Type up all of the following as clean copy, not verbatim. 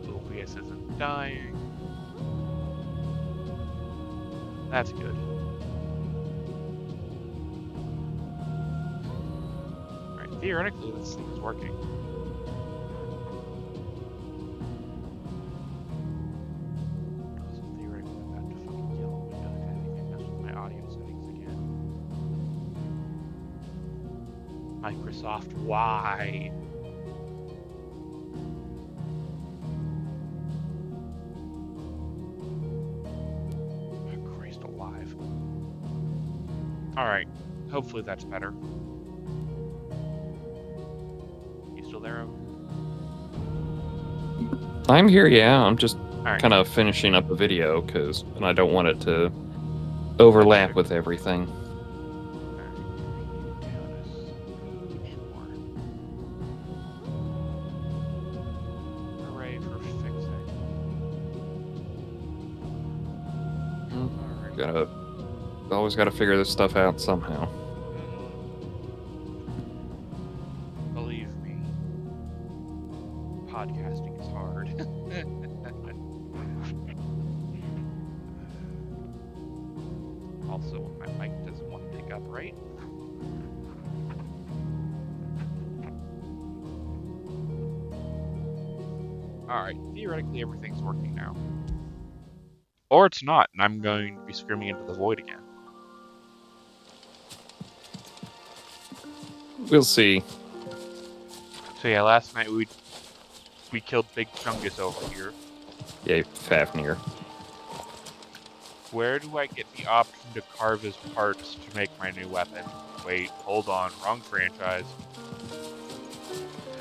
OBS isn't dying. That's good. Alright, theoretically this thing is working. Also, theoretically I'm about to fucking yell at Windows if I mess with my audio settings again. Microsoft, why? Christ alive. Alright, hopefully that's better. You still there? I'm here, yeah. I'm just Alright. kind of finishing up the video, and I don't want it to overlap with everything. Hooray for fixing. Always gotta figure this stuff out somehow. Believe me, podcasting is hard. Also, my mic doesn't want to pick up right. Alright, theoretically everything's working now. Or it's not, and I'm going to be screaming into the void again. We'll see. So yeah, last night we killed Big Chungus over here. Yay, Fafnir. Where do I get the option to carve his parts to make my new weapon? Wait, hold on, wrong franchise.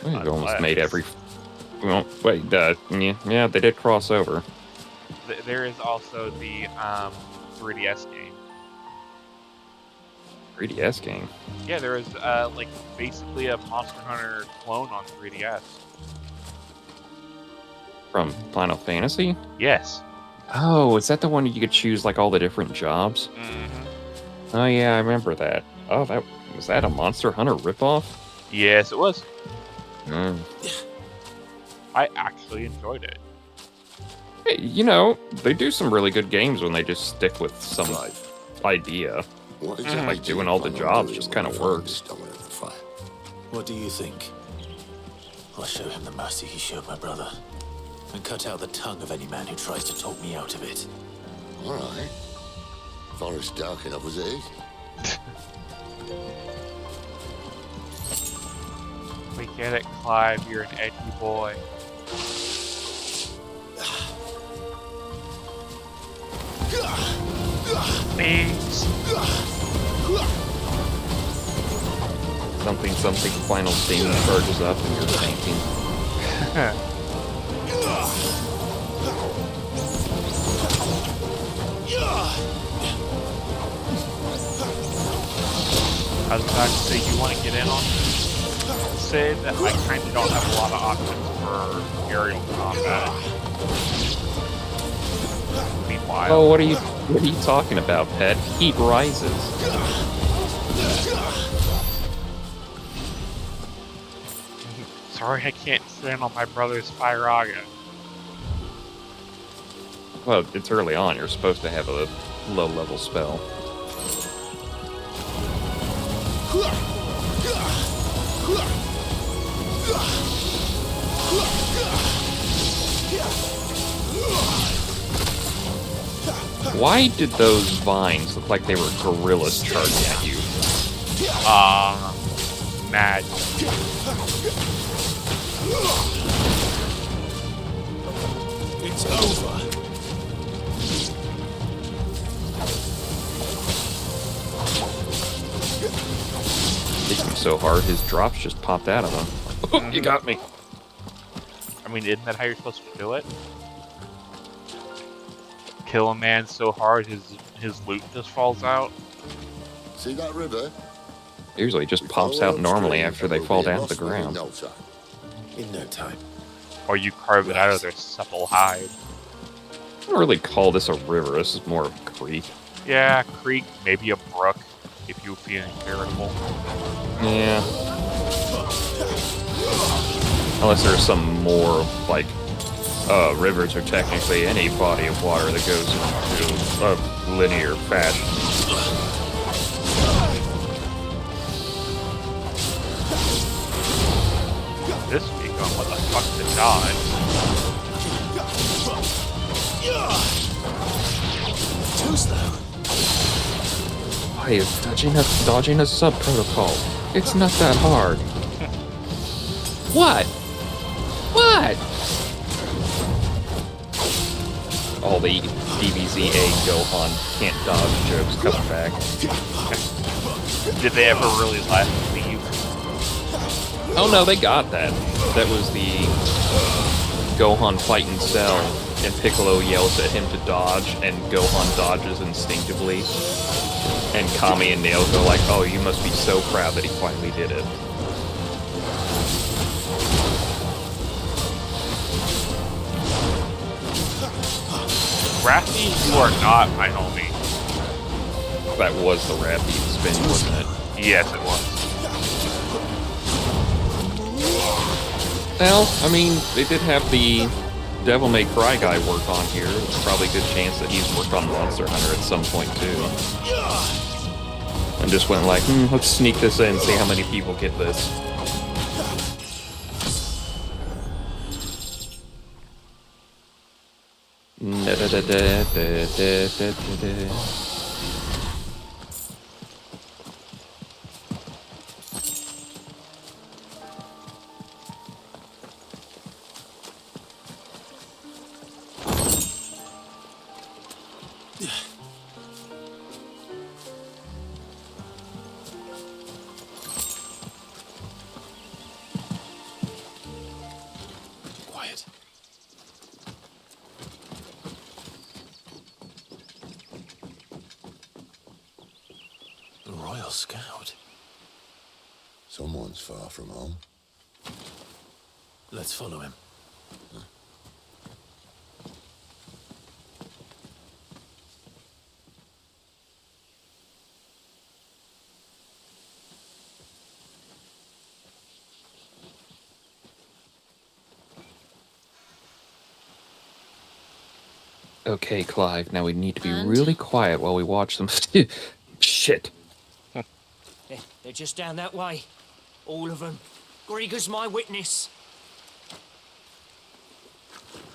We've almost made every... Well, wait, yeah, they did cross over. There is also the 3DS game. 3DS game? Yeah, there is like basically a Monster Hunter clone on 3DS. From Final Fantasy? Yes. Oh, is that the one you could choose like all the different jobs? Mm-hmm. Oh yeah, I remember that. Oh, was that a Monster Hunter ripoff? Yes, it was. Mm. I actually enjoyed it. Hey, you know, they do some really good games when they just stick with some idea. What exactly Like doing all the jobs just kind of works. What do you think? I'll show him the mercy he showed my brother, and cut out the tongue of any man who tries to talk me out of it. All right. Forest dark enough, was it? We get it, Clive. You're an edgy boy. Thanks. Something final steam charges up and you're thinking. I was about to say, you want to get in on this? Say that I kind of don't have a lot of options for aerial combat. Meanwhile... Oh, what are you talking about, Pet? Heat rises. Sorry, I can't stand on my brother's Firaga. Well, it's early on. You're supposed to have a low-level spell. Why did those vines look like they were gorillas charging at you? Mad. It's over. Hit him so hard, his drops just popped out of him. Oh, you got me. I mean, isn't that how you're supposed to do it? Kill a man so hard his loot just falls out? See that river? Usually it just pops out normally after they fall down to the ground. In no time. Or you carve it out of their supple hide. I don't really call this a river, this is more of a creek. Yeah, creek, maybe a brook, if you're feeling charitable. Yeah. Unless there's some more, like, rivers are technically any body of water that goes into a linear fashion. This week on what the fuck to dodge. Too slow. Why is dodging a sub-protocol? It's not that hard. What? What? All the DBZA Gohan can't dodge jokes coming back. Did they ever really let me? Oh no, they got that. That was the Gohan fighting Cell, and Piccolo yells at him to dodge, and Gohan dodges instinctively. And Kami and Nail go like, oh, you must be so proud that he finally did it. Rathy, you are not my homie. That was the Rathy spin, wasn't it? Yes, it was. Well, I mean, they did have the Devil May Cry guy work on here. There's probably a good chance that he's worked on Monster Hunter at some point, too. And just went like, let's sneak this in and see how many people get this. Quiet. The Royal Scout. Someone's far from home. Let's follow him. Okay, Clive, now we need to be And? really quiet while we watch them. Shit. They're just down that way. All of them. Grieger's my witness.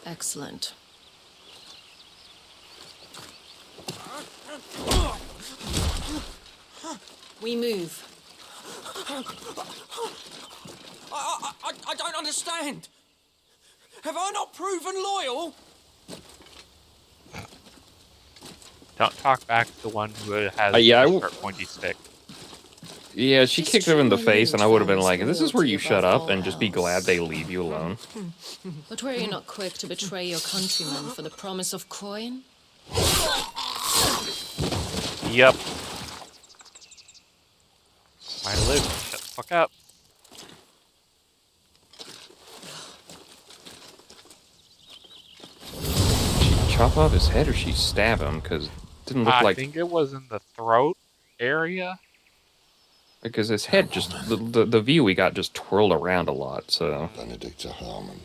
Excellent. We move. I don't understand. Have I not proven loyal? Don't talk back to the one who has yeah, a sharp pointy stick. Yeah, she Just kicked him in the truly face, and I would have been like, values this is where you loyalty shut above up all and just be glad else. they leave you alone. But were you not quick to betray your countrymen for the promise of coin? Yep. I live. Shut the fuck up. She chop off his head or she stab him? Because it didn't look I like... think it was in the throat area. Because his head just... The view we got just twirled around a lot, so... Benedicta Harmon,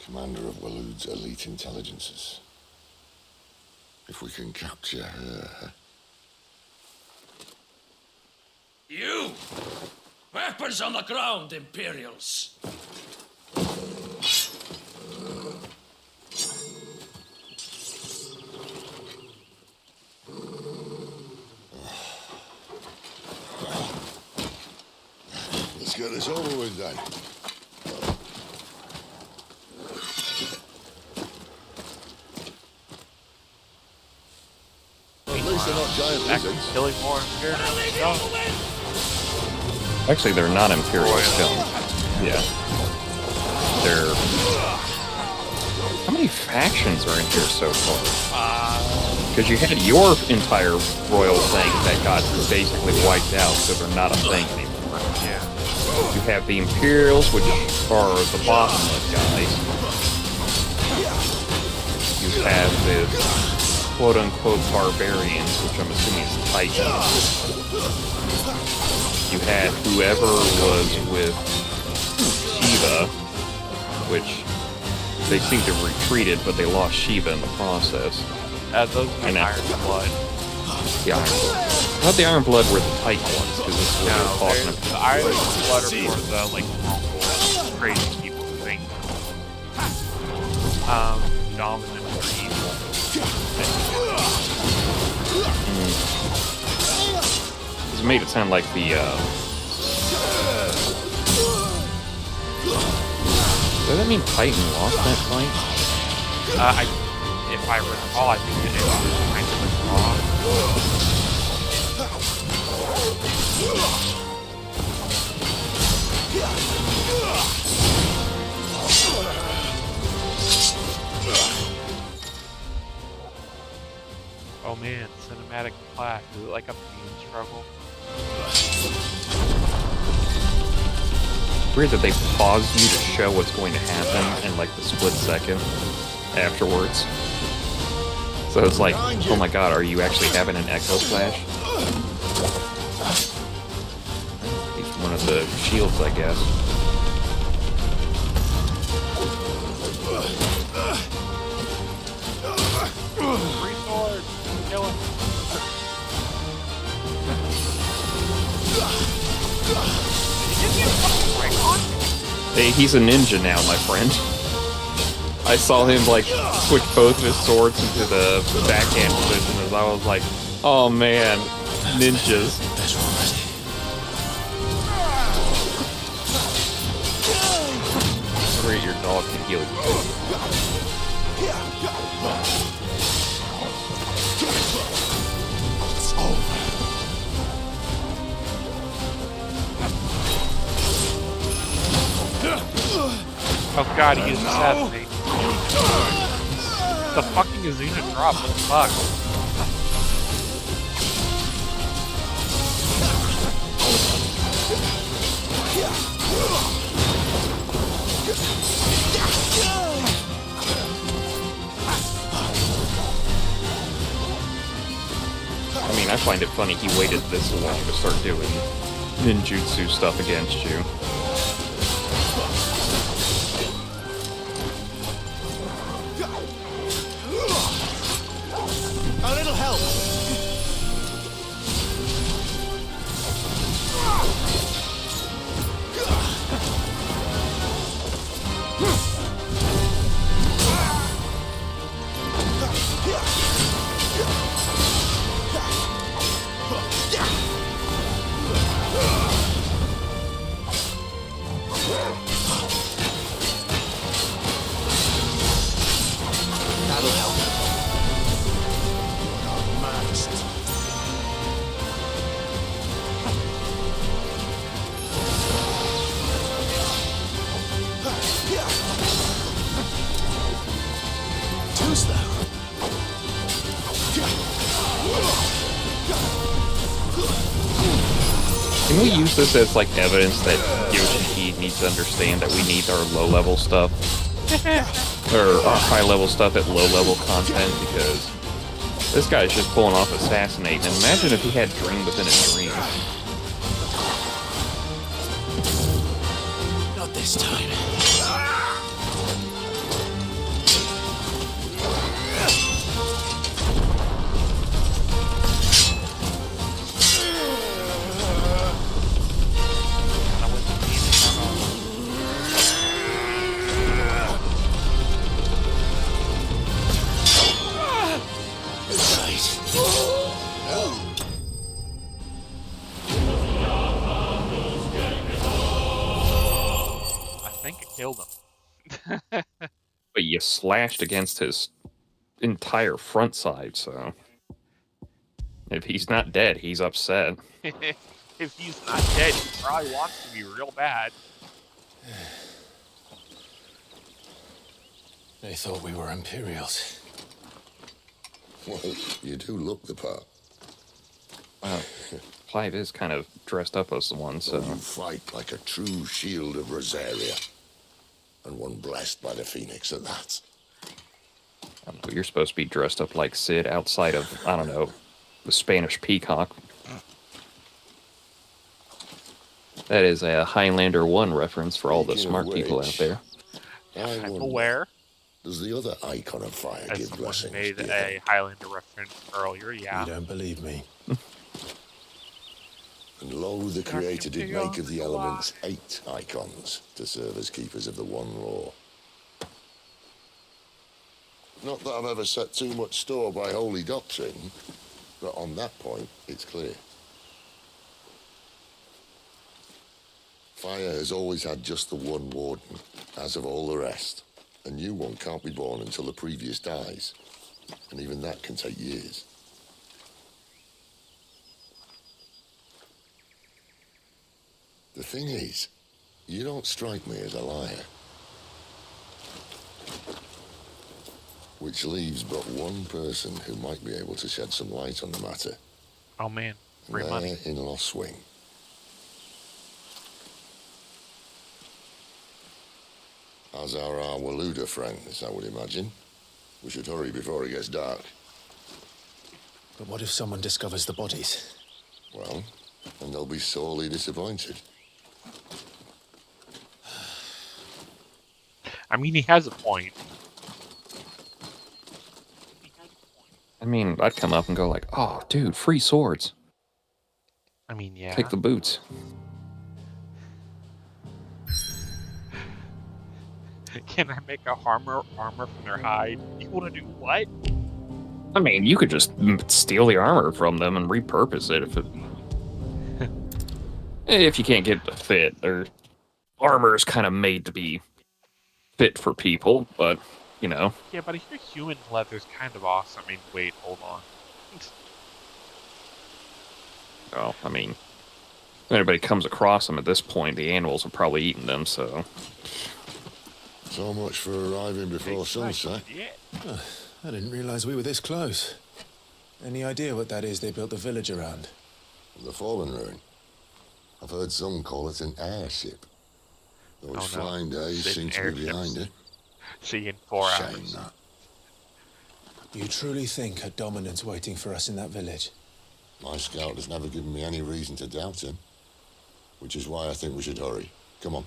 commander of Walood's elite intelligences. If we can capture her... You! Weapons on the ground, Imperials! Let's get this over with then. At least they're not giant Actually lizards. killing more Imperials. Actually, they're not Imperial stones. Yeah. They're... How many factions are in here so far? Because you had your entire royal thing that got basically wiped out, so they're not a thing anymore. Yeah. You have the Imperials, which are the bottomless guys. You have the quote-unquote barbarians, which I'm assuming is Titans. You had whoever was with Shiva, which they seem to have retreated, but they lost Shiva in the process. Those are And Iron Blood. The Iron Blood. I thought the Iron Blood were the Titan ones, because this is what No, they're talking about. the Iron Blood are for the, like, Mongol crazy people who think, dominant or evil. It made it sound like the, does that mean Titan lost that fight? If I recall, I think it was kind of a draw. Oh man, cinematic clash. Is it like a pain struggle? Weird that they pause you to show what's going to happen in like the split second afterwards. So it's like, oh my god, are you actually having an echo flash? He's one of the shields, I guess. Free sword! Kill him! Hey, he's a ninja now, my friend. I saw him, like, switch both of his swords into the backhand position as I was like, oh man, ninjas. Great, your dog can heal you. Oh god, he is assassinating. The fucking Azuna drop, what the fuck? I mean, I find it funny he waited this long to start doing ninjutsu stuff against you. A little help. That'll help. Matched. Too slow. Can we use this as like evidence that Yoshi needs to understand that we need our low-level stuff? Or our high-level stuff at low-level content, because this guy's just pulling off assassinating. And imagine if he had dream within a dream. Not this time. I think it killed him. But you slashed against his entire front side, so... If he's not dead, he's upset. If he's not dead, he probably wants to be real bad. They thought we were Imperials. Well, you do look the part. Wow. Clive is kind of dressed up as the one, so... You fight like a true shield of Rosaria. And one blessed by the Phoenix at that. I don't know, you're supposed to be dressed up like Sid outside of, I don't know, the Spanish Peacock. That is a Highlander 1 reference for all the Speaking smart of people which, out there. I I'm wonder, aware, does the other icon of fire as give someone blessings? made do you a think? Highlander reference earlier, You yeah. don't believe me? And lo, the Not Creator did completely make of the honest, elements 8 icons to serve as keepers of the one law. Not that I've ever set too much store by holy doctrine, but on that point, it's clear. Fire has always had just the one warden, as of all the rest. A new one can't be born until the previous dies, and even that can take years. The thing is, you don't strike me as a liar. Which leaves but one person who might be able to shed some light on the matter. Oh man, And free money. they're in Lost Wing. As are our Waluda friends, I would imagine. We should hurry before it gets dark. But what if someone discovers the bodies? Well, and they'll be sorely disappointed. I mean, he has a point. I mean, I'd come up and go like, oh, dude, free swords. I mean, yeah. Take the boots. Can I make a armor from their hide? You want to do what? I mean, you could just steal the armor from them and repurpose it if you can't get it to fit. Their armor is kind of made to be fit for people, but, you know. Yeah, but if your human leather's kind of awesome. I mean, wait, hold on. Well, I mean, if anybody comes across them at this point, the animals have probably eaten them, so. So much for arriving before sunset. Yeah. Oh, I didn't realize we were this close. Any idea what that is they built the village around? The Fallen Ruin. I've heard some call it an airship. Those Oh, no. flying days Sitting seem to be airships. behind it. See you in 4 Shame hours. that. You truly think a dominant's waiting for us in that village? My scout has never given me any reason to doubt him. Which is why I think we should hurry. Come on.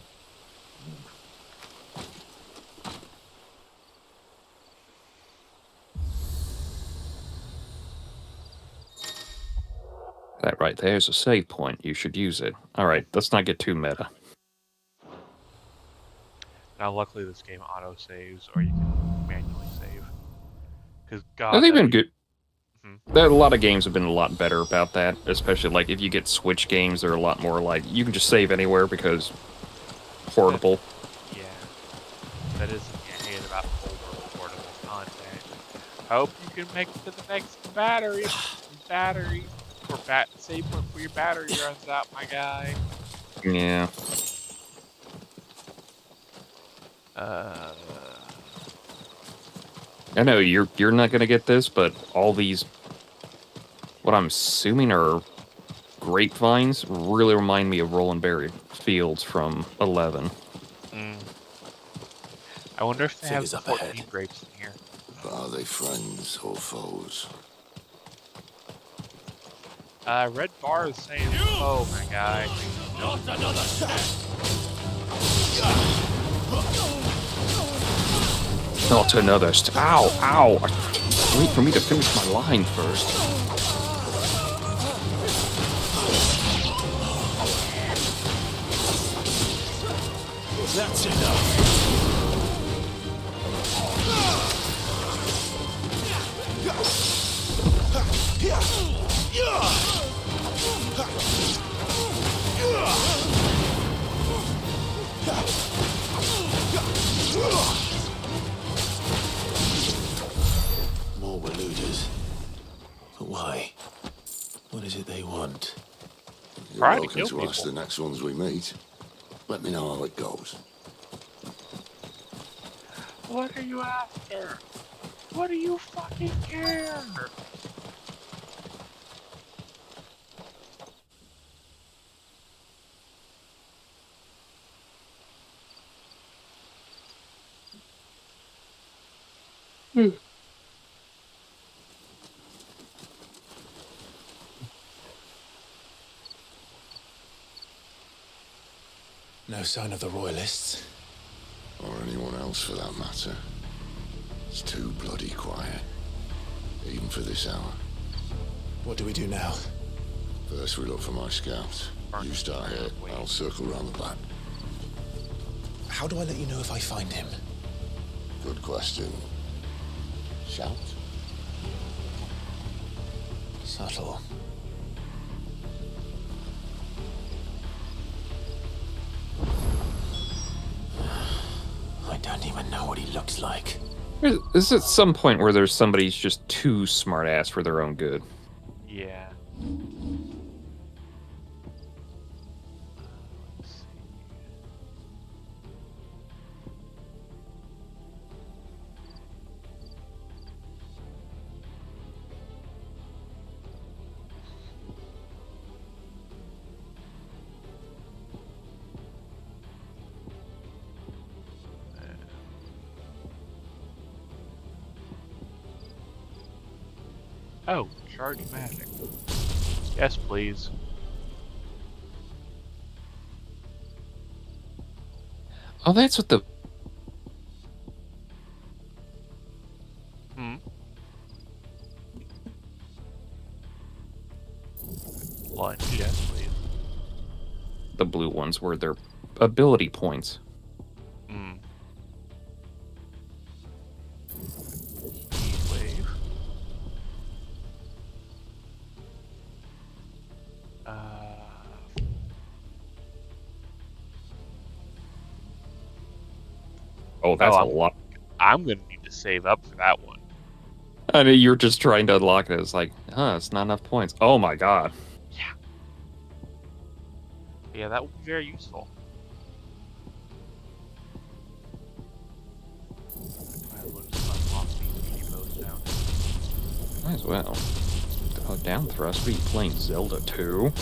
That right there is a save point. You should use it. Alright, let's not get too meta. Now, luckily, this game auto saves, or you can manually save. Because God, They've that'd been be- good. A lot of games have been a lot better about that, especially like if you get Switch games, they're a lot more like you can just save anywhere because portable. Yeah, that is something I hate about older portable content. Hope you can make it to the next battery. Or save point for your battery runs out, my guy. Yeah. I know you're not gonna get this, but all these, what I'm assuming are grapevines, really remind me of Roland Berry Fields from 11. I wonder if they have Figures up 14 ahead. grapes in here. But are they friends or foes? Red bar is saying, oh my guy. Not another. Ow! Ow! Wait for me to finish my line first. That's enough. More Waludas. But why? What is it they want? You're Try to welcome kill to ask people. the next ones we meet. Let me know how it goes. What are you after? What do you fucking care? No sign of the royalists. Or anyone else. else for that matter. It's too bloody quiet, even for this hour. What do we do now? First we look for my scouts. You start here, I'll circle round the back. How do I let you know if I find him? Good question. Shout? Subtle. I don't even know what he looks like. This is at some point where there's somebody's just too smart ass for their own good. Yeah. Let's see. Oh, charge magic. Yes, please. Oh, that's what the... Lunge, yes, please. The blue ones were their ability points. Heat wave. Oh, that's a lot. I'm gonna need to save up for that one. I mean, you're just trying to unlock it. It's like, it's not enough points. Oh my god. Yeah. Yeah, that would be very useful. Might as well. Oh, down thrust. Are you playing Zelda 2?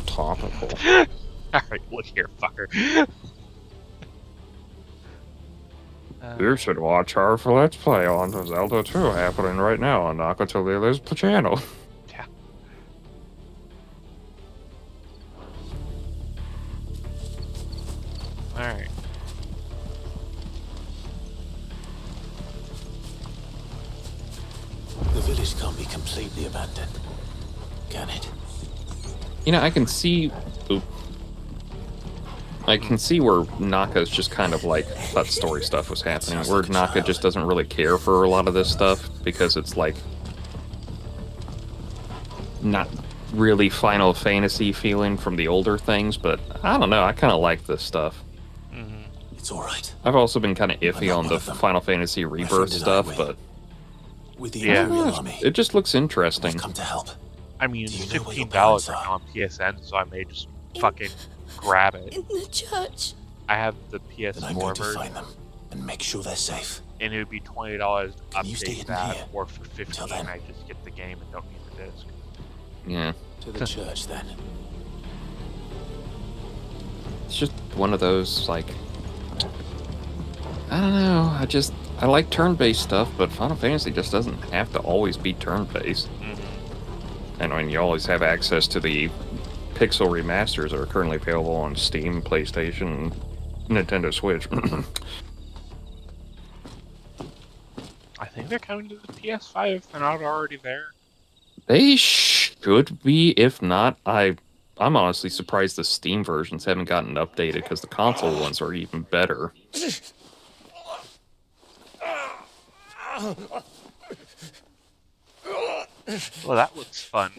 Topical. Alright, look here, fucker. You should watch our Let's Play on Zelda 2 happening right now on Nakatalila's channel. Yeah. Alright. The village can't be completely abandoned, can it? You know, I can see... I can see where Naka's just kind of like that story stuff was happening, where Naka just doesn't really care for a lot of this stuff, because it's like not really Final Fantasy feeling from the older things, but I don't know, I kind of like this stuff. It's alright. I've also been kind of iffy on the Final Fantasy Rebirth stuff, but With the Yeah. Imperial Army, it just looks interesting. we've come to help. I mean, Do it's you know where your $15 parents are? on PSN, so I may just fucking grab it. In the church. I have the Then I'm going PS4 to version, find them and make sure they're safe. and it would be $20 to Can you stay update hidden that, here? or for 15 Till then. I just get the game and don't need the disc. Yeah. To the church, then. It's just one of those, like... I don't know, I like turn-based stuff, but Final Fantasy just doesn't have to always be turn-based. And I mean, you always have access to the pixel remasters that are currently available on Steam, PlayStation, and Nintendo Switch. I think they're coming to the PS5 if they're not already there. They should be, if not, I'm honestly surprised the Steam versions haven't gotten updated, because the console ones are even better. Well, that looks fun.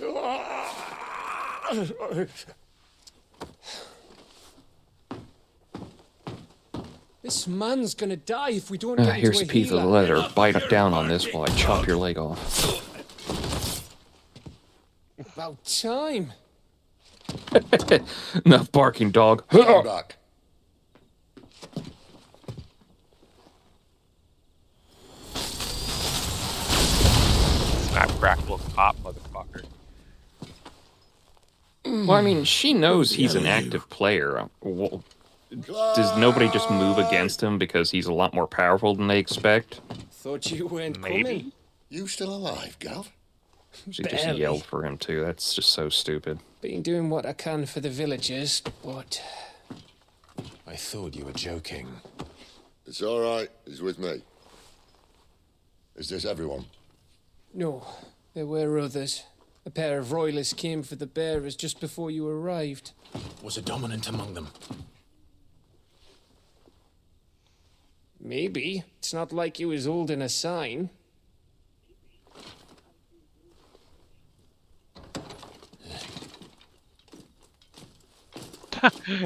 This man's gonna die if we don't get into Here's a piece of healer. leather. Bite down on this while I chop your leg off. About time. Enough barking, dog. Come back. Snap, crackle, pop, motherfucker. Well, I mean, she knows he's an active player. Does nobody just move against him because he's a lot more powerful than they expect? Thought you weren't Maybe. coming. You still alive, Gav? She just Barely. yelled for him, too. That's just so stupid. Been doing what I can for the villagers, but I thought you were joking. The It's all right. He's with me. Is this everyone? No, there were others. A pair of royalists came for the bearers just before you arrived. Was a dominant among them? Maybe. It's not like he was holding a sign. I'll give you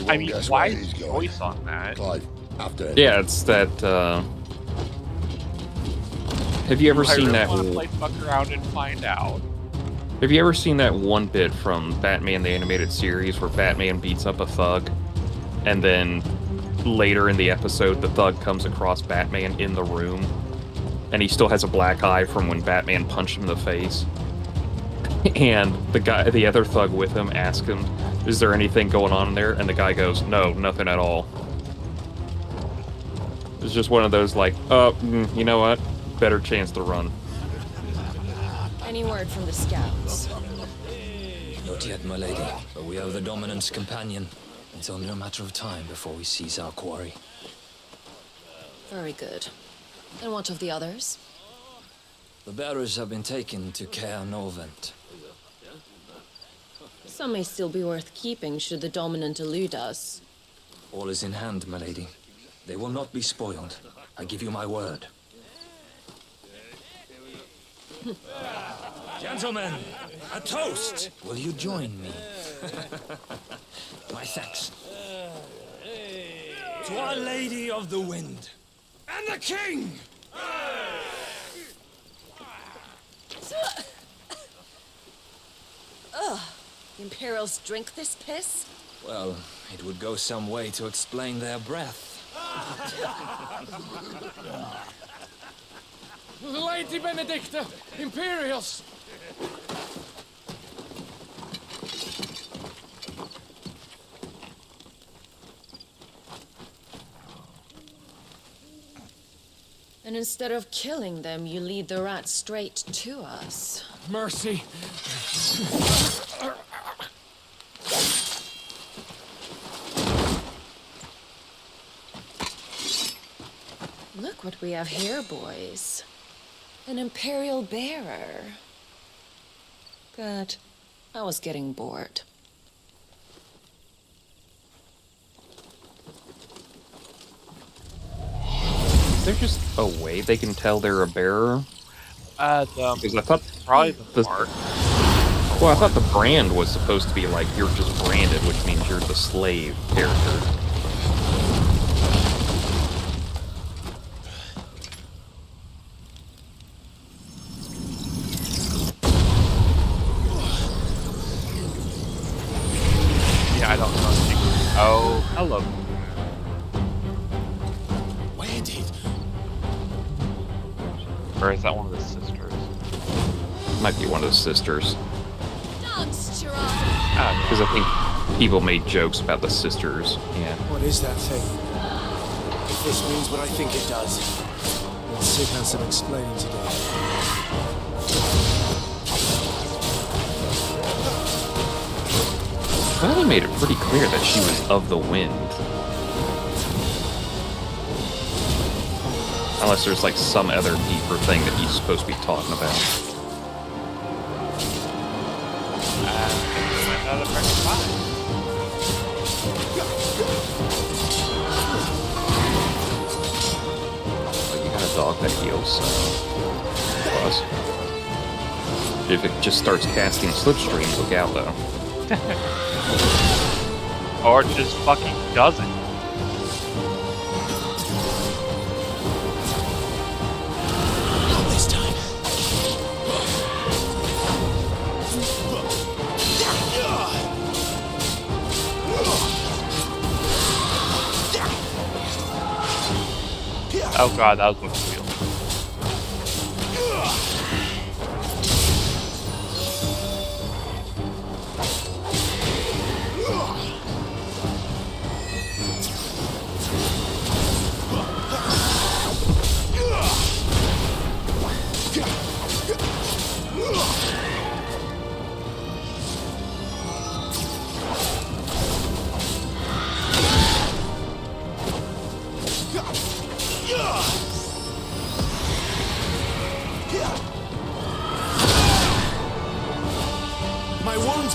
one I mean, guess why where he's going. voice on that? Clive, after him. Yeah, it's that. Have you ever I seen really that? want to play fuck around and find out. Have you ever seen that one bit from Batman the Animated Series where Batman beats up a thug, and then later in the episode the thug comes across Batman in the room, and he still has a black eye from when Batman punched him in the face? And the other thug with him asks him, "Is there anything going on in there?" And the guy goes, "No, nothing at all." It's just one of those like, you know what? Better chance to run. Any word from the scouts? Not yet, my lady, but we have the Dominant's companion. It's only a matter of time before we seize our quarry. Very good. And what of the others? The bearers have been taken to Caer Novent. Some may still be worth keeping should the Dominant elude us. All is in hand, my lady. They will not be spoiled. I give you my word. Gentlemen, a toast! Will you join me? My thanks. To Our Lady of the Wind and the King! The Imperials drink this piss? Well, it would go some way to explain their breath. Lady Benedicta! Imperials! And instead of killing them, you lead the rats straight to us. Mercy! Look what we have here, boys. An Imperial bearer. Good. I was getting bored. Is there just a way they can tell they're a bearer? Because I thought Probably the the mark. well, I thought the brand was supposed to be like you're just branded, which means you're the slave character. Yeah, I don't know. Oh, hello. Where did? Or is that one of the sisters? Might be one of the sisters. Ah, Because I think people made jokes about the sisters. Yeah. What is that thing? If this means what I think it does, then Sid has some explaining to do. I thought they made it pretty clear that she was of the wind. Unless there's like some other deeper thing that he's supposed to be talking about. another freaking five. But you got a dog that heals, plus. If it just starts casting slipstream, look out though. Or it just fucking doesn't. Not this time. Oh god, that was what it feels.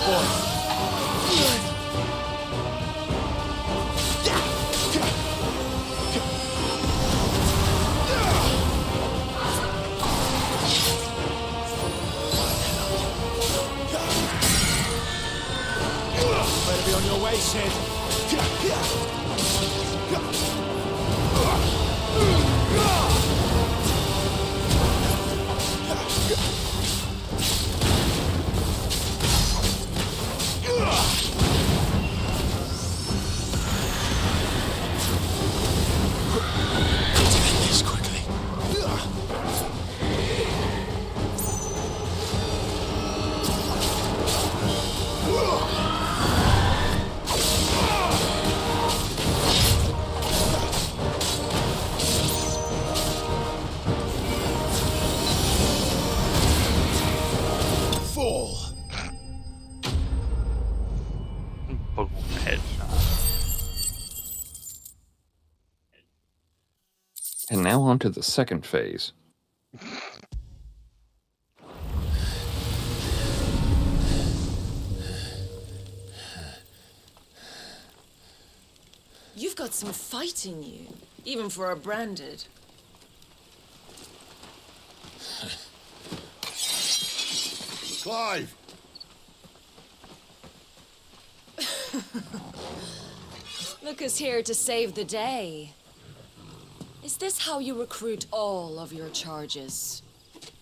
boy. Better be on your way, Sid. This quickly. Fall. Boom, headshot. And now on to the second phase. You've got some fight in you, even for a branded. Clive! Lucas here to save the day. Is this how you recruit all of your charges?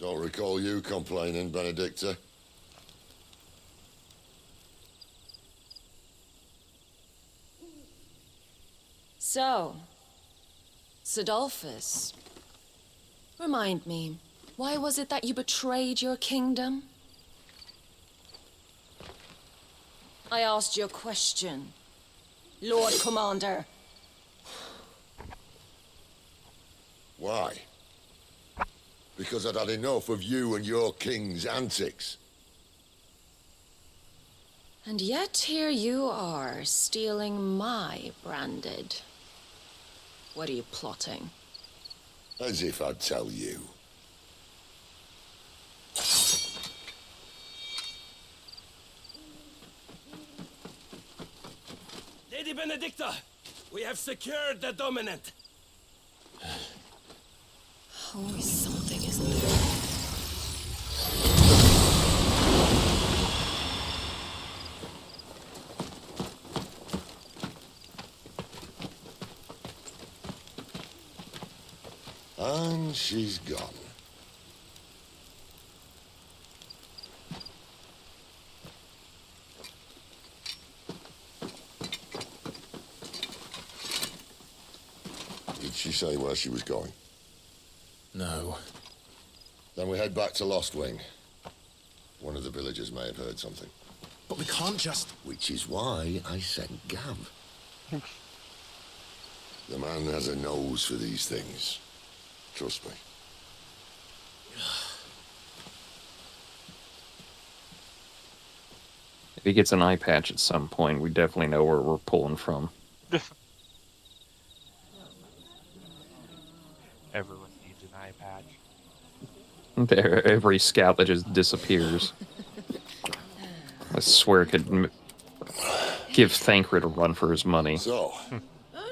Don't recall you complaining, Benedicta. So, Sidolphus, remind me, why was it that you betrayed your kingdom? I asked you a question, Lord Commander. Why? Because I'd had enough of you and your king's antics. And yet here you are, stealing my branded. What are you plotting? As if I'd tell you. Lady Benedicta, we have secured the dominant. Always something, isn't there? And she's gone. Did she say where she was going? No. Then we head back to Lost Wing. One of the villagers may have heard something. But we can't just... Which is why I sent Gav. The man has a nose for these things. Trust me. If he gets an eye patch at some point, we definitely know where we're pulling from. Everyone needs an eye patch. There, every scout that just disappears. I swear it could give Thancred a run for his money. So,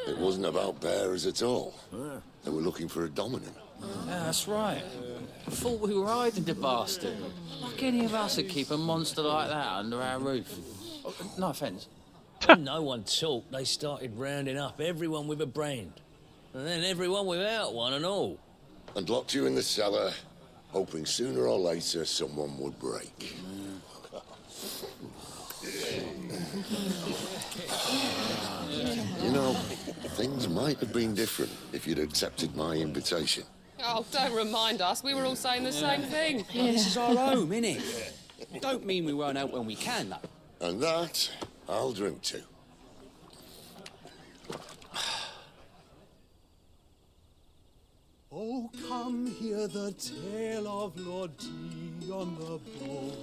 it wasn't about bears at all. They were looking for a dominant. Yeah, that's right. I thought we were hiding the bastard. Like any of us would keep a monster like that under our roof. Oh, no offence. No one talked. They started rounding up everyone with a brand. And then everyone without one and all. And locked you in the cellar, hoping sooner or later someone would break. You know, things might have been different if you'd accepted my invitation. Oh, don't remind us. We were all saying the same thing. This is our home, innit? Don't mean we won't out when we can, though. And that, I'll drink to. Oh, come hear the tale of Lord Dion the Bold,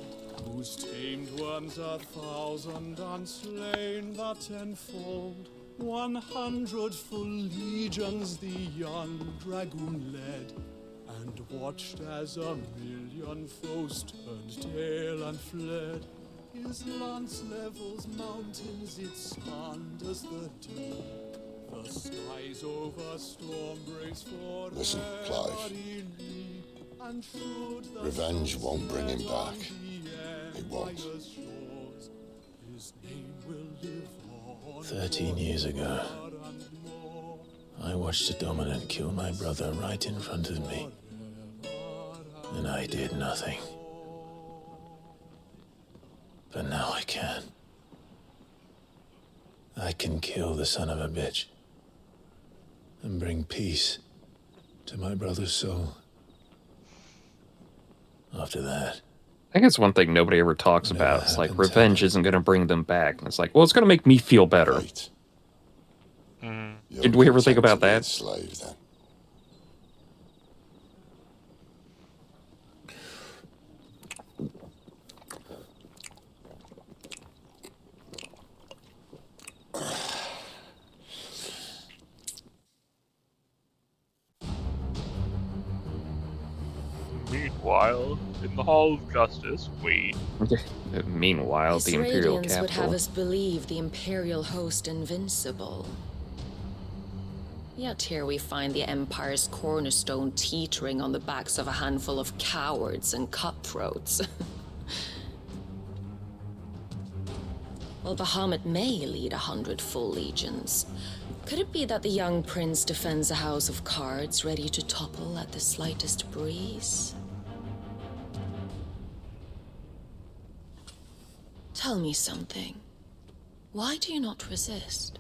whose tamed worms 1,000 and slain the tenfold. 100 full legions the young dragoon led, and watched as 1,000,000 foes turned tail and fled. His lance levels mountains, it slanders the deep. The skies over storm breaks for Listen, Clive. and should the Revenge won't bring him back. It won't. his name will live on. 13 years ago, I watched a dominant kill my brother right in front of me. And I did nothing. But now I can. I can kill the son of a bitch. And bring peace to my brother's soul. After that, I think it's one thing nobody ever talks about. It's like, revenge isn't going to bring them back. And it's like, well, it's going to make me feel better. Right. Did we ever think about that? Slave, then. Meanwhile, in the Hall of Justice, Meanwhile, the Imperial Radians would have capital. us believe the Imperial host invincible. Yet here we find the Empire's cornerstone teetering on the backs of a handful of cowards and cutthroats. Well, Bahamut may lead 100 full legions. Could it be that the young prince defends a house of cards ready to topple at the slightest breeze? Tell me something. Why do you not resist?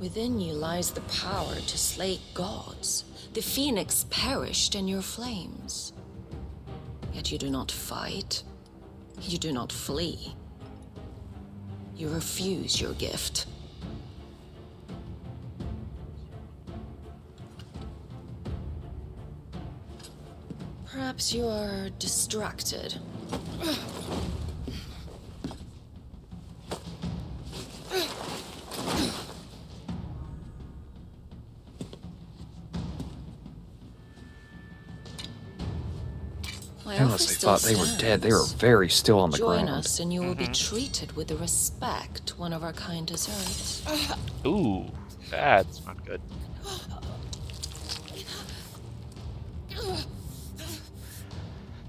Within you lies the power to slay gods. The phoenix perished in your flames. Yet you do not fight. You do not flee. You refuse your gift. Perhaps you are distracted. I honestly thought they were dead. They were very still on the Join ground. us and you will be treated with the respect one of our kind deserves. Ooh, that's not good.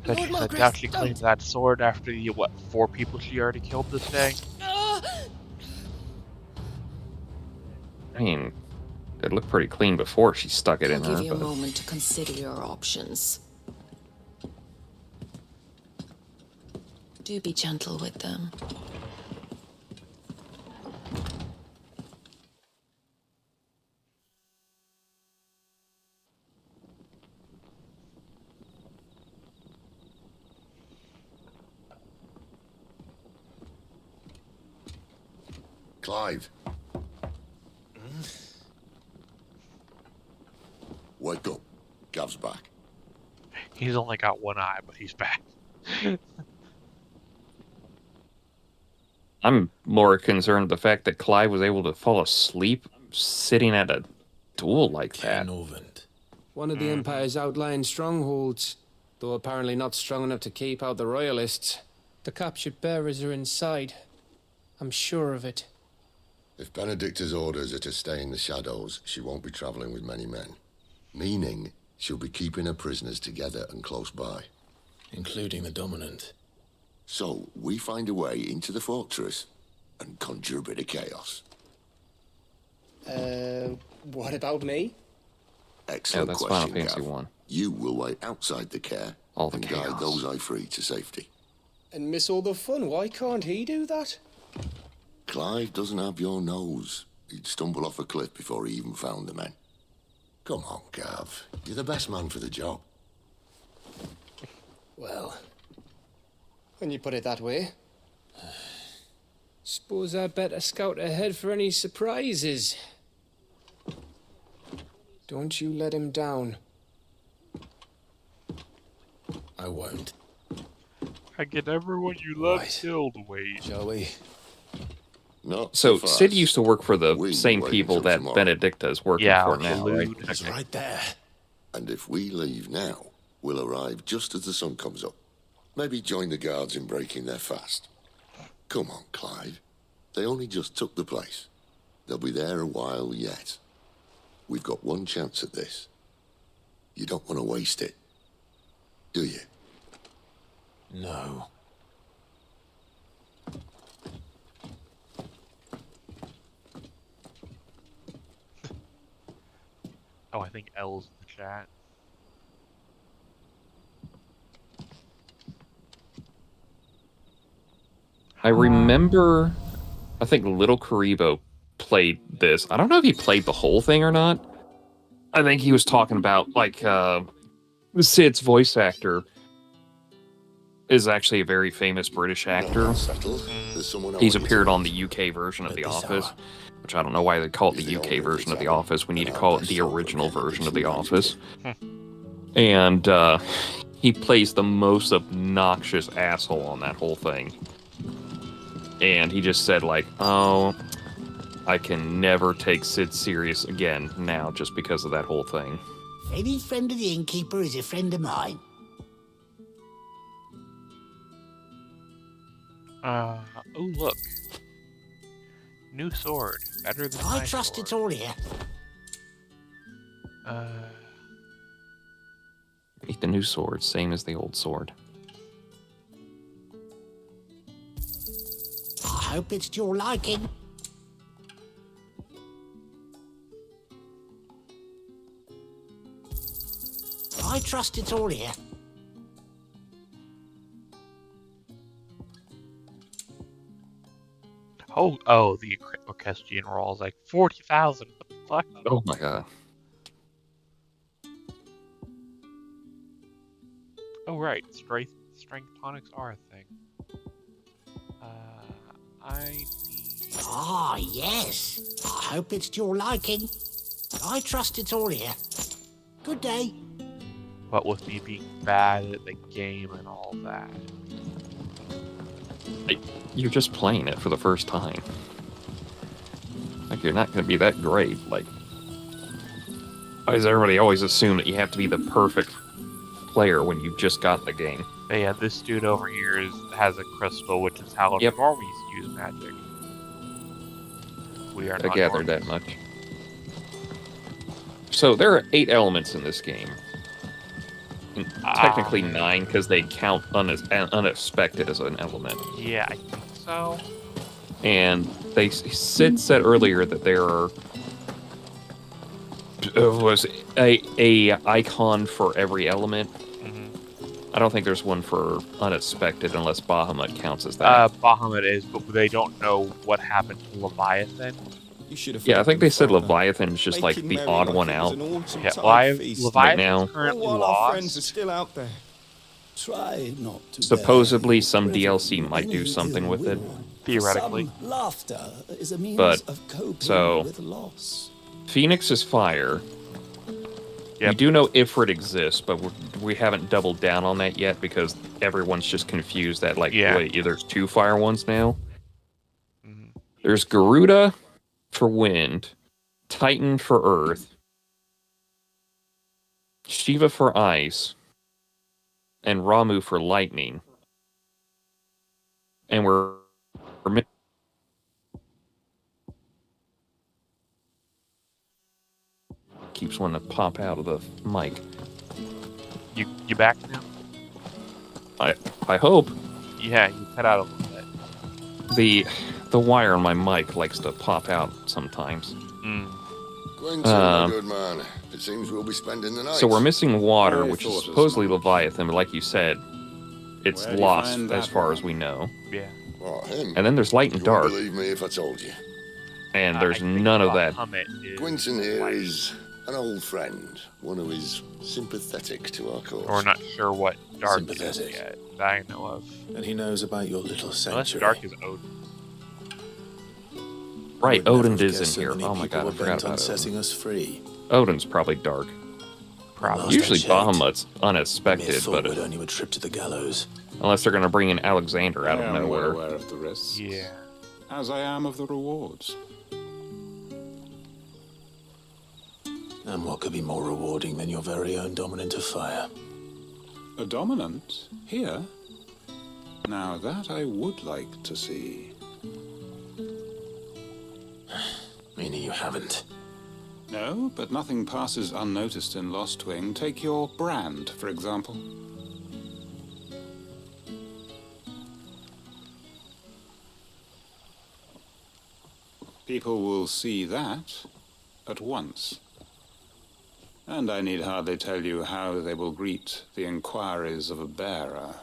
I doubt she claimed that sword after the, what, 4 people she already killed this day? I mean, it looked pretty clean before she stuck it I'll in give her. you a But moment to consider your options. Do be gentle with them. Clive. Wake up. Gav's back. He's only got one eye, but he's back. I'm more concerned with the fact that Clive was able to fall asleep sitting at a duel like that. One of the Empire's outlying strongholds, though apparently not strong enough to keep out the Royalists. The captured bearers are inside. I'm sure of it. If Benedicta's orders are to stay in the shadows, she won't be travelling with many men. Meaning, she'll be keeping her prisoners together and close by. including the dominant. So, we find a way into the fortress and conjure a bit of chaos. What about me? Excellent that's question, Final Fantasy Gav. 1. You will wait outside the care and guide those I free to safety. And miss all the fun. Why can't he do that? Clive doesn't have your nose. He'd stumble off a cliff before he even found the men. Come on, Gav. You're the best man for the job. Well, when you put it that way. Suppose I'd better scout ahead for any surprises. Don't you let him down. I won't. I get everyone you love killed, Wade. Shall we? Not So fast. Sid used to work for the We same wait people until that tomorrow. Benedicta is working for now, right? He's right there. And if we leave now, we'll arrive just as the sun comes up. Maybe join the guards in breaking their fast. Come on, Clive. They only just took the place. They'll be there a while yet. We've got one chance at this. You don't want to waste it, do you? No. Oh, I think L's in the chat. I remember, I think Little Karibo played this. I don't know if he played the whole thing or not. I think he was talking about, like, Sid's voice actor is actually a very famous British actor. He's appeared on the UK version of The Office, which I don't know why they call it the UK version of The Office. We need to call it the original version of The Office. And he plays the most obnoxious asshole on that whole thing. And he just said, like, oh, I can never take Sid serious again now just because of that whole thing. Any friend of the innkeeper is a friend of mine. Oh, look. New sword. Better than I my trust sword. it's all here. Make the new sword, same as the old sword. I hope it's to your liking. I trust it's all here. Oh, the orchestrion roll is like 40,000. What the fuck? Oh my god. Oh, right. Strength tonics are a thing. I need... Ah, yes. I hope it's to your liking. I trust it's all here. Good day. What with me being bad at the game and all that. You're just playing it for the first time. Like, you're not going to be that great. Like, why does everybody always assume that you have to be the perfect player when you just got the game? But yeah, this dude over here has a crystal, which is how normies use magic. We are I not gathered normies. that much. So there are 8 elements in this game. Technically 9, because they count unexpected as an element. Yeah, I think so. And Sid said earlier that there are was a icon for every element. I don't think there's one for unexpected unless Bahamut counts as that. Bahamut is, but they don't know what happened to Leviathan. Yeah, I think they said Leviathan is just like the odd one out. Yeah, Leviathan's now, currently All our friends are lost. still out there. Try not to supposedly some DLC might do something with it. Theoretically. Some laughter is a means But, of coping so, with loss. Phoenix is fire. We do know Ifrit exists, but we haven't doubled down on that yet because everyone's just confused that, like, wait, there's 2 fire ones now? There's Garuda for wind, Titan for earth, Shiva for ice, and Ramu for lightning. And we're keeps wanting to pop out of the mic. You back now? I hope. Yeah, you cut out a little bit. The wire on my mic likes to pop out sometimes. Quentin, my good man. It seems we'll be spending the night. So we're missing water, I which is thought as supposedly much. Leviathan, but like you said, it's Where do you lost find as that far one? as we know. Yeah. Oh, him. And then there's light and You dark, wouldn't believe me if I told you. and there's none of that. Quentin here is an old friend, one who is sympathetic to our cause. We're not sure what Dark is Sympathetic. yet, that I know of. And he knows about your little Unless sanctuary. Dark is Odin. Right, I would never Odin have is guessed in so here. many Oh my people god, I were forgot bent on about Odin. setting us free. Odin's probably dark. Probably. Usually Last I checked, Bahamut's unexpected, mere thought but would only a trip to the gallows. unless they're going to bring in Alexander out I of am well nowhere. aware of the risks. Yeah. As I am of the rewards. And what could be more rewarding than your very own dominant of fire? A dominant? Here? Now that I would like to see. Meaning you haven't? No, but nothing passes unnoticed in Lostwing. Take your brand, for example. People will see that at once. And I need hardly tell you how they will greet the inquiries of a bearer.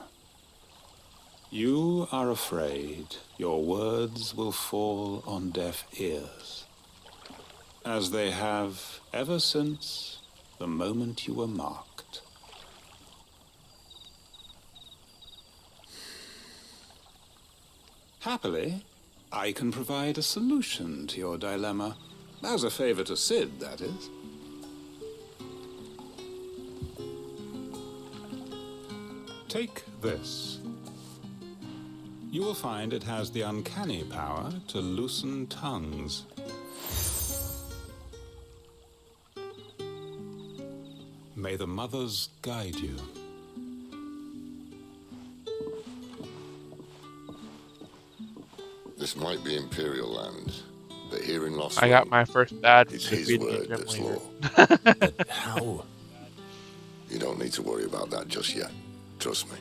You are afraid your words will fall on deaf ears, as they have ever since the moment you were marked. Happily, I can provide a solution to your dilemma. As a favor to Sid, that is. Take this. You will find it has the uncanny power to loosen tongues. May the mothers guide you. This might be Imperial land, but here in Lost I got my first badge it's for his defeating word a gym that's leader. law. But how? You don't need to worry about that just yet. Trust me.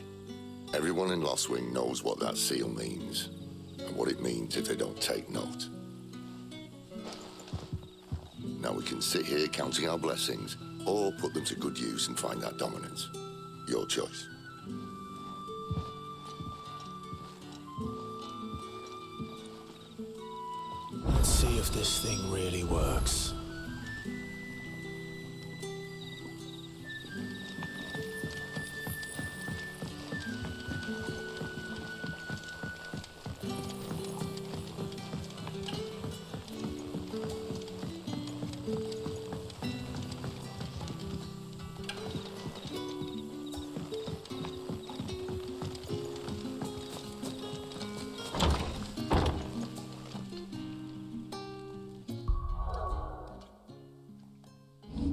Everyone in Lostwing knows what that seal means, and what it means if they don't take note. Now we can sit here counting our blessings, or put them to good use and find that dominance. Your choice. Let's see if this thing really works.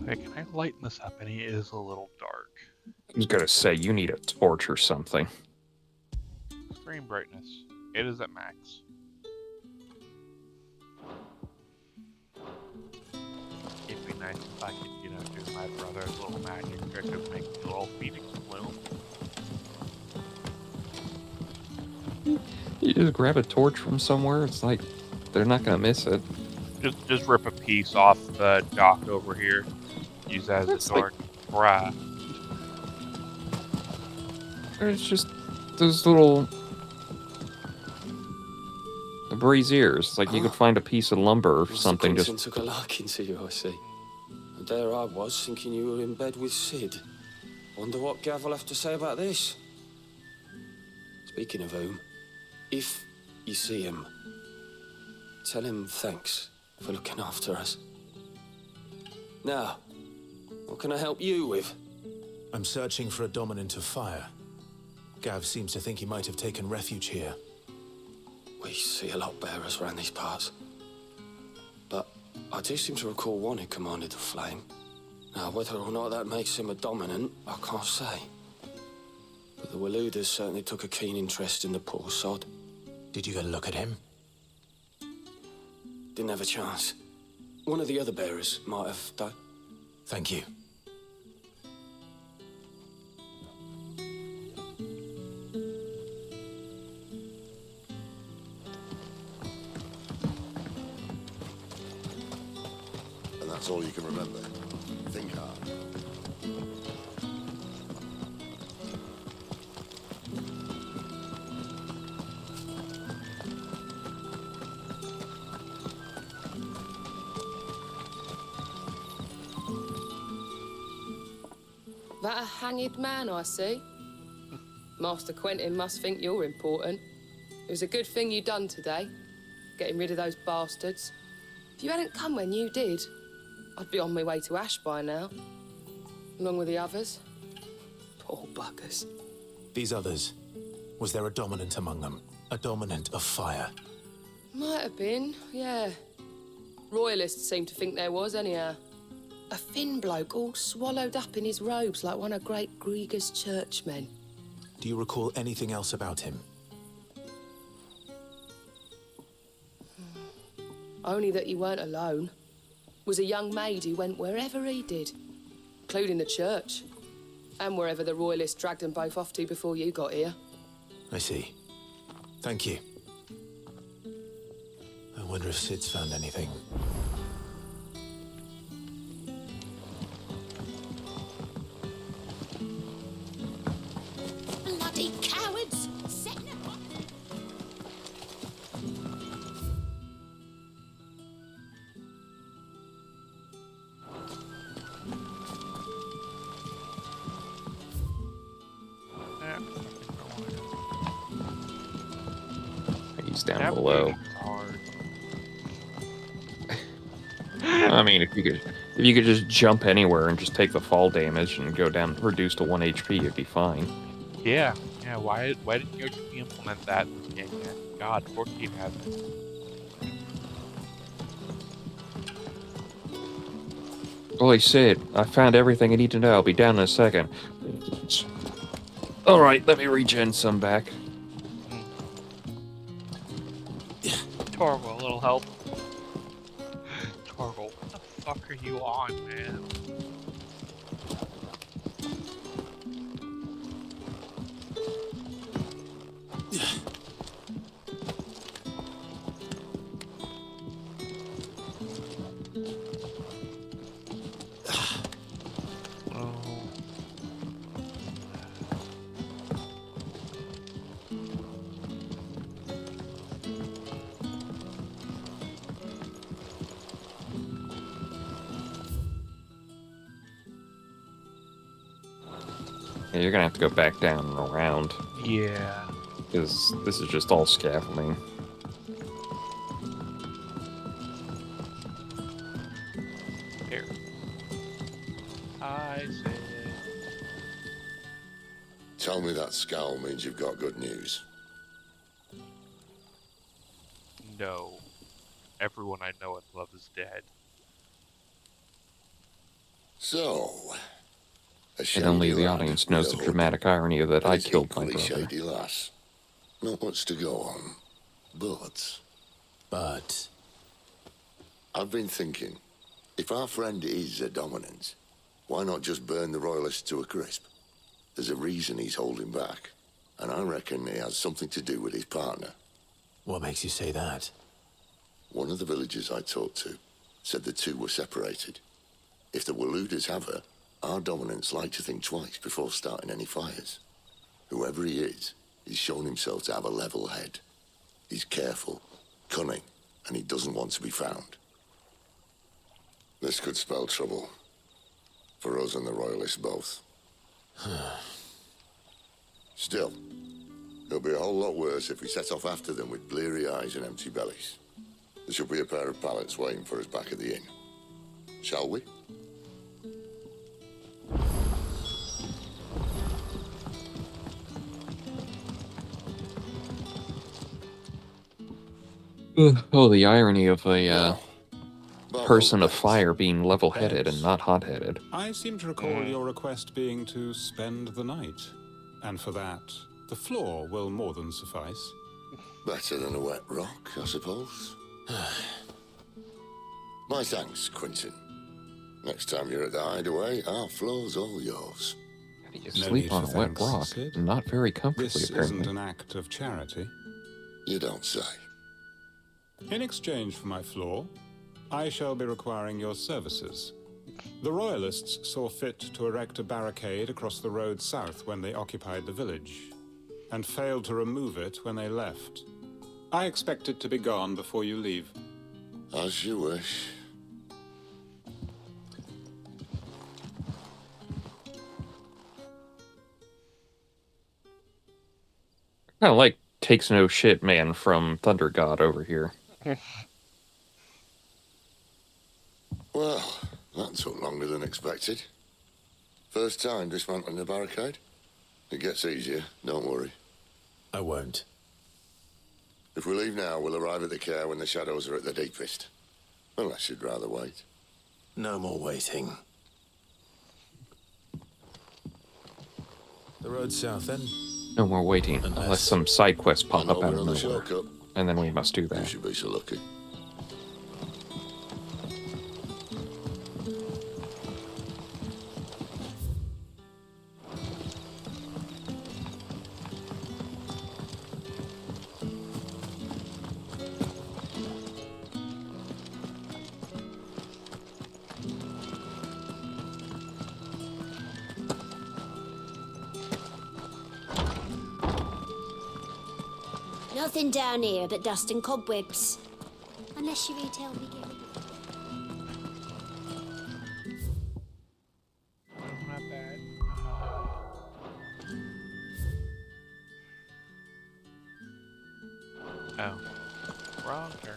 Hey, can I lighten this up? And it is a little dark. I was gonna say, you need a torch or something. Screen brightness. It is at max. It'd be nice if I could, you know, do my brother's little magic trick of making a little Phoenix bloom. You just grab a torch from somewhere, it's like, they're not gonna miss it. Just rip a piece off the dock over here. Use that as a torch. Bruh. There's just those little braziers. Like you could find a piece of lumber or something. Just Just took a liking to you, I see. And there I was, thinking you were in bed with Sid. Wonder what Gav will have to say about this. Speaking of whom, if you see him, tell him thanks for looking after us. Now, what can I help you with? I'm searching for a dominant of fire. Gav seems to think he might have taken refuge here. We see a lot bearers around these parts. But I do seem to recall one who commanded the flame. Now, whether or not that makes him a dominant, I can't say. But the Waluders certainly took a keen interest in the poor sod. Did you get a look at him? Didn't have a chance. One of the other bearers might have done. Thank you. And that's all you can remember. Think hard. That a hanged man, I see. Master Quentin must think you're important. It was a good thing you done today, getting rid of those bastards. If you hadn't come when you did, I'd be on my way to Ash by now, along with the others. Poor buggers. These others, was there a dominant among them? A dominant of fire? Might have been, yeah. Royalists seem to think there was, anyhow. A thin bloke all swallowed up in his robes like one of great Grieger's churchmen. Do you recall anything else about him? Only that you weren't alone. Was a young maid who went wherever he did, including the church, and wherever the royalists dragged them both off to before you got here. I see. Thank you. I wonder if Sid's found anything. Bloody cowards! Setting up. He's down below. I mean, if you could just jump anywhere and just take the fall damage and go down, reduce to 1 HP, it'd be fine. Yeah. Why didn't you implement that? Yeah, God, 14 has it. Holy shit, I found everything I need to know. I'll be down in a second. Alright, let me regen some back. Torval, a little help. Torval, what the fuck are you on, man? Yeah, you're gonna have to go back down and around. Yeah. Because this is just all scaffolding. Here. I say. Tell me that scowl means you've got good news. No. Everyone I know and love is dead. So, And only the audience knows the dramatic irony of that I killed my brother. Shady lass. Not much to go on. But I've been thinking, if our friend is a dominant, why not just burn the royalists to a crisp? There's a reason he's holding back, and I reckon it has something to do with his partner. What makes you say that? One of the villagers I talked to said the two were separated. If the Waluders have her, our dominants like to think twice before starting any fires. Whoever he is, he's shown himself to have a level head. He's careful, cunning, and he doesn't want to be found. This could spell trouble. For us and the Royalists both. Still, it'll be a whole lot worse if we set off after them with bleary eyes and empty bellies. There should be a pair of pallets waiting for us back at the inn. Shall we? Oh, the irony of a person of fire being level-headed and not hot-headed. I seem to recall your request being to spend the night. And for that, the floor will more than suffice. Better than a wet rock, I suppose. My thanks, Quentin. Next time you're at the hideaway, our floor's all yours. You sleep on a wet rock, not very comfortably, This apparently. isn't an act of charity. You don't say. In exchange for my floor, I shall be requiring your services. The Royalists saw fit to erect a barricade across the road south when they occupied the village, and failed to remove it when they left. I expect it to be gone before you leave. As you wish. Kind of like Takes No Shit Man from Thunder God over here. Well, that took longer than expected. First time dismantling the barricade? It gets easier, don't worry. I won't. If we leave now, we'll arrive at the care when the shadows are at the deepest. Unless you'd rather wait. No more waiting. The road south, then? No more waiting, unless some side quests pop up out of Over on the nowhere. shortcut. And then we must do You that. should be so lucky. nothing down here but dust and cobwebs. Unless you retail me, Gary. Not bad. Oh. Wrong turn.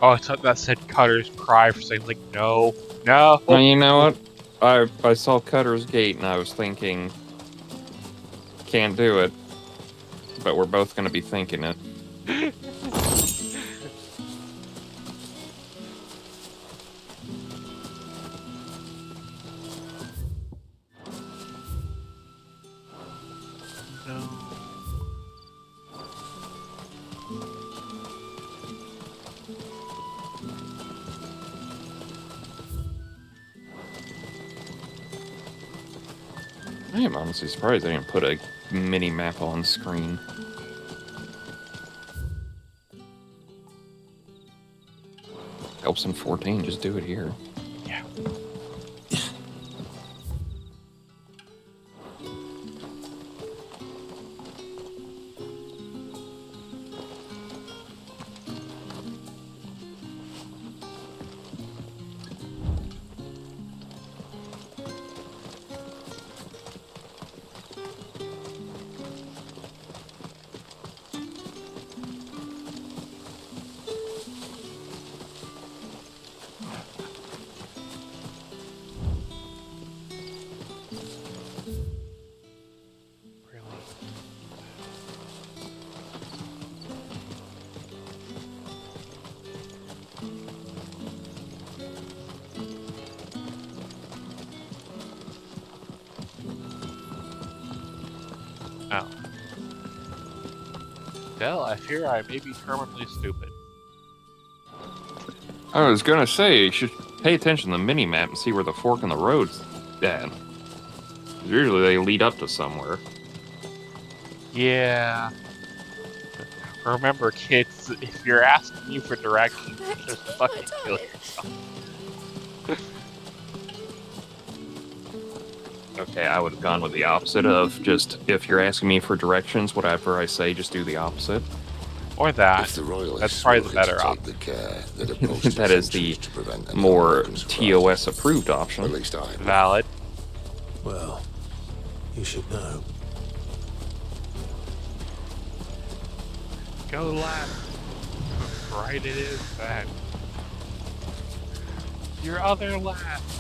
Oh, I thought that said Cutter's Cry for saying, like, no, no. Well, you know what? I saw Cutter's Gate and I was thinking, can't do it. But we're both going to be thinking it. I am honestly surprised they didn't put a mini map on screen. Helps in 14, just do it here. Yeah. Oh. Well, I fear I may be terminally stupid. I was gonna say, you should pay attention to the mini-map and see where the fork in the road's at. Usually they lead up to somewhere. Yeah. Remember, kids, if you're asking me for directions, just fucking kill yourself. Okay, I would have gone with the opposite of just, if you're asking me for directions, whatever I say, just do the opposite. Or that. If the royalists That's probably the were better to take option. the care that a post That is the to prevent any more American surprise. TOS approved option. At least I Valid. Well, you should know. Go left. Right it is, then. Your other left.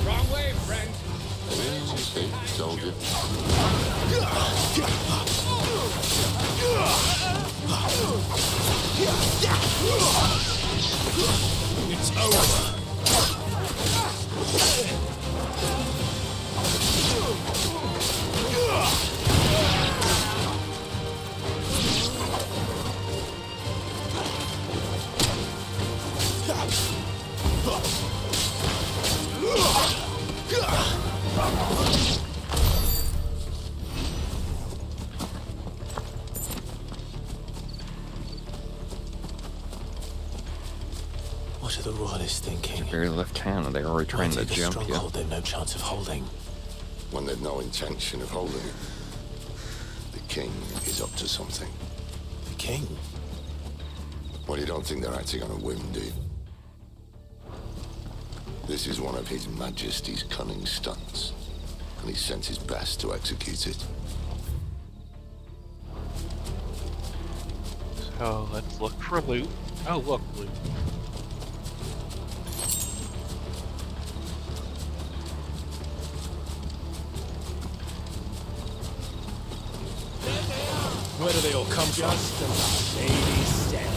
Wrong way, friend. see, told you. It's over. What are the royalists thinking? You barely left town and they're already trying to jump you. Stronghold they've no chance of holding. When they've no intention of holding it. The king is up to something. The king? Well, you don't think they're acting on a whim, do you? This is one of His Majesty's cunning stunts, and he sent his best to execute it. So let's look for loot. Oh, look, loot. Where do they all come from? Just a baby step.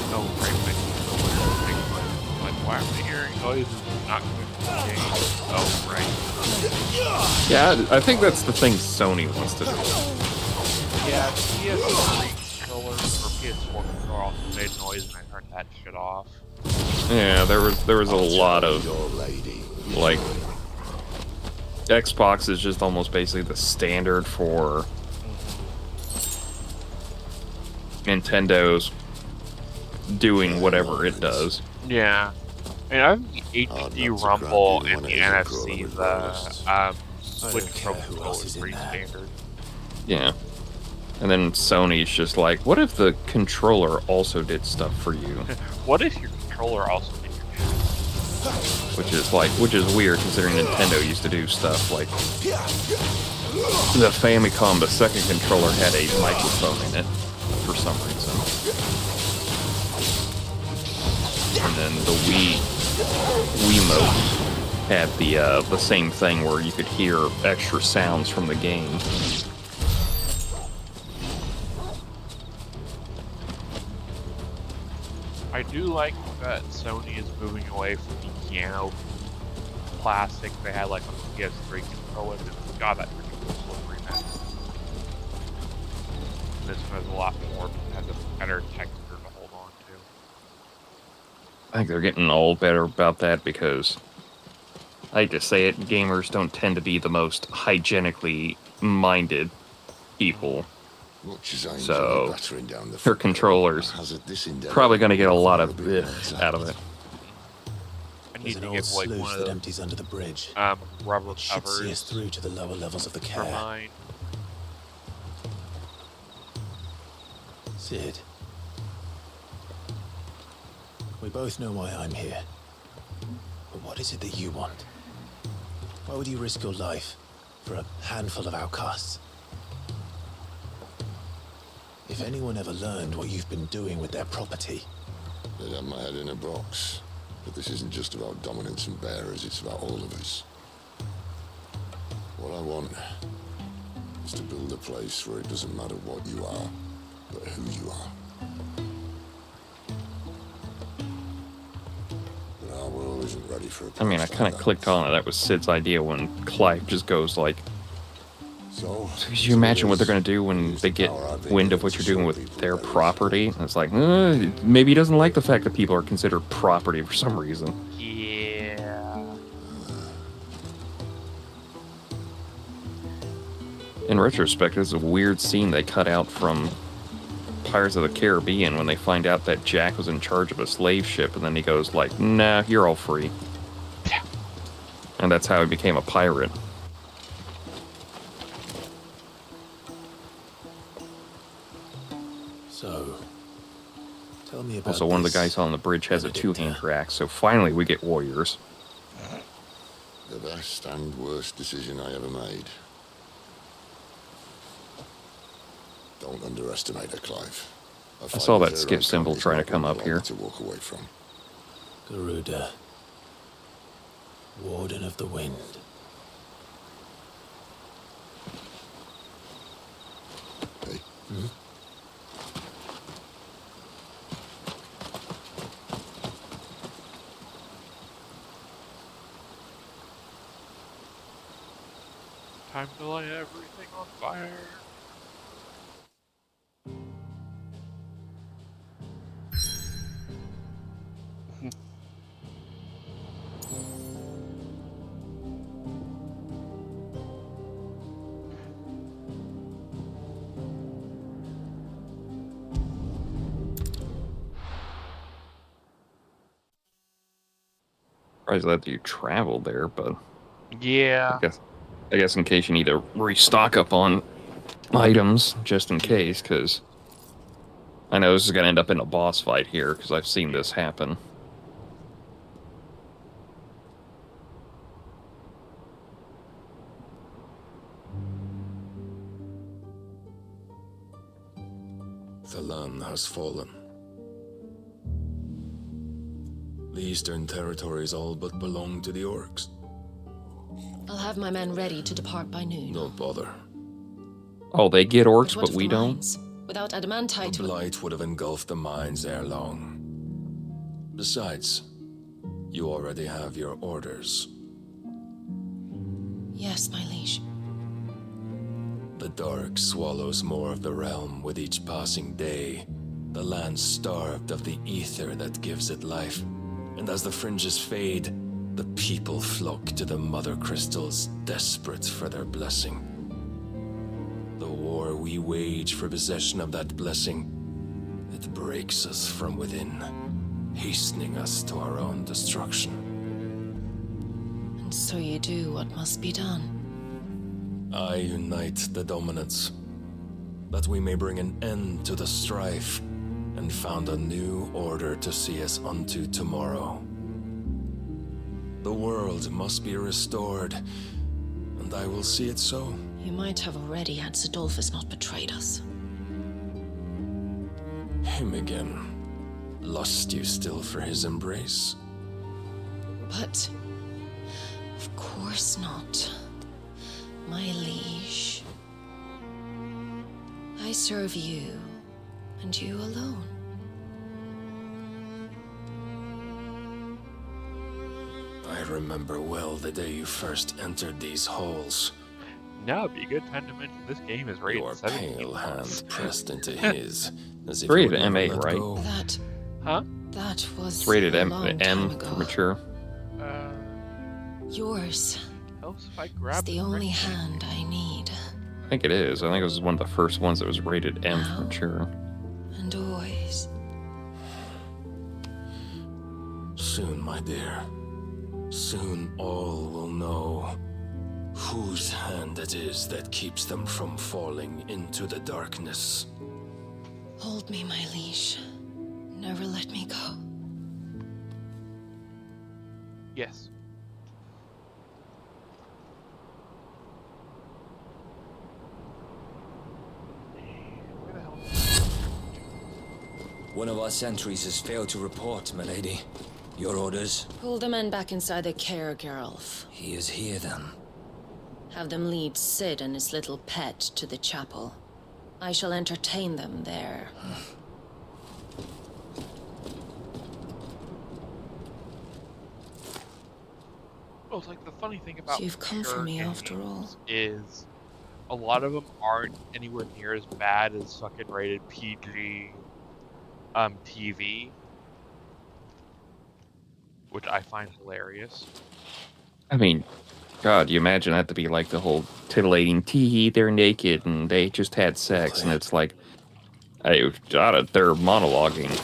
Oh, right, like, why am I hearing noises not going to the game? Oh, right. Yeah, I think that's the thing Sony wants to do. Yeah, PS3 controller or PS4 controller also made noise and I turned that shit off. Yeah, there was a lot of like Xbox is just almost basically the standard for Nintendo's doing whatever it does. Yeah. I mean, I think the HD Rumble and the NFC, Switch controller is pretty standard. Yeah. And then Sony's just like, what if the controller also did stuff for you? What if your controller also did your Which is weird considering Nintendo used to do stuff like the Famicom, the second controller had a microphone in it for some reason. And then the Wiimote had the same thing where you could hear extra sounds from the game. I do like that Sony is moving away from the piano plastic they had like on the PS3 controller. God, that ridiculous delivery man. This one has a lot more, has a better texture to hold on to. I think they're getting all better about that because, I hate to say it, gamers don't tend to be the most hygienically minded people. So, their controllers probably going to get a lot of this out of it. I need to get like one of that empties under the bridge. Rubber It should see us covers through to the lower levels of the for care. mine. Sid, we both know why I'm here. But what is it that you want? Why would you risk your life for a handful of outcasts? If anyone ever learned what you've been doing with their property... They'd have my head in a box. But this isn't just about dominance and bearers, it's about all of us. What I want is to build a place where it doesn't matter what you are, but who you are. But our world isn't ready for a place I mean, I kind of clicked on it. That was Sid's idea when Clive just goes like, so could you imagine what they're going to do when they get wind of what you're doing with their property? And it's like, maybe he doesn't like the fact that people are considered property for some reason. Yeah. In retrospect, it's a weird scene they cut out from Pirates of the Caribbean when they find out that Jack was in charge of a slave ship, and then he goes like, nah, you're all free. And that's how he became a pirate. So, tell me about Also, one of the guys on the bridge has a two-hander axe, so finally we get warriors. The best and worst decision I ever made. Don't underestimate her, Clive. I saw that skip symbol trying to come up here. To walk away from. Garuda, Warden of the Wind. Hey. Time to light everything on fire. Surprised that you traveled there, but Yeah. I guess in case you need to restock up on items, just in case, because I know this is going to end up in a boss fight here, because I've seen this happen. The land has fallen. The eastern territories all but belong to the orcs. I'll have my men ready to depart by noon. Don't bother. Oh, they get orcs, What but of we the don't? mines? Without adamantite... The blight would have engulfed the mines ere long. Besides, you already have your orders. Yes, my liege. The dark swallows more of the realm with each passing day. The land starved of the ether that gives it life. And as the fringes fade, the people flock to the mother crystals, desperate for their blessing. The war we wage for possession of that blessing, it breaks us from within, hastening us to our own destruction. And so you do what must be done. I unite the dominants, that we may bring an end to the strife, and found a new order to see us unto tomorrow. The world must be restored, and I will see it so. You might have already had Sidolphus not betrayed us. Him again. Lust you still for his embrace? But... of course not. My liege. I serve you, and you alone. I remember well the day you first entered these halls. Now it'd be a good time to mention this game is rated Your 17 pale months. hand pressed into his, as if Rated you would never M8, let right? go. That was It's rated a M long time ago. for mature. Yours Helps if I is grab the only hand I need. I think it is. I think it was one of the first ones that was rated M for mature. And always. Soon, my dear. Soon all will know whose hand it is that keeps them from falling into the darkness. Hold me, my liege. Never let me go. Yes. One of our sentries has failed to report, milady. Your orders? Pull the men back inside the care, Geralf. He is here, then. Have them lead Sid and his little pet to the chapel. I shall entertain them there. Oh, it's like the funny thing about So you've come for mature me games after all. is a lot of them aren't anywhere near as bad as fucking rated PG TV, which I find hilarious. I mean, God, you imagine that to be like the whole titillating tee, they're naked and they just had sex, and it's like, they're monologuing.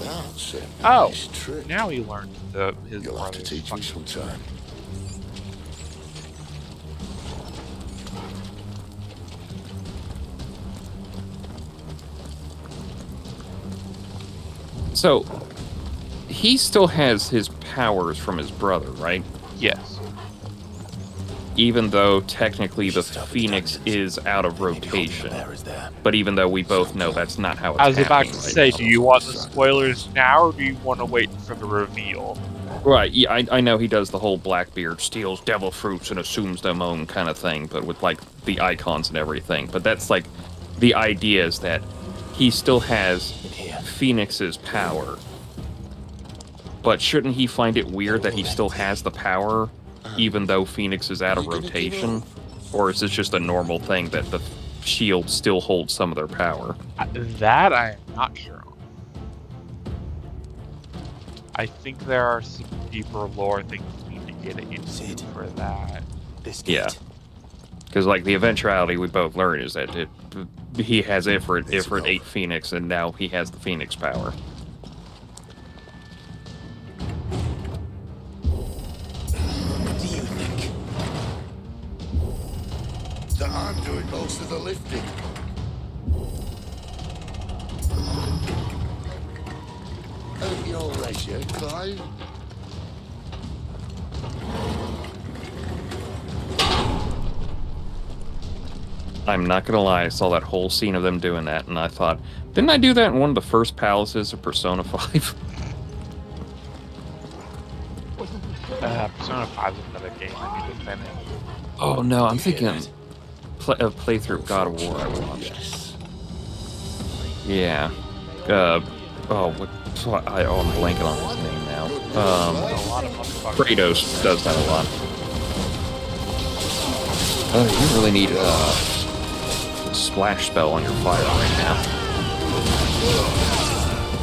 That's a Oh, nice trick. now he learned his You'll have to brother's teach me fucking sometime. So, he still has his powers from his brother, right? Yes. Even though technically the Phoenix is out of rotation. But even though we both know that's not how it's I was about happening to right say, now. do you want the spoilers now, or do you want to wait for the reveal? Right, yeah, I know he does the whole Blackbeard steals devil fruits and assumes them own kind of thing, but with, like, the icons and everything. But that's, like, the idea is that he still has Phoenix's power. But shouldn't he find it weird that he still has the power, even though Phoenix is out of rotation? Or is this just a normal thing that the shield still holds some of their power? That I am not sure on. I think there are some deeper lore things we need to get into for that. Yeah. Because, like, the eventuality we both learn is that he has Ifrit ate Phoenix, and now he has the Phoenix power. What do you think? That I'm doing most of the lifting. pleasure, Clive. I'm not gonna lie, I saw that whole scene of them doing that, and I thought, didn't I do that in one of the first palaces of Persona 5? Persona 5 is another game I need to finish. Oh no, I'm thinking playthrough God of War I watched. Yeah. I'm blanking on his name now. Kratos does that a lot. You really need a splash spell on your fire right now.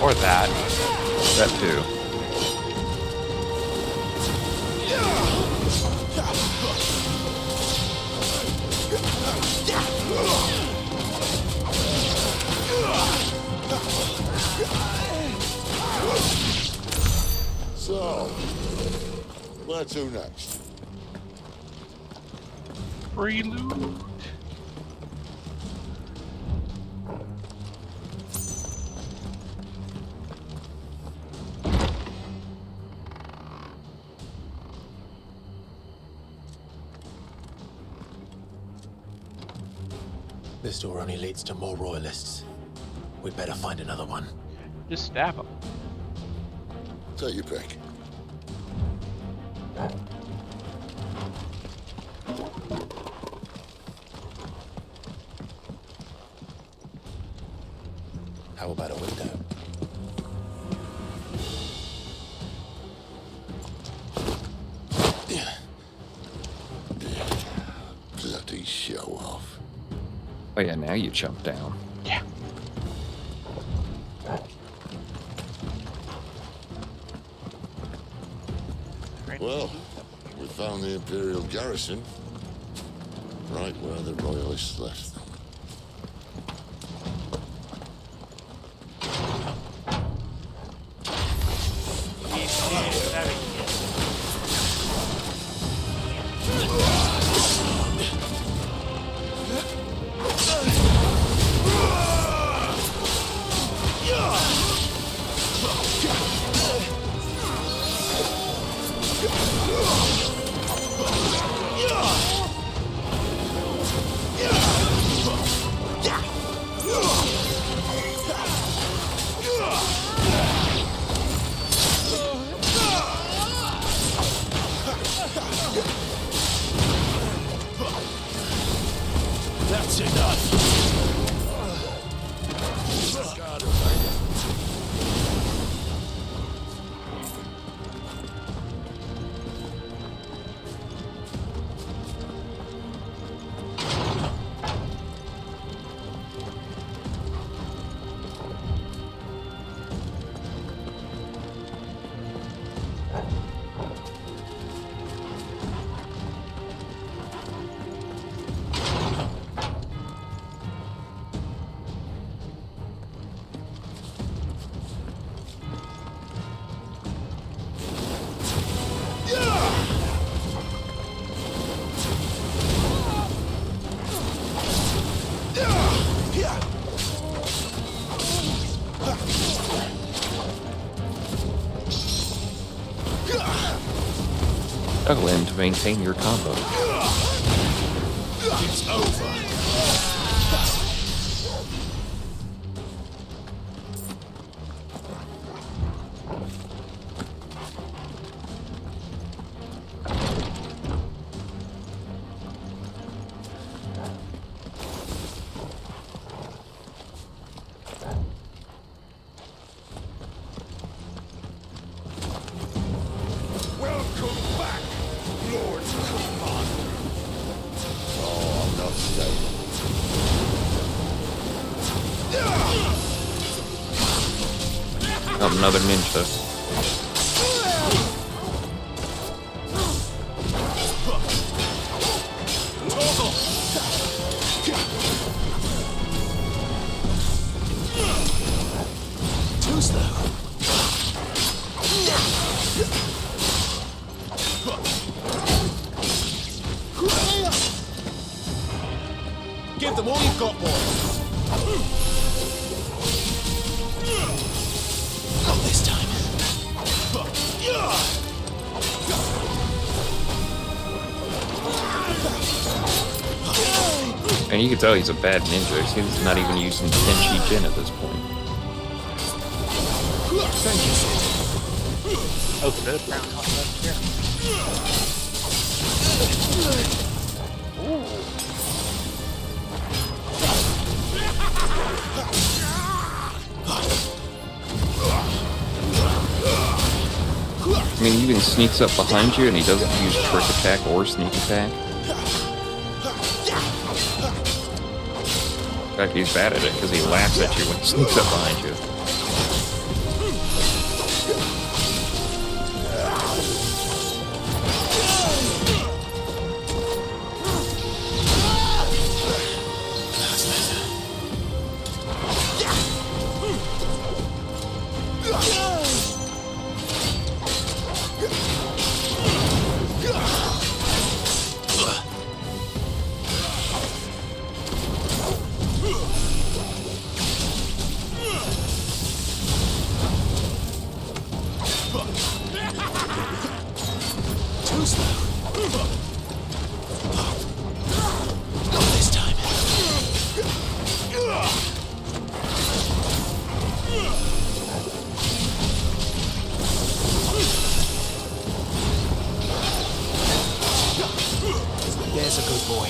Or that. That too. So, where to next? Prelude. This door only leads to more royalists. We'd better find another one. Just stab them. Take your pick. How about a window? Bloody show off. Oh yeah, now you jump down. Yeah. Well, we found the Imperial garrison, right where the Royalists left them. That's enough. Juggle in to maintain your combo. It's over. Oh, another ninja. Too slow. Give them all you've got, boys. Not this time. And you can tell he's a bad ninja. He's not even using Tenchi Jin at this point. Thank you, Sid. Oh, good. Brown hot left here. Ooh. I mean, he even sneaks up behind you and he doesn't use trick attack or sneak attack. In fact, he's bad at it because he laughs at you when he sneaks up behind you. There's a good boy.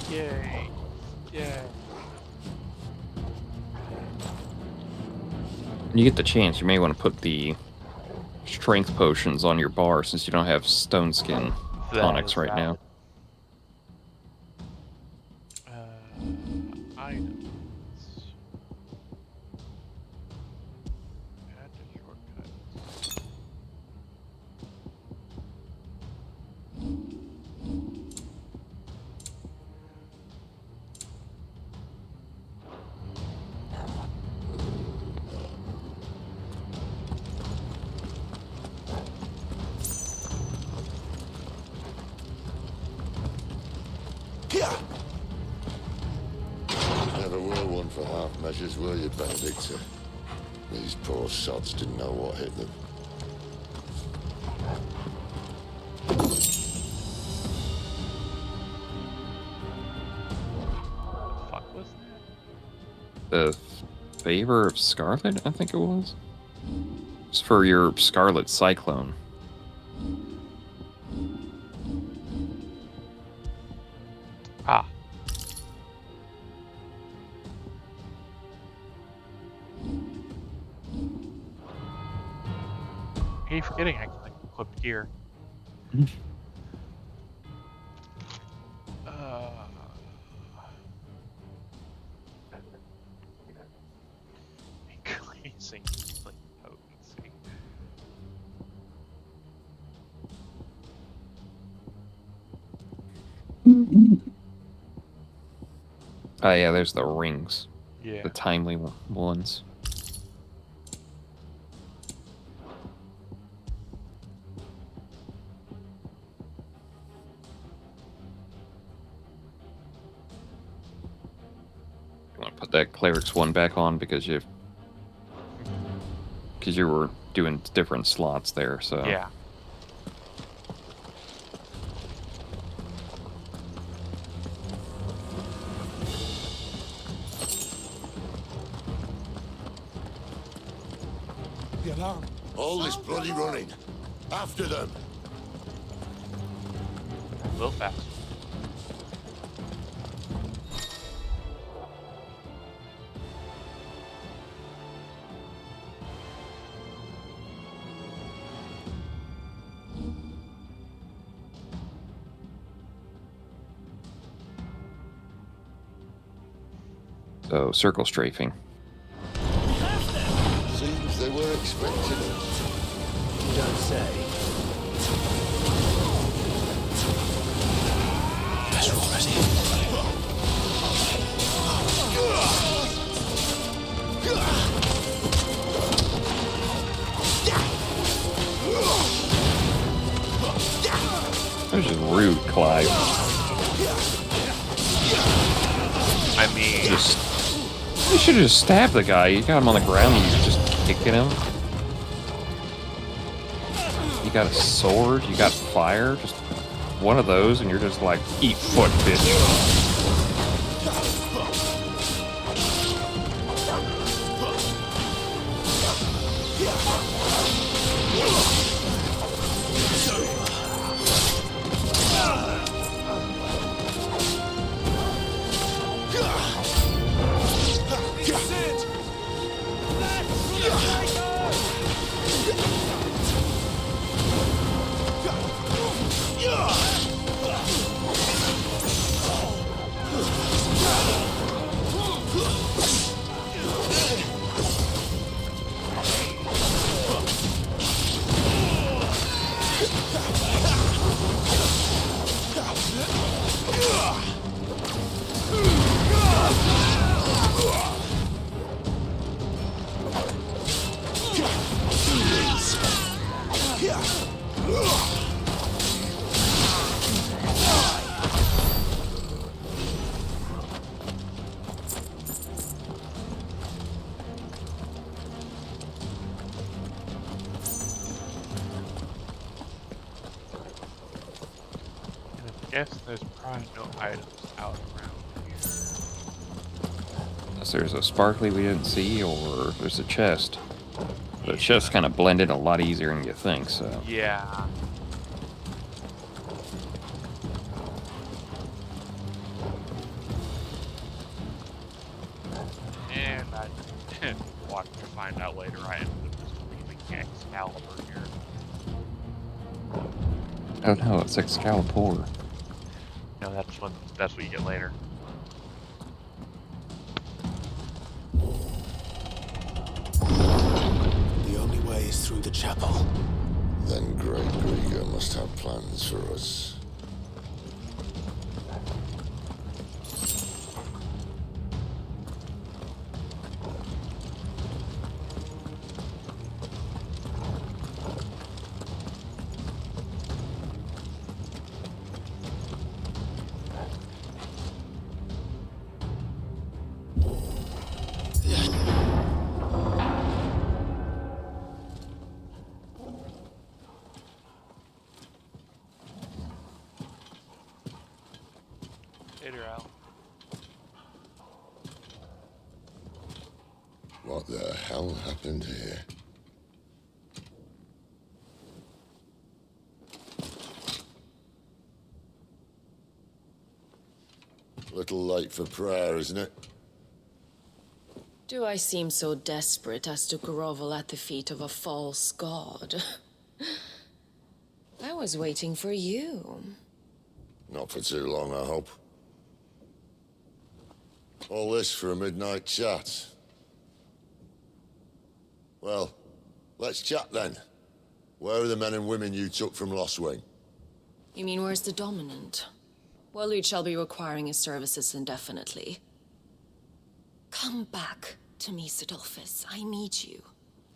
Yay. Yay. When you get the chance, you may want to put the strength potions on your bar since you don't have stone skin tonics right now. Items. Add to shortcuts. Never were one for half measures, were you, Benedicta? These poor sods didn't know what hit them. What was The Favor of Scarlet, I think it was. It's for your Scarlet Cyclone. Ah. I keep forgetting I can like equip gear. Increasing like potency. Oh yeah, there's the rings. Yeah. The timely ones. You want to put that cleric's one back on because you were doing different slots there, so Yeah. All this bloody running. After them. A little fast. So circle strafing. Seems they were expecting it. You don't say. Better already. Clive. I mean, You should have just stabbed the guy. You got him on the ground and you just kicking him. You got a sword, you got fire, just one of those, and you're just like, eat foot, bitch. I guess there's probably no items out around here. Unless there's a sparkly we didn't see, or there's a chest. The chest kind of blended a lot easier than you think, so. Yeah. And I watch to find out later I ended up just reading Excalibur here. Oh no, it's Excalibur. No, that's what you get later. The only way is through the chapel. Then Great Grieger must have plans for us. Later, Al. What the hell happened here? Little late for prayer, isn't it? Do I seem so desperate as to grovel at the feet of a false god? I was waiting for you. Not for too long, I hope. All this for a midnight chat. Well, let's chat then. Where are the men and women you took from Lost Wing? You mean where's the dominant? Well, you shall be requiring his services indefinitely. Come back to me, Sidolphus. I need you.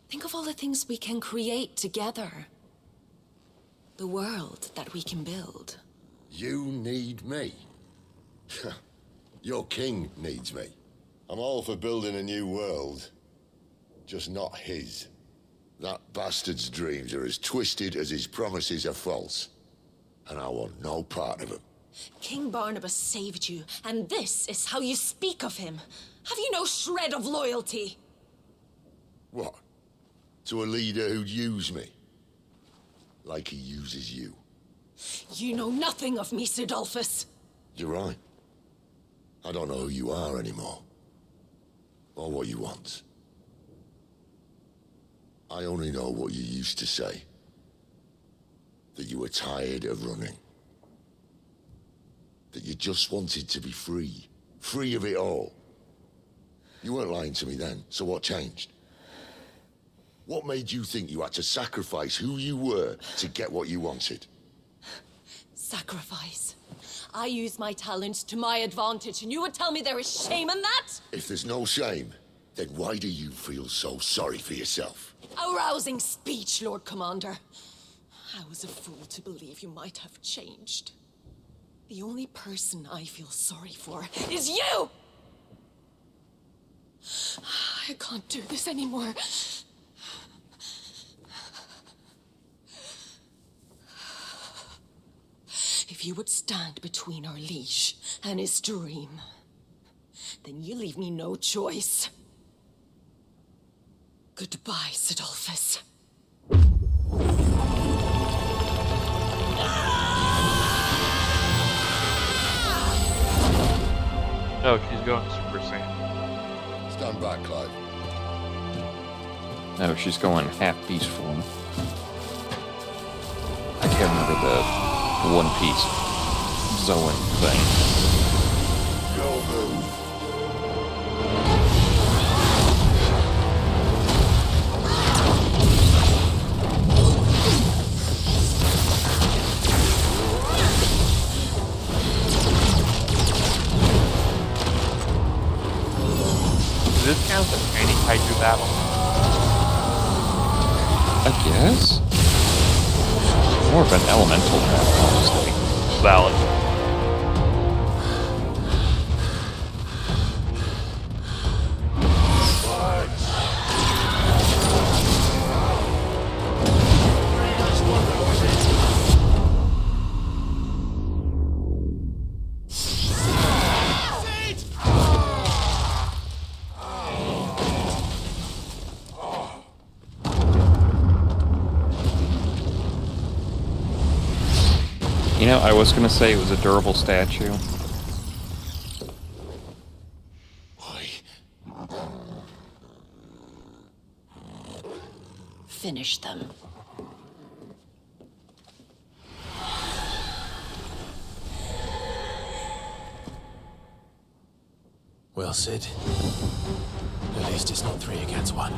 Think of all the things we can create together. The world that we can build. You need me? Your king needs me. I'm all for building a new world. Just not his. That bastard's dreams are as twisted as his promises are false. And I want no part of them. King Barnabas saved you, and this is how you speak of him. Have you no shred of loyalty? What? To a leader who'd use me? Like he uses you. You know nothing of me, Sidolphus. You're right. I don't know who you are anymore. Or what you want. I only know what you used to say. That you were tired of running. That you just wanted to be free. Free of it all. You weren't lying to me then, so what changed? What made you think you had to sacrifice who you were to get what you wanted? Sacrifice. I use my talents to my advantage, and you would tell me there is shame in that? If there's no shame, then why do you feel so sorry for yourself? A rousing speech, Lord Commander. I was a fool to believe you might have changed. The only person I feel sorry for is you! I can't do this anymore. If you would stand between our leash and his dream, then you leave me no choice. Goodbye, Sidolphus. No, she's going Super Saiyan. Stand back, Clive. No, she's going half beast form. I can't remember the One Piece Zoan thing. Go move. Does this count as any kaiju battle? I guess? More of an elemental battle, honestly. Valid. You know, I was gonna say it was a durable statue. Finish them. Well, Sid. At least it's not 3 against 1.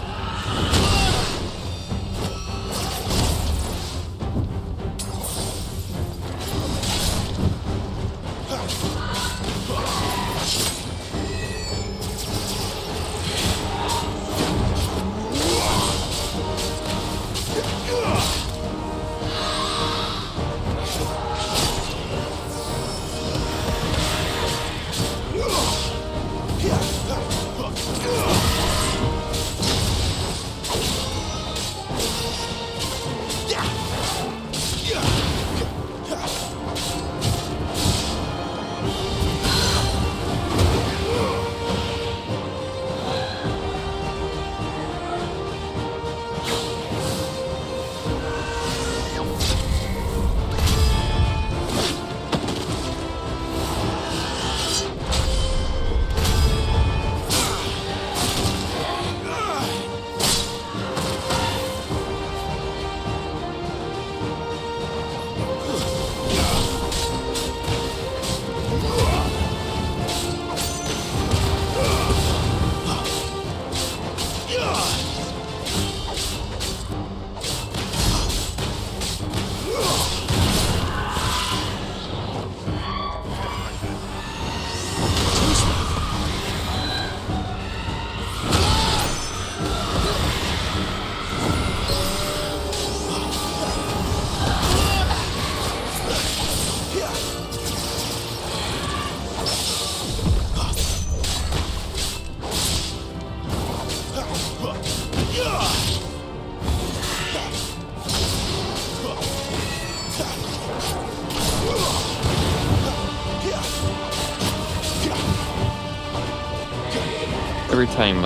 Every time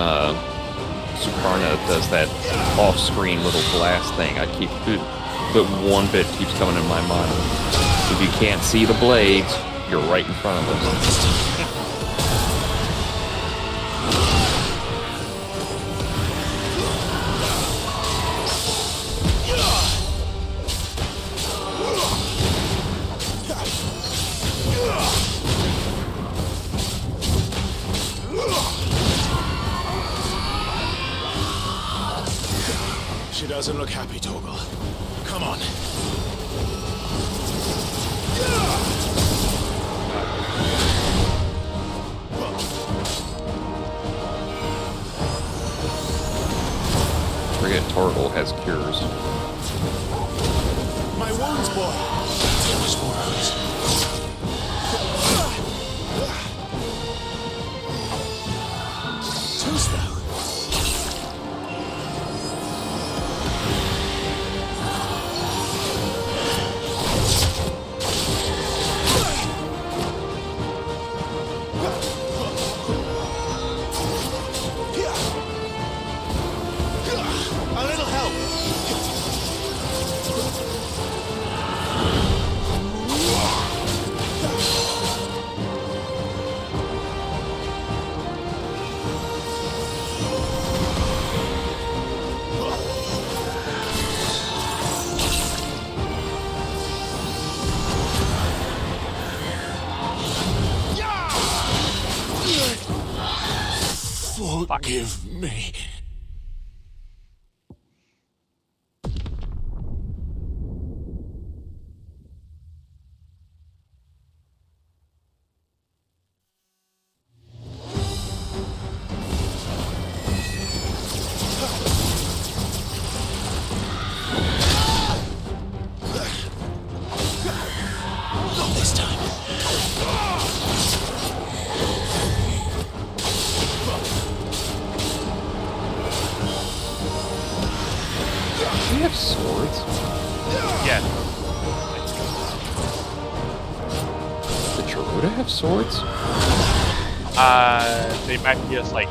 Sukarna does that off-screen little blast thing, I keep but one bit keeps coming in my mind. If you can't see the blades, you're right in front of us. She doesn't look happy, Torgal. Come on. Forget Torgal has cures. My wounds, boy. Too much more of it. Forgive me. Not this time. Do we have swords? Yeah. Did Gerudo have swords? They might be just like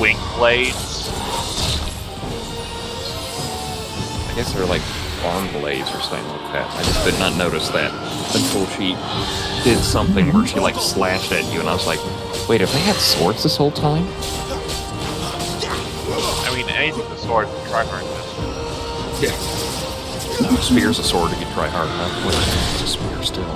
wing blades. I guess they're like arm blades or something like that. I just did not notice that until she did something where she like slashed at you, and I was like, wait, have they had swords this whole time? I mean, anything with sword, you try hard enough. Yeah. Spear's a sword if you try hard enough. Wait, it's a spear still.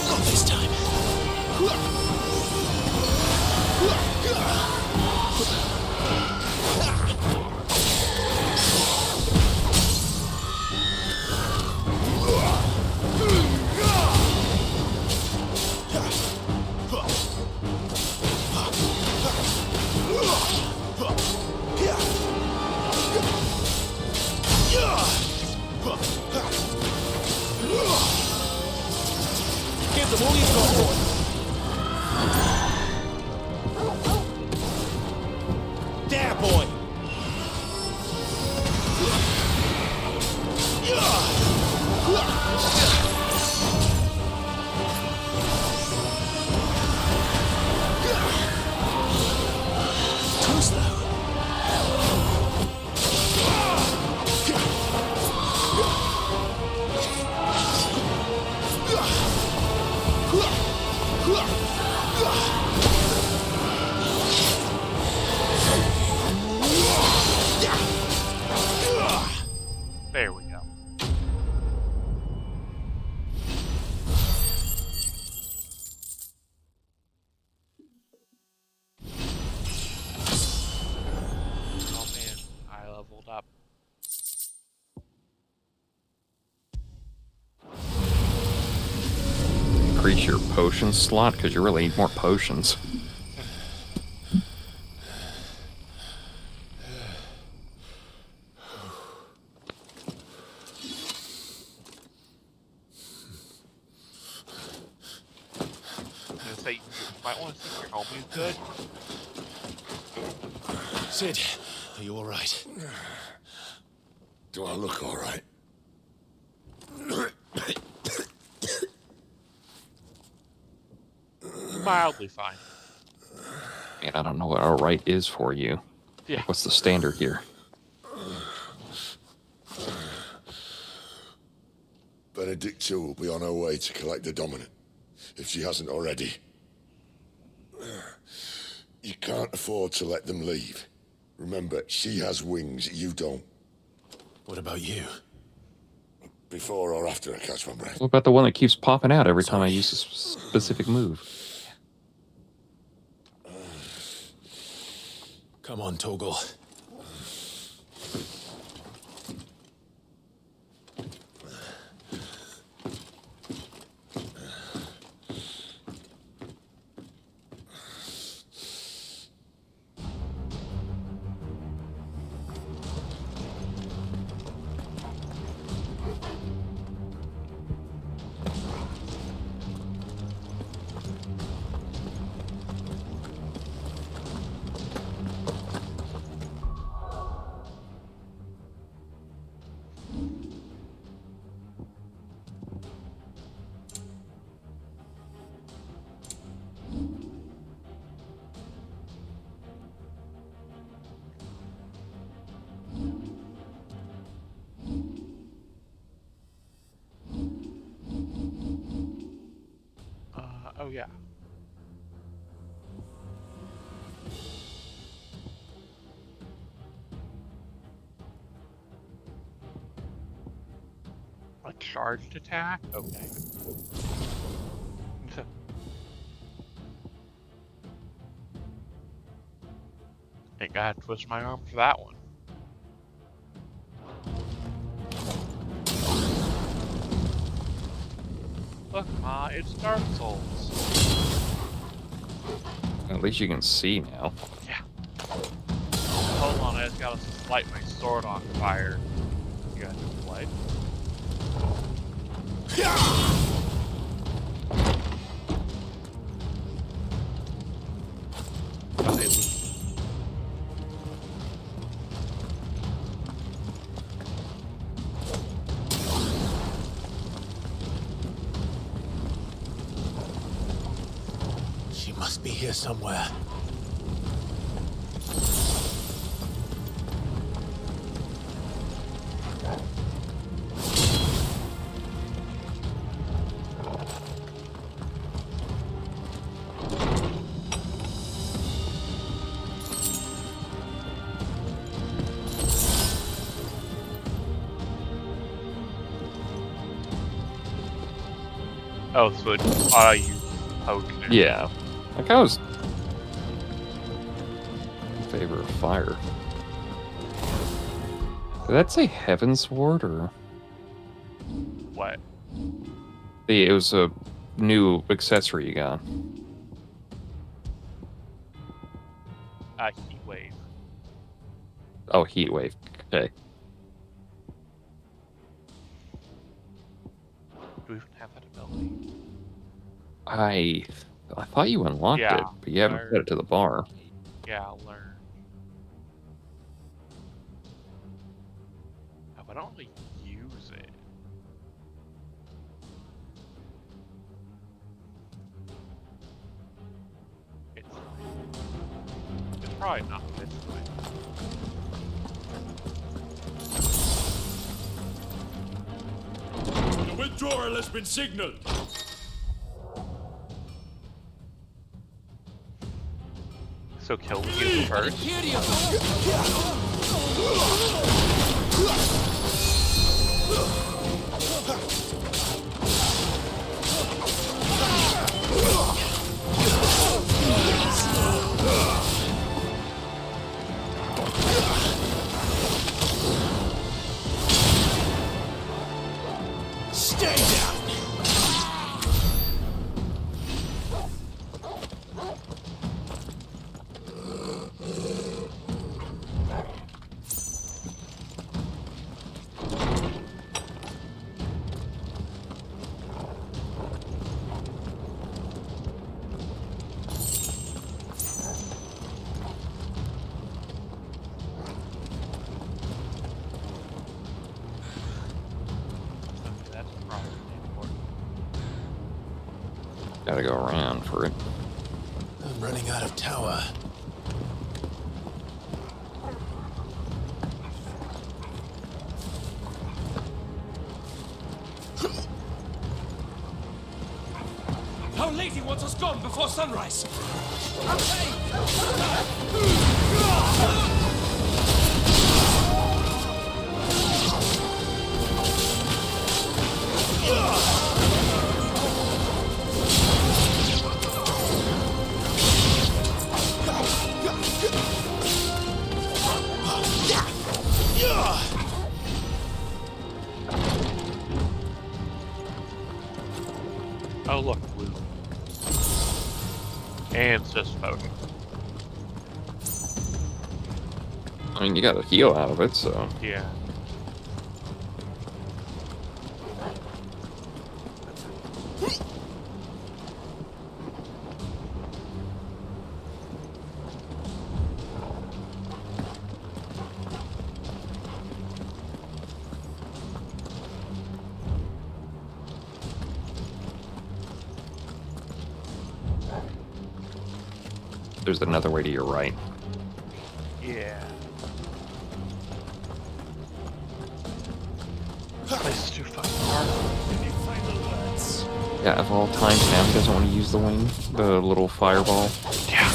Not this time. Give them all you've got, boy. There, boy. Too slow. There we go. Oh man, I leveled up. Increase your potion slot because you really need more potions. I was gonna say, you might want to see if your homie's good. Sid, are you all right? Do I look all right? Mildly fine. Man, I don't know what alright is for you. Yeah. What's the standard here? Benedicta will be on her way to collect the dominant, if she hasn't already. You can't afford to let them leave. Remember, she has wings, you don't. What about you? Before or after I catch my breath? What about the one that keeps popping out every time I use a specific move? Come on, Torgal. yeah. A charged attack? Okay. Ain't gotta twist my arm for that one. Look, Ma, it's Dark Souls. At least you can see now. Yeah. Hold on, I just gotta light my sword on fire. You guys have played? She must be here somewhere. Oh, so you poke it. Yeah. Like I was in favor of fire. Did that say Heaven Sword or What? it was a new accessory you got? Heat wave. Oh, Heat Wave. Okay. Do we even have that ability? I thought you unlocked Yeah, it, but you haven't put it to the bar. Yeah, I'll learn. Oh, I don't really use it. It's probably not this way. The withdrawal has been signaled. So kill you first. Stay down. That's probably important. Gotta go around for it. I'm running out of tower. Our lady wants us gone before sunrise. Oh, look, blue. And it's just photo. I mean, you got a heal out of it, so. Yeah. There's another way to your right. Yeah. This place is too fucking dark. Any final words? Yeah, of all times now, he doesn't want to use the wing, the little fireball. Yeah.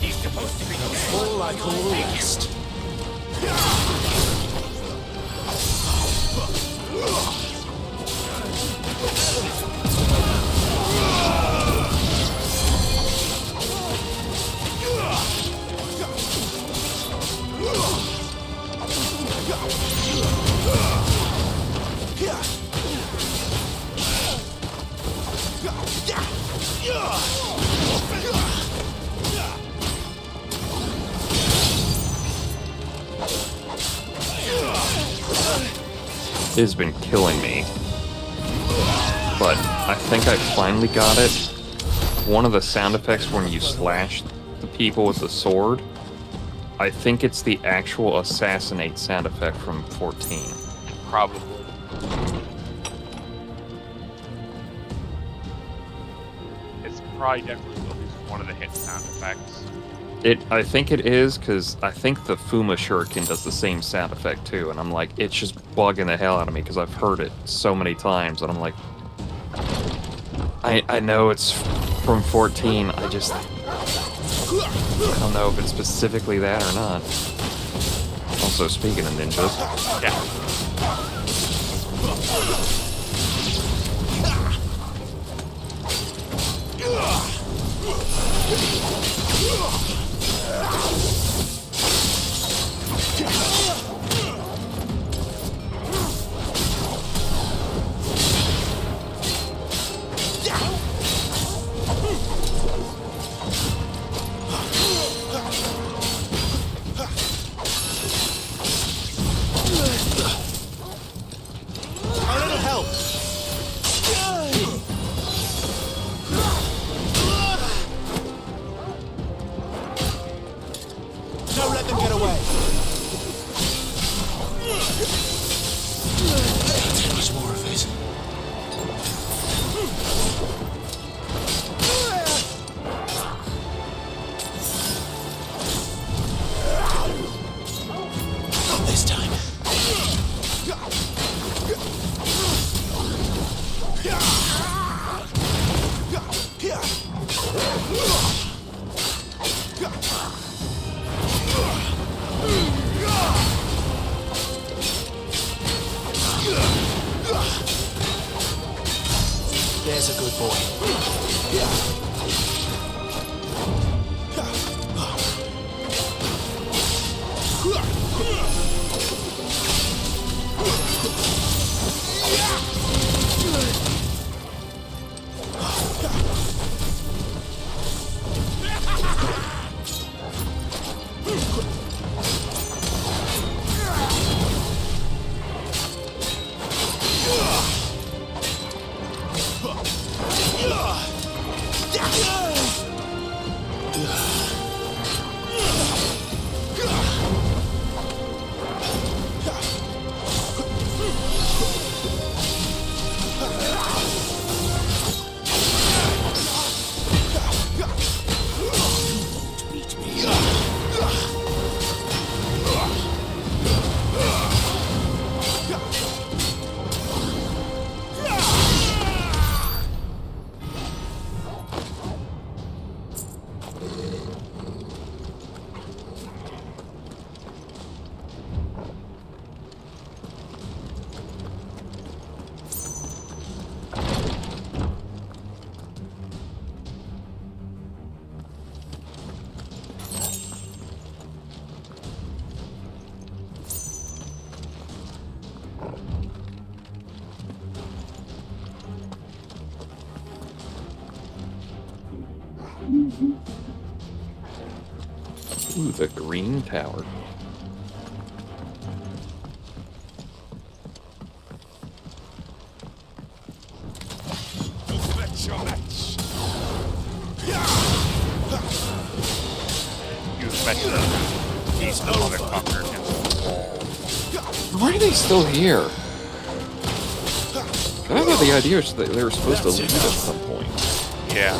He's supposed to be full like all the rest. It has been killing me. But I think I finally got it. One of the sound effects when you slash the people with the sword, I think it's the actual assassinate sound effect from 14. Probably. It's probably definitely at least one of the hit sound effects. I think it is, because I think the Fuma Shuriken does the same sound effect too, and I'm like, it's just bugging the hell out of me, because I've heard it so many times, and I'm like, I know it's from 14, I don't know if it's specifically that or not. Also, speaking of ninjas. Yeah. A little help. Don't let them get away. Can't take much more of it. Not this time. There's a good boy. the green tower. You bet he's the motherfucker. Why are they still here? I thought the idea was that they were supposed to leave at some point. Yeah.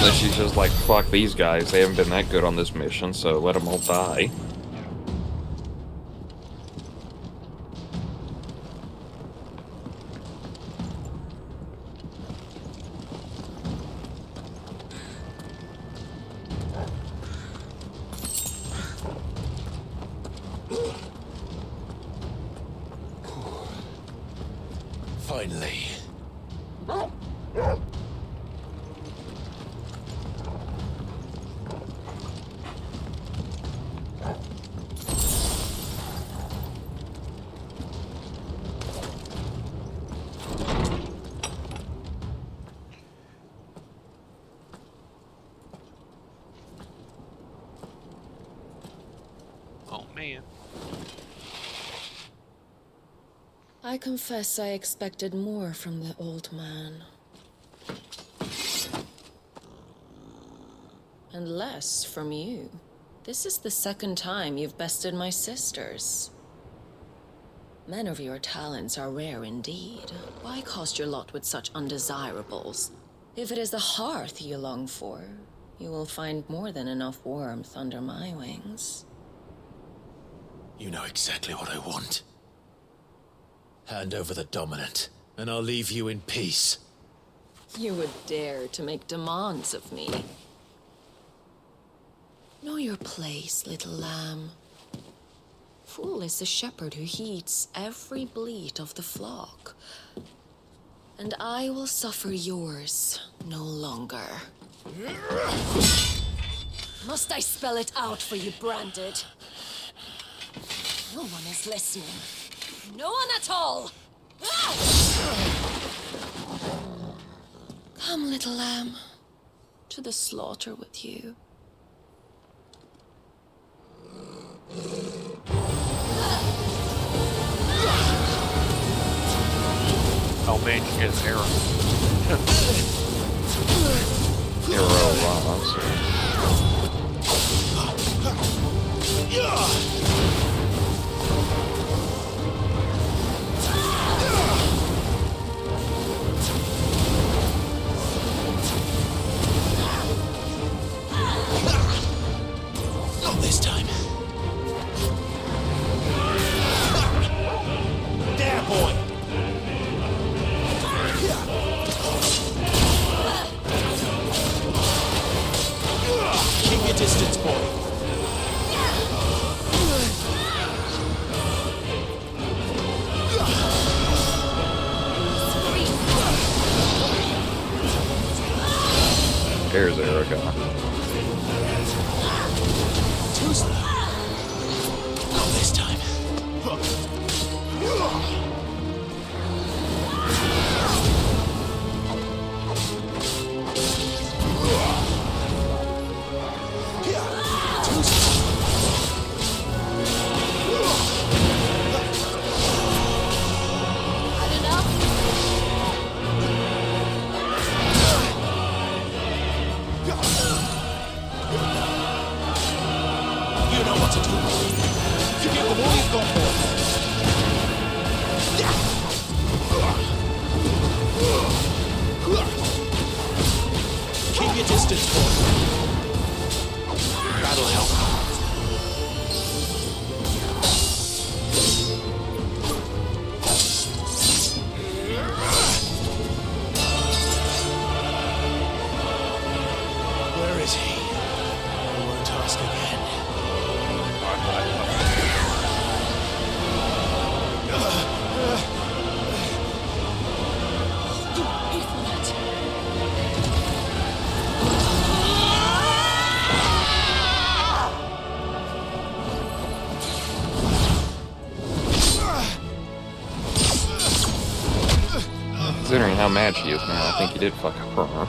Then she's just like, fuck these guys, they haven't been that good on this mission, so let them all die. Finally. Oh man. I confess I expected more from the old man. And less from you. This is the second time you've bested my sisters. Men of your talents are rare indeed. Why cast your lot with such undesirables? If it is the hearth you long for, you will find more than enough warmth under my wings. You know exactly what I want. Hand over the dominant, and I'll leave you in peace. You would dare to make demands of me. Know your place, little lamb. Fool is the shepherd who heeds every bleat of the flock. And I will suffer yours no longer. Must I spell it out for you, Branded? No one is listening. No one at all! Come, little lamb, to the slaughter with you. Oh man, she gets an arrow. Not this time. There, boy! Keep your distance, boy. There's Erica. Too slow. Not this time. You know what to do. You give them all you've got, boy. Keep your distance, boy. That'll help. Where is he? I won't ask again. Considering how mad she is now, I think he did fuck up her.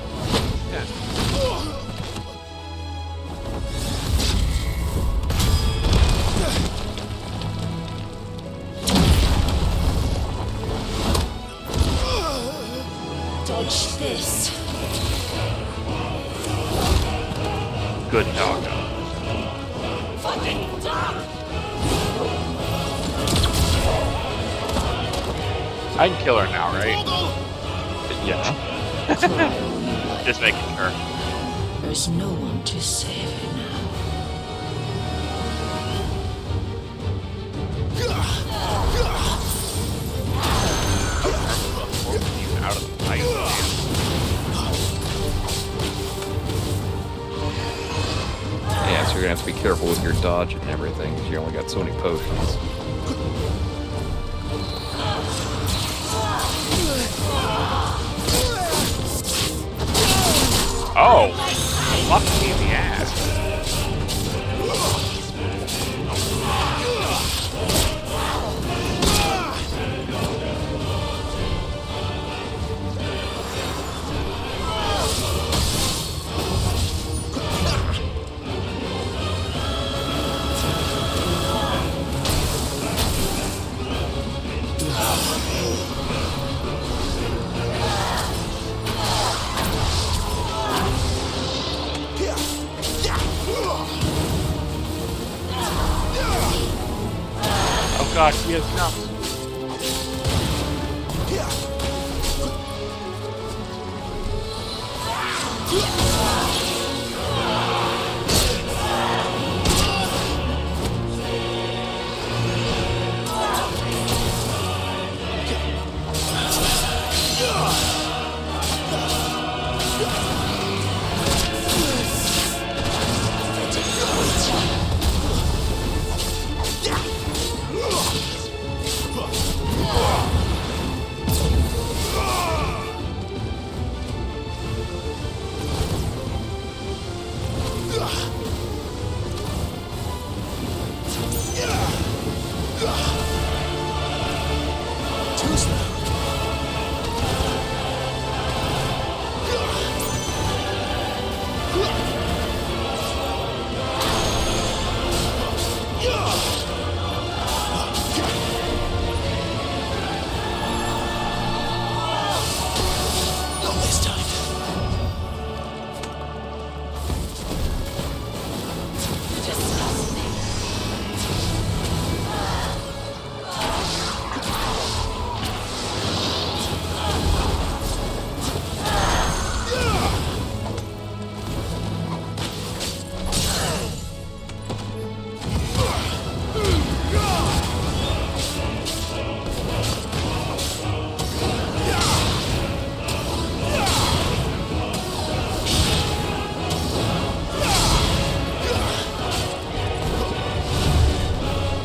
this. Good dog. Fucking dog! I can kill her now, right? Yeah. Just making sure. There's no one to save her now. Out of the fight. Yeah, so you're gonna have to be careful with your dodge and everything, because you only got so many potions. Oh! Fuck me in the ass. Oh god, he has nuts.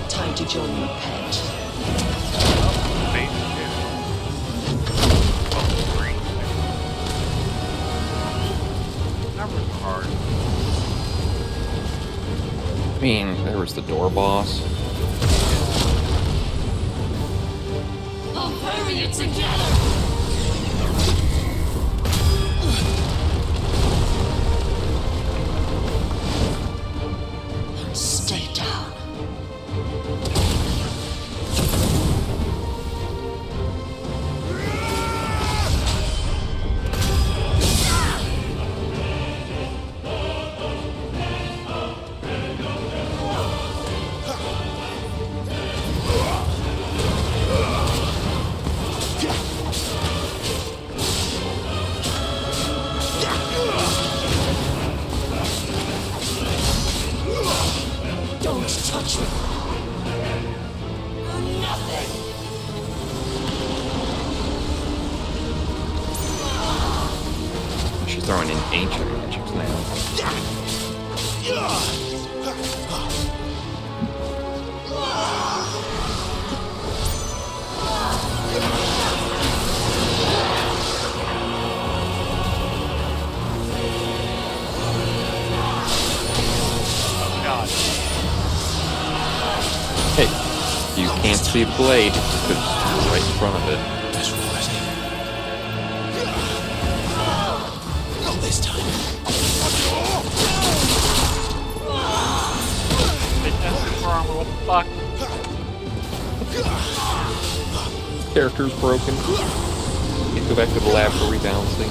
Time to join your pet. I mean, there was the door boss. I'll bury you together! Stay down. Don't touch me. Nothing. She's throwing in ancient magics now. Hey, you can't see the blade because you're right in front of it. Not this time. What the fuck? Character's broken. Can't go back to the lab for rebalancing.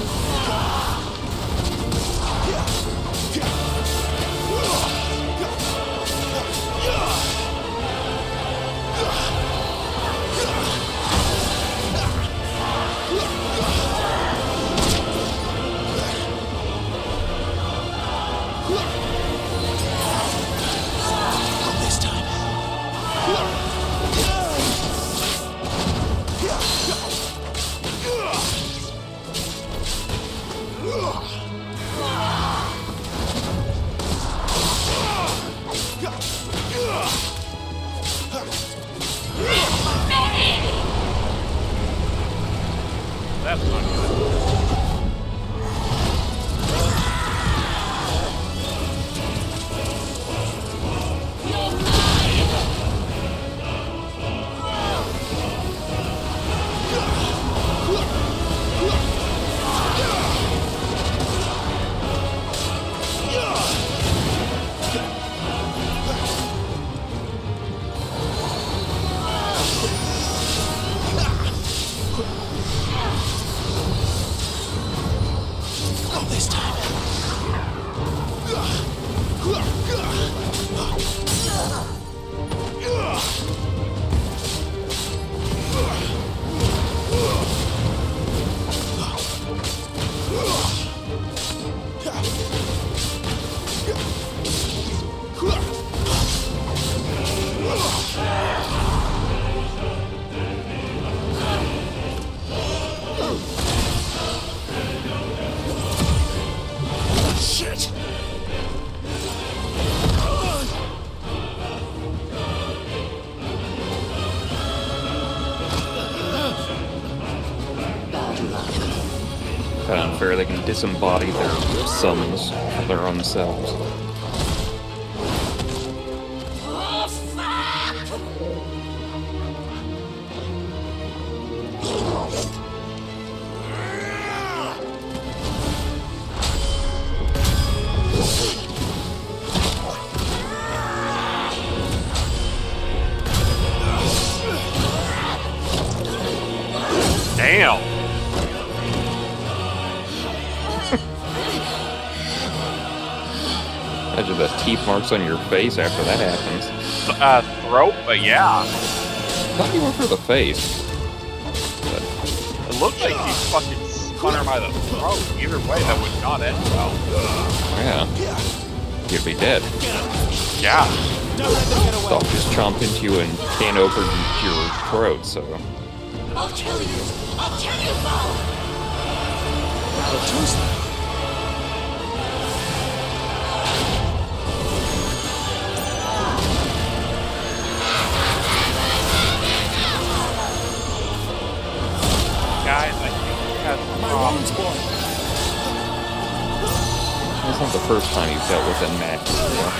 Shit! Kind of unfair, they can disembody their summons for their own selves. Damn. Imagine the teeth marks on your face after that happens. Throat, but yeah. I thought you went for the face. But It looked like he fucking spun her by the throat. Either way, that would not end well. yeah, you'd be dead. Yeah. They'll just chomp into you and can't open your throat, so. I'll kill you! I'll kill you both! Guys, I think he has a problem. It's not the first time you've dealt with a match before.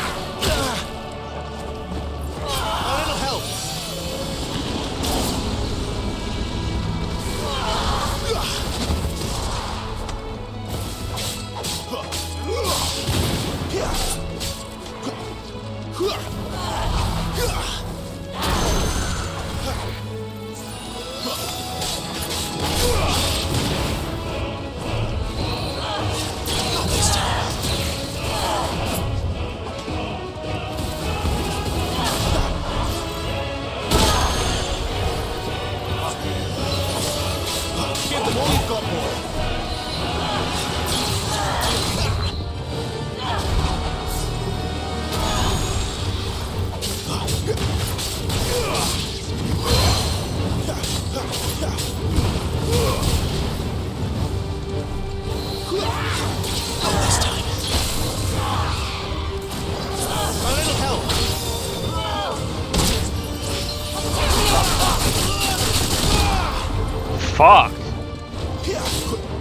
Fuck.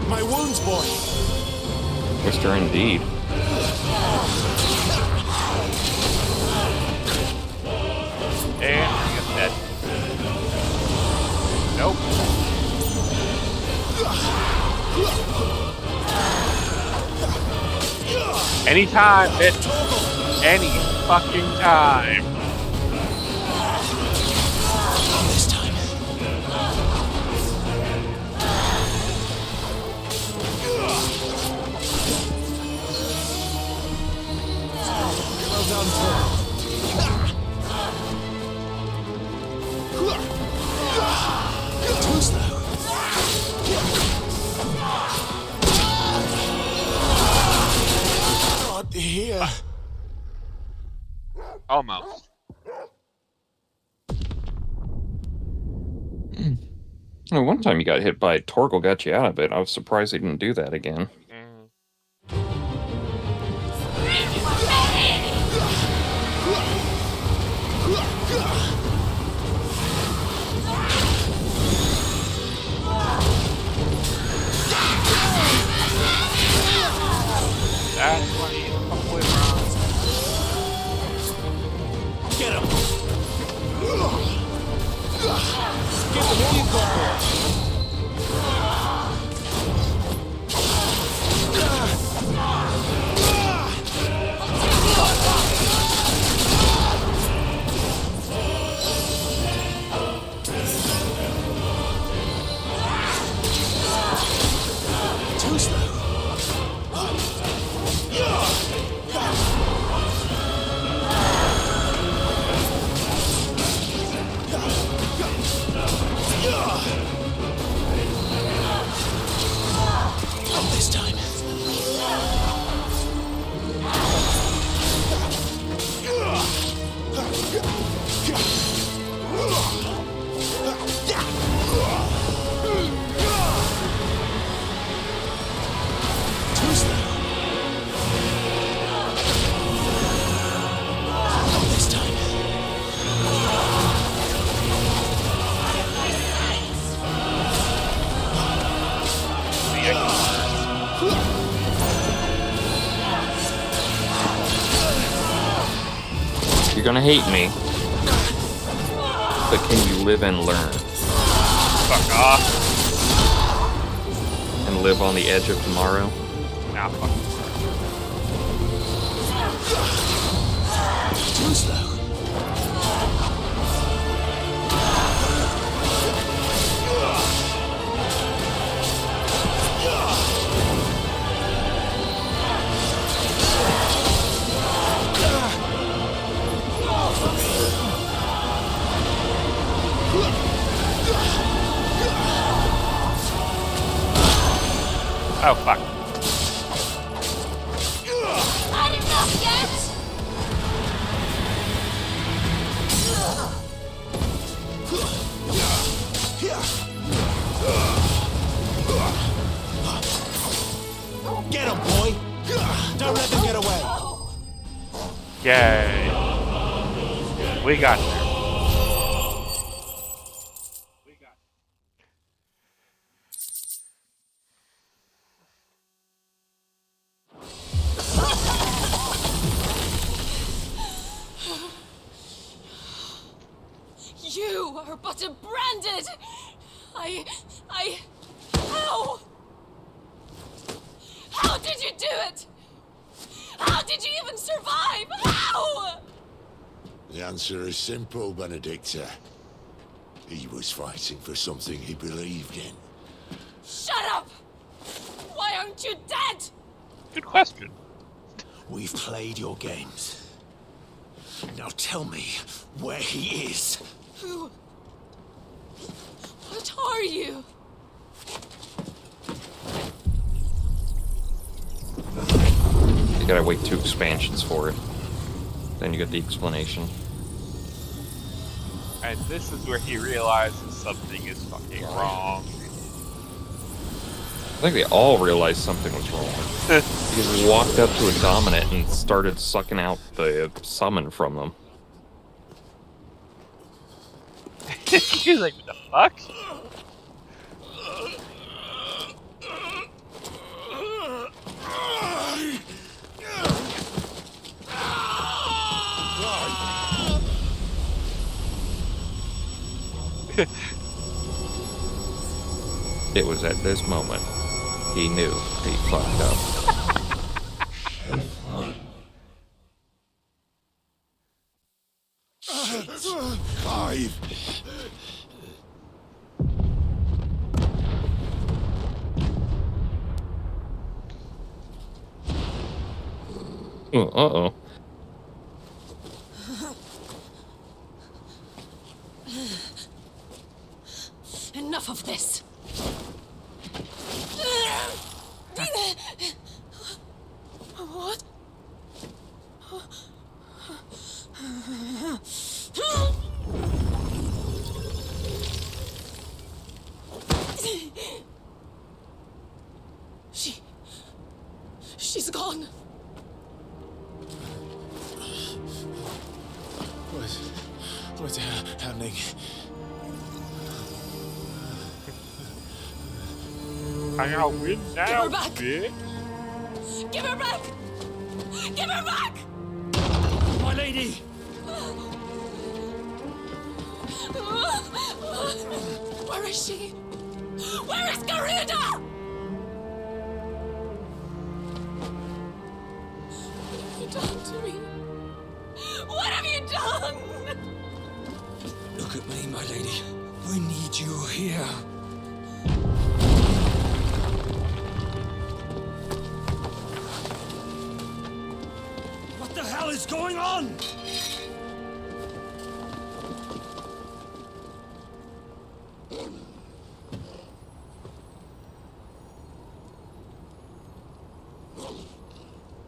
My wounds, boy. Twister indeed. And he gets dead. Nope. Anytime, bitch. Any fucking time. This time. Well done, Thor. Too slow. Not here. Almost. One time you got hit by Torgal, got you out of it. I was surprised he didn't do that again. That's what he's fucking around. Get him! Get the one you got there! Too slow. You're gonna hate me. But can you live and learn? Fuck off. And live on the edge of tomorrow? Nah, fuck. Too slow. Oh, fuck. Not enough yet! Get him, boy! Don't let them get away! Yay. We got there. You are but a branded. How? How did you do it? How did you even survive? How? The answer is simple, Benedicta. He was fighting for something he believed in. Shut up! Why aren't you dead? Good question. We've played your games. Now tell me where he is. Who? What are you? You gotta wait 2 expansions for it. Then you get the explanation. And this is where he realizes something is fucking wrong. I think they all realized something was wrong. Because he walked up to a dominant and started sucking out the summon from them. He's like, what the fuck? It was at this moment he knew he fucked up. Clive! Uh-oh. Enough of this. What? She's gone. What's happening? I gotta win now, Give her back. bitch. Give her back! Give her back! My lady! Where is she? Where is Garuda? What have you done to me? What have you done? Look at me, my lady. We need you here. What the hell is going on?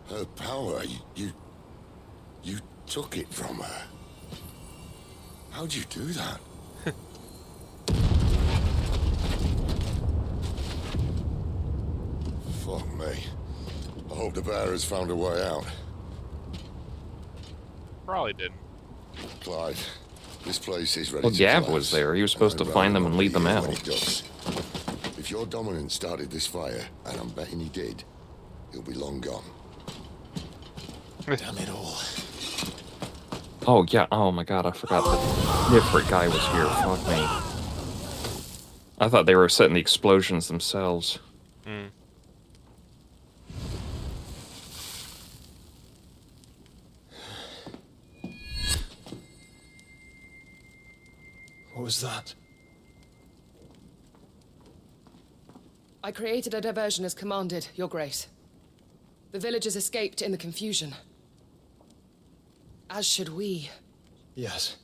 Her power, you took it from her. How'd you do that? Fuck me. I hope the bear has found a way out. Probably didn't. Clive, this place is ready Well, to Gav collapse. was there. He was supposed to find them and lead them out. When it does. If your dominant started this fire, and I'm betting he did, he'll be long gone. Damn it all. Oh, yeah. Oh, my God. I forgot the different guy was here. Fuck me. I thought they were setting the explosions themselves. Hmm. What was that? I created a diversion as commanded, Your Grace. The villagers escaped in the confusion. As should we. Yes.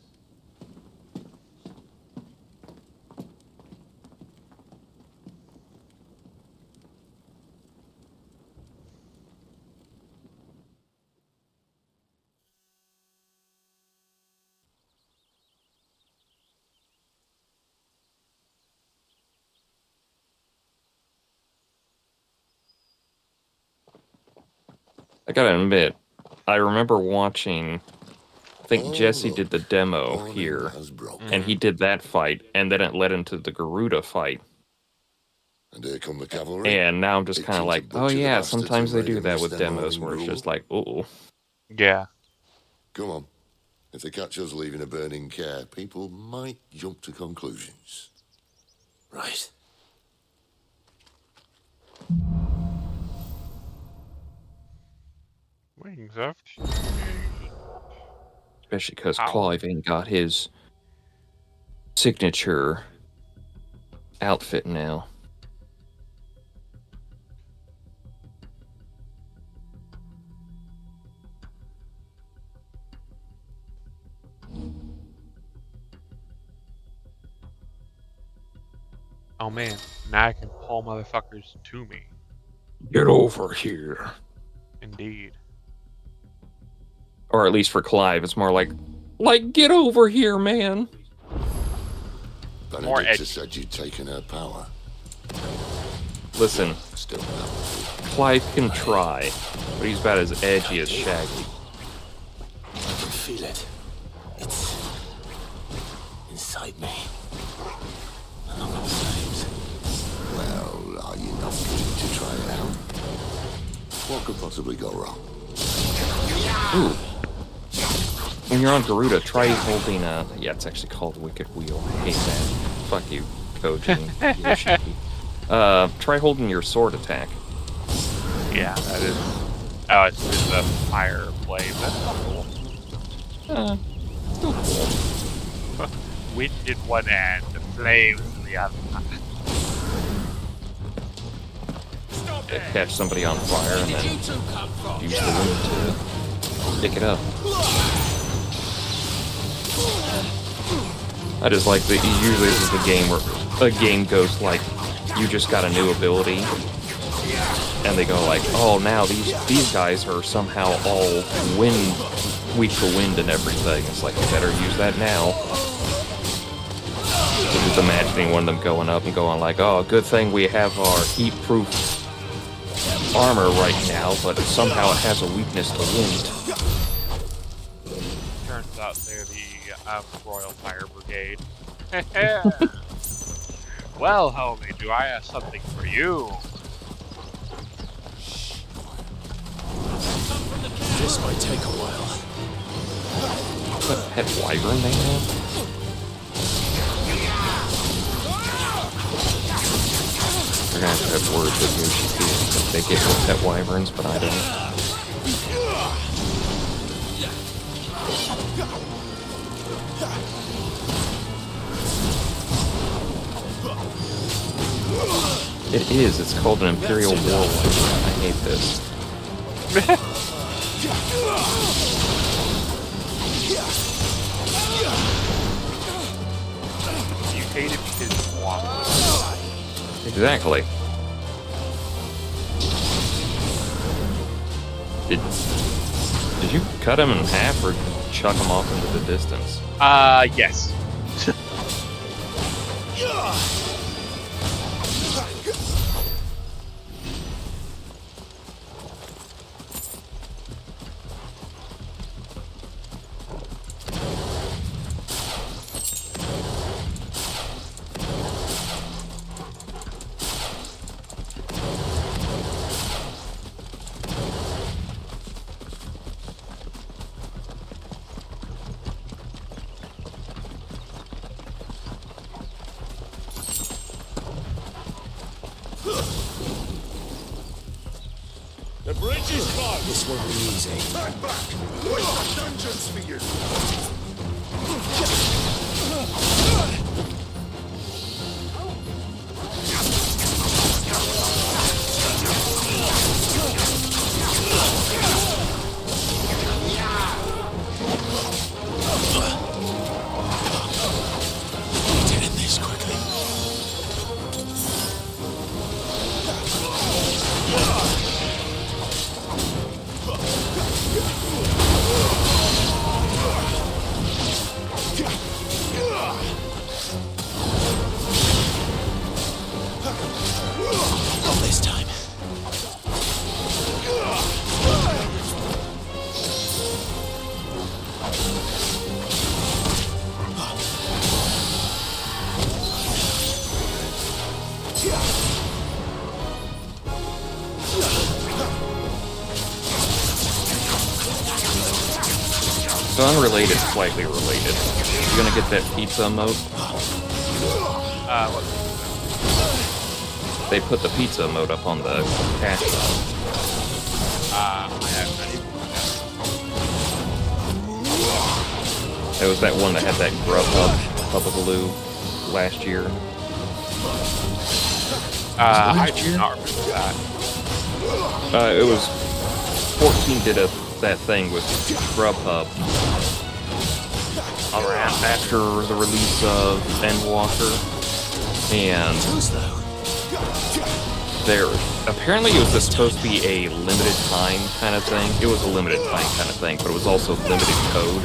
I gotta admit, I remember watching, I think Jesse did the demo here, and he did that fight, and then it led into the Garuda fight. And here come the cavalry. And now I'm just kind of like, oh yeah, bastards sometimes and they do ready to that miss with their demos morning where it's gruel. just like, uh-oh. Yeah. Come on. If they catch us leaving a burning care, people might jump to conclusions. Right. Wings of Especially because Power. Clive ain't got his signature outfit now. Oh man, now I can pull motherfuckers to me. Get over here. Indeed. Or at least for Clive, it's more like, get over here, man. Benedicta said you'd taken her power. Listen, Still no. Clive can try, but he's about as edgy as Shaggy. I can feel it. It's inside me. And I'm not flames. Well, are you not keen to try it out? What could possibly go wrong? Ooh. When you're on Garuda, try holding a... Yeah, it's actually called Wicked Wheel. I hate that. Fuck you, Koji and Yoshi. Try holding your sword attack. Yeah, that is... Oh, it's just a fire blade. That's not cool. Still cool. Wind in one hand, the flames in the other. Catch somebody on fire and then use the wind to pick it up. I just like that usually this is the game where a game goes like, you just got a new ability, and they go like, oh, now these guys are somehow all weak to wind and everything. It's like, you better use that now. So just imagining one of them going up and going like, oh, good thing we have our heat-proof armor right now, but somehow it has a weakness to wind. Turns out they're the Royal Fire Brigade. Well, homie, do I have something for you? This might take a while. What pet wyvern they have? They're gonna have to have words with Yoshi too, because they get with pet wyverns, but I don't. It is. It's called an Imperial War Wyvern. I hate this. You hate it because you want it. Exactly. Did you cut him in half or chuck him off into the distance? Yes. won't be easy. Back, back! We've got dungeons for you! Need to end this quickly. Not this time. So unrelated, slightly related. You gonna get that pizza emote? What? They put the pizza emote up on the cash shop. I have not even. It was that one that had that Grubhub Hubbagaloo last year. I do not remember that. It was 14 did that thing with Grubhub around after the release of Endwalker, and there apparently it was supposed to be a limited time kind of thing. It was a limited time kind of thing, but it was also limited code,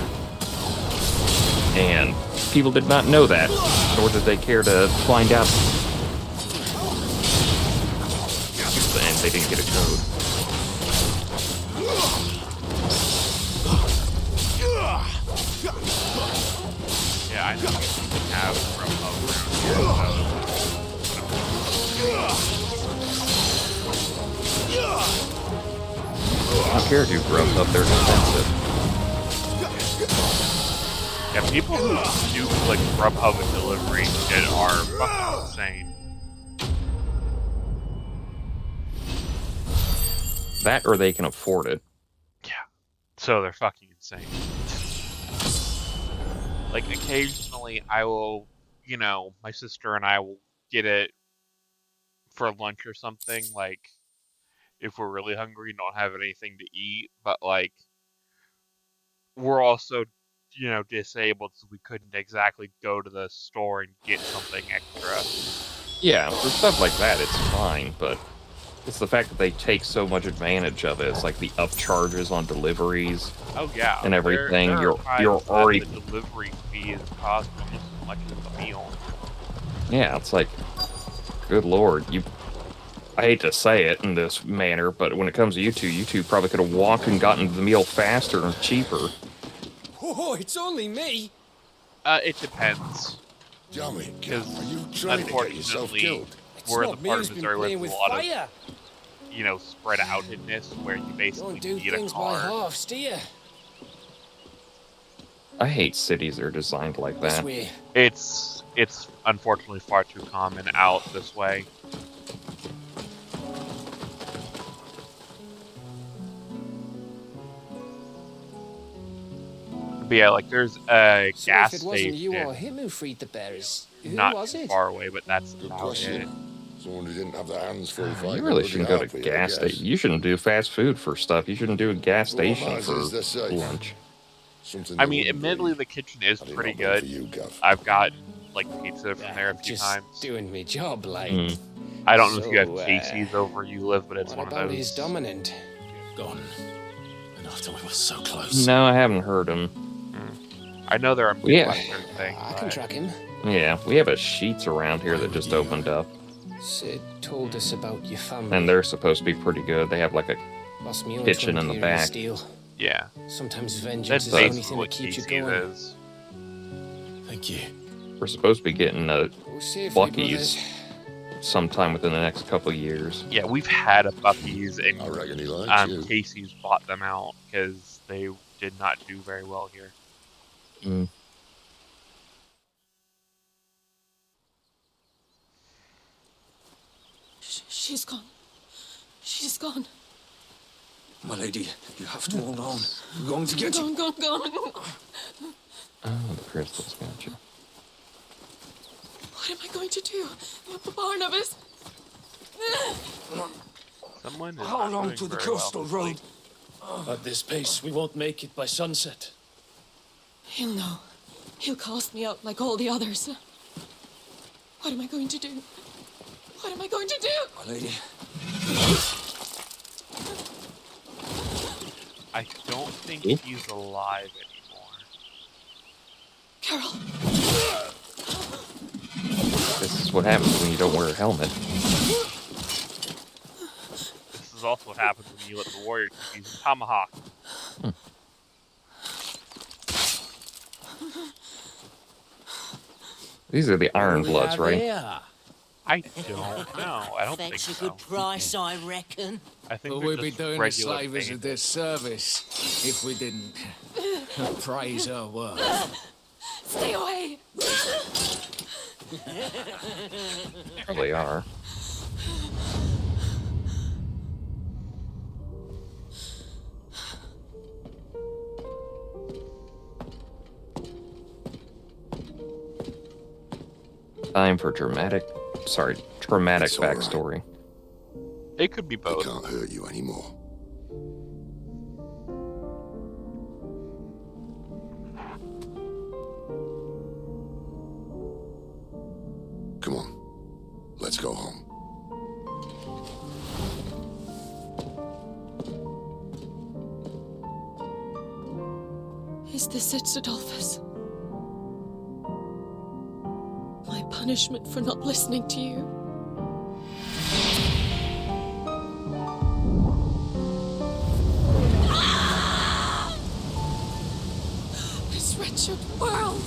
and people did not know that, nor did they care to find out, and they didn't get a code. Yeah, I know. Have I don't care if you Grubhub, they're expensive. Yeah, people who do like Grubhub and delivery shit are fucking insane. That or they can afford it. Yeah. So they're fucking insane. Like, occasionally I will, you know, my sister and I will get it for lunch or something, like, if we're really hungry and don't have anything to eat, but, like, we're also, you know, disabled, so we couldn't exactly go to the store and get something extra. Yeah, for stuff like that, it's fine, but it's the fact that they take so much advantage of it. It's like the upcharges on deliveries. Oh yeah, and everything. There You're are already the delivery fee is cost almost as much as the meal. Yeah, it's like, good lord, I hate to say it in this manner, but when it comes to you two probably could have walked and gotten the meal faster and cheaper. Oh, it's only me. It depends. Because unfortunately, we're in the part of Missouri where there's a lot of, you know, spread outedness where you basically need a car. Halves, do you? I hate cities that are designed like that. It's unfortunately far too common out this way. But yeah, like there's a So gas if it wasn't station. you or him who freed the bears, who not was too it? far away, but that's about it. Someone who didn't have their hands full fighting. You really shouldn't go to gas station. You shouldn't do fast food for stuff. You shouldn't do a gas station for lunch. I mean, admittedly, the kitchen is pretty good. I've gotten like pizza from there a few times. Doing me job, like. I don't know if you So, have Casey's over where you live, but it's What one about of his those. dominant? Gone. And after we were so close. No, I haven't heard him. I know they're a Midwestern thing. I can track him. Yeah, we have a Sheets around here that just opened up. Sid told us about your family. And they're supposed to be pretty good. They have like a Lost me kitchen in the back. Steel. Yeah. Sometimes vengeance That's is the only thing basically that what keeps you Casey's going. is. Thank you. We're supposed to be getting a safely, Buc-ee's sometime within the next couple of years. Yeah, we've had a Buc-ee's, and I reckon he likes you. Casey's bought them out because they did not do very well here. Mm. She's gone. She's gone. My lady, you have to hold on. We're going to get you. Go. Oh, the crystals, gotcha. What am I going to do? Barnabas? Someone is How not long doing to the very well coastal this road? week. At this pace, we won't make it by sunset. He'll know. He'll cast me out like all the others. What am I going to do? What am I going to do? My lady. I don't think he's alive anymore. Carol. This is what happens when you don't wear a helmet. This is also what happens when you let the warrior keep using tomahawk. These are the Iron Bloods, right? I don't know. I don't think Fetch a so. good price, I reckon. I think But they're we'd be just doing the regular slavers a bandits. disservice if we didn't praise her work. Stay away. There they are. Time for traumatic It's all right. backstory. It could be They both. can't hurt you anymore. Come on. Let's go home. Is this it, Adolphus? My punishment for not listening to you? This wretched world!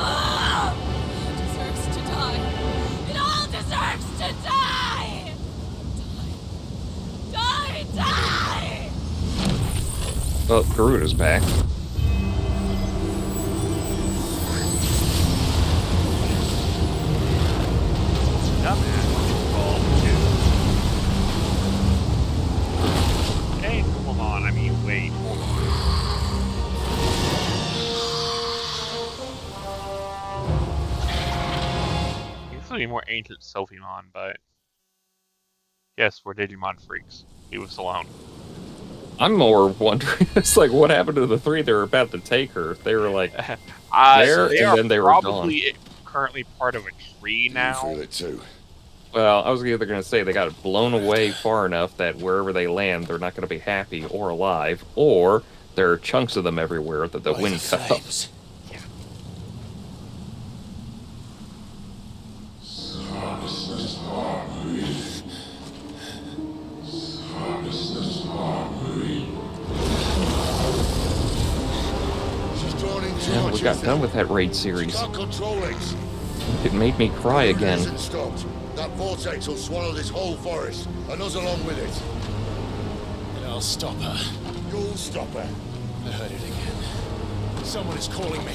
It deserves to die. It all deserves to die! Die! Well, Garuda's back. Hey, hold on. I mean, wait. Hold on. He's gonna be more ancient Sophimon, but yes, we're Digimon freaks. Leave us alone. I'm more wondering, it's like, what happened to the three that were about to take her? They were like, there, They and then they were gone. probably currently part of a tree now. Feel it too. Well, I was either going to say they got blown away far enough that wherever they land, they're not going to be happy or alive, or there are chunks of them everywhere that the wind cut up. Yeah, we got done with that raid series. Can't control it. It made me cry again. Isn't stopped. That vortex will swallow this whole forest, and us along with it. And I'll stop her. You'll stop her. I heard it again. Someone is calling me.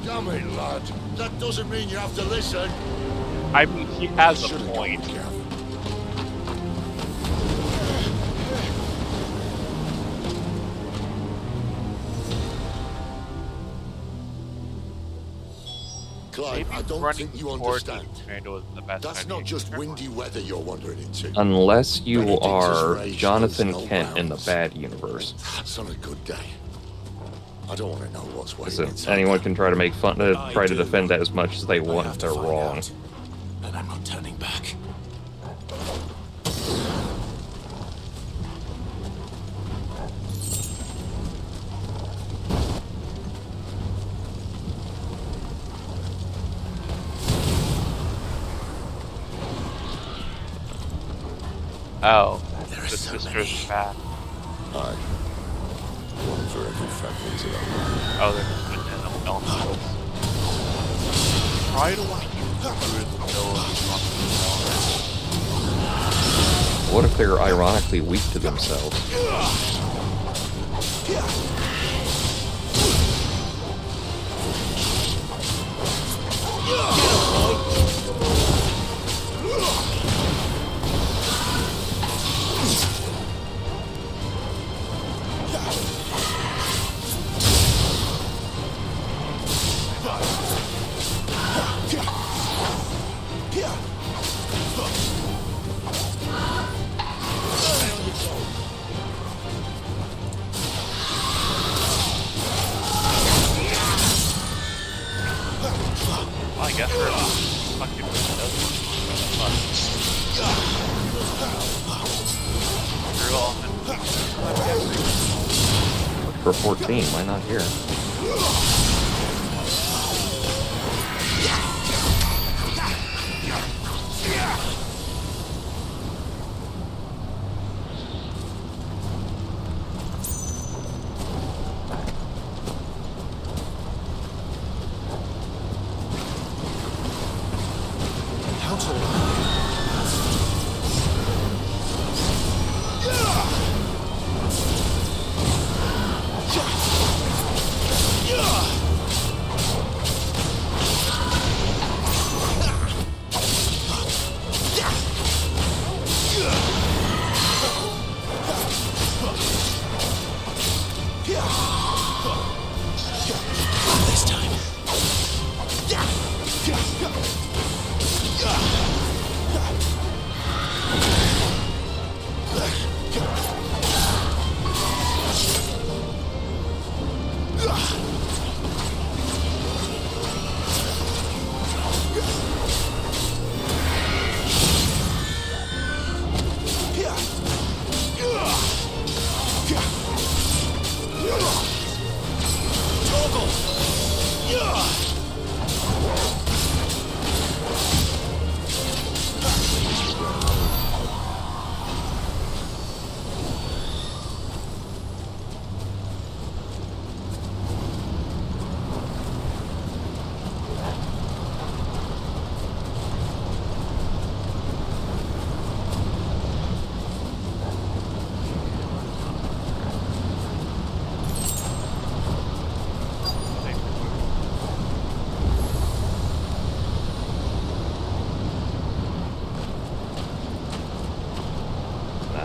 Damn it, lad. That doesn't mean you have to listen. I mean, he has a point. Clive, I don't think you understand. The best That's not just windy weather you're wandering into. Unless you Benedictus are Ray Jonathan shows no Kent in the bounds. bad universe. That's on a good day. I don't want to know what's waiting So inside. anyone can try to make fun, try to defend that as much as they want if they're wrong. And I'm not turning back. Oh, the sister's back. Aye. One for every fragment of that. Oh, they're just banana elementals. Probably don't want to use the What if they're ironically weak to themselves? guess we're fucking For 14, why not here?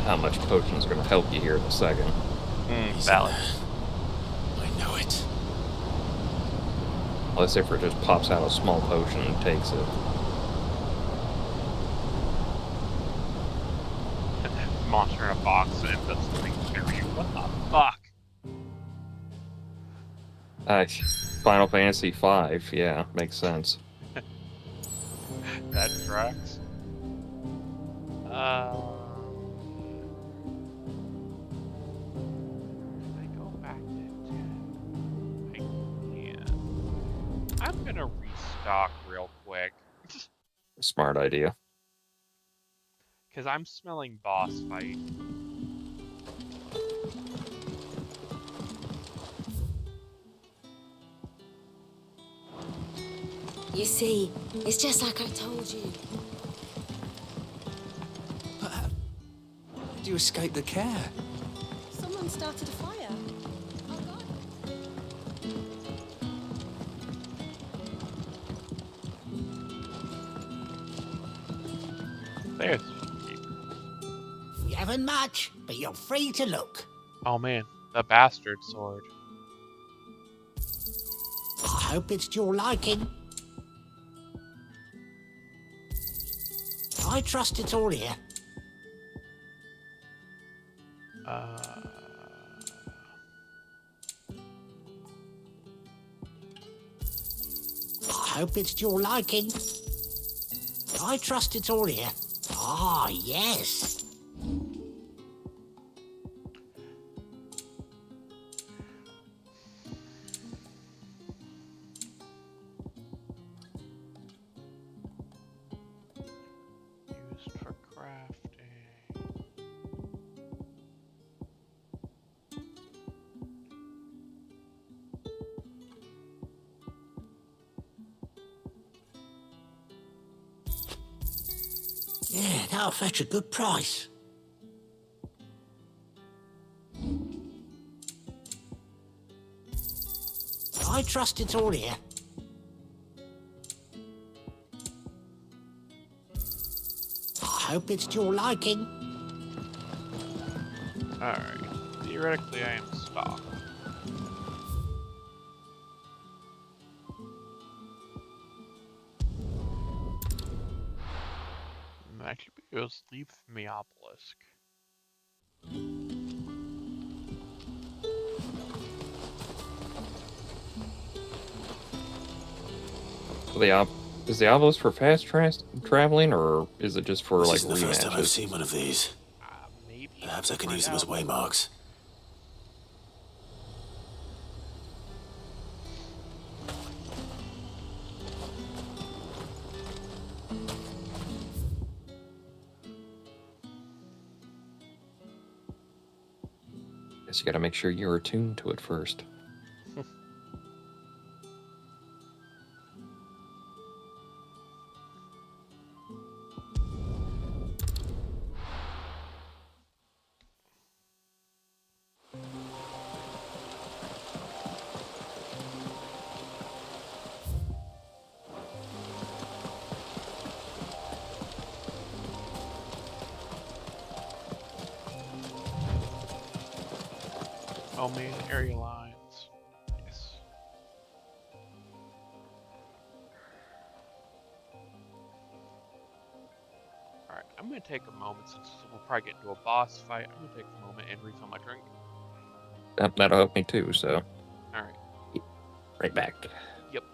How much potion's going to help you here in a second. Valid. I know it. Unless if it just pops out a small potion and takes it. Monster in a box and it does something to you. What the fuck? Final Fantasy V, yeah, makes sense. That tracks. I'm gonna restock real quick. Smart idea. Because I'm smelling boss fight. You see, it's just like I told you. But how did you escape the care? Someone started a fire. There's. You haven't much, but you're free to look. Oh man, the bastard sword. I hope it's to your liking. I trust it's all here. I hope it's to your liking. I trust it's all here. Ah, yes. Used for crafting. Yeah, that'll fetch a good price. I trust it's all here. I hope it's to your liking. Alright. Theoretically, I am stocked. Actually, goes leave me obelisk. Is the obelisk for fast traveling, or is it just for This like isn't the first time I've rematches? seen one of these. Maybe. Perhaps I can use them as waymarks. Guess you got to make sure you're attuned to it first. Oh man, area lines. Yes. Alright, I'm gonna take a moment since we'll probably get into a boss fight. I'm gonna take a moment and refill my drink. That'll help me too, so. Alright. Right back. Yep.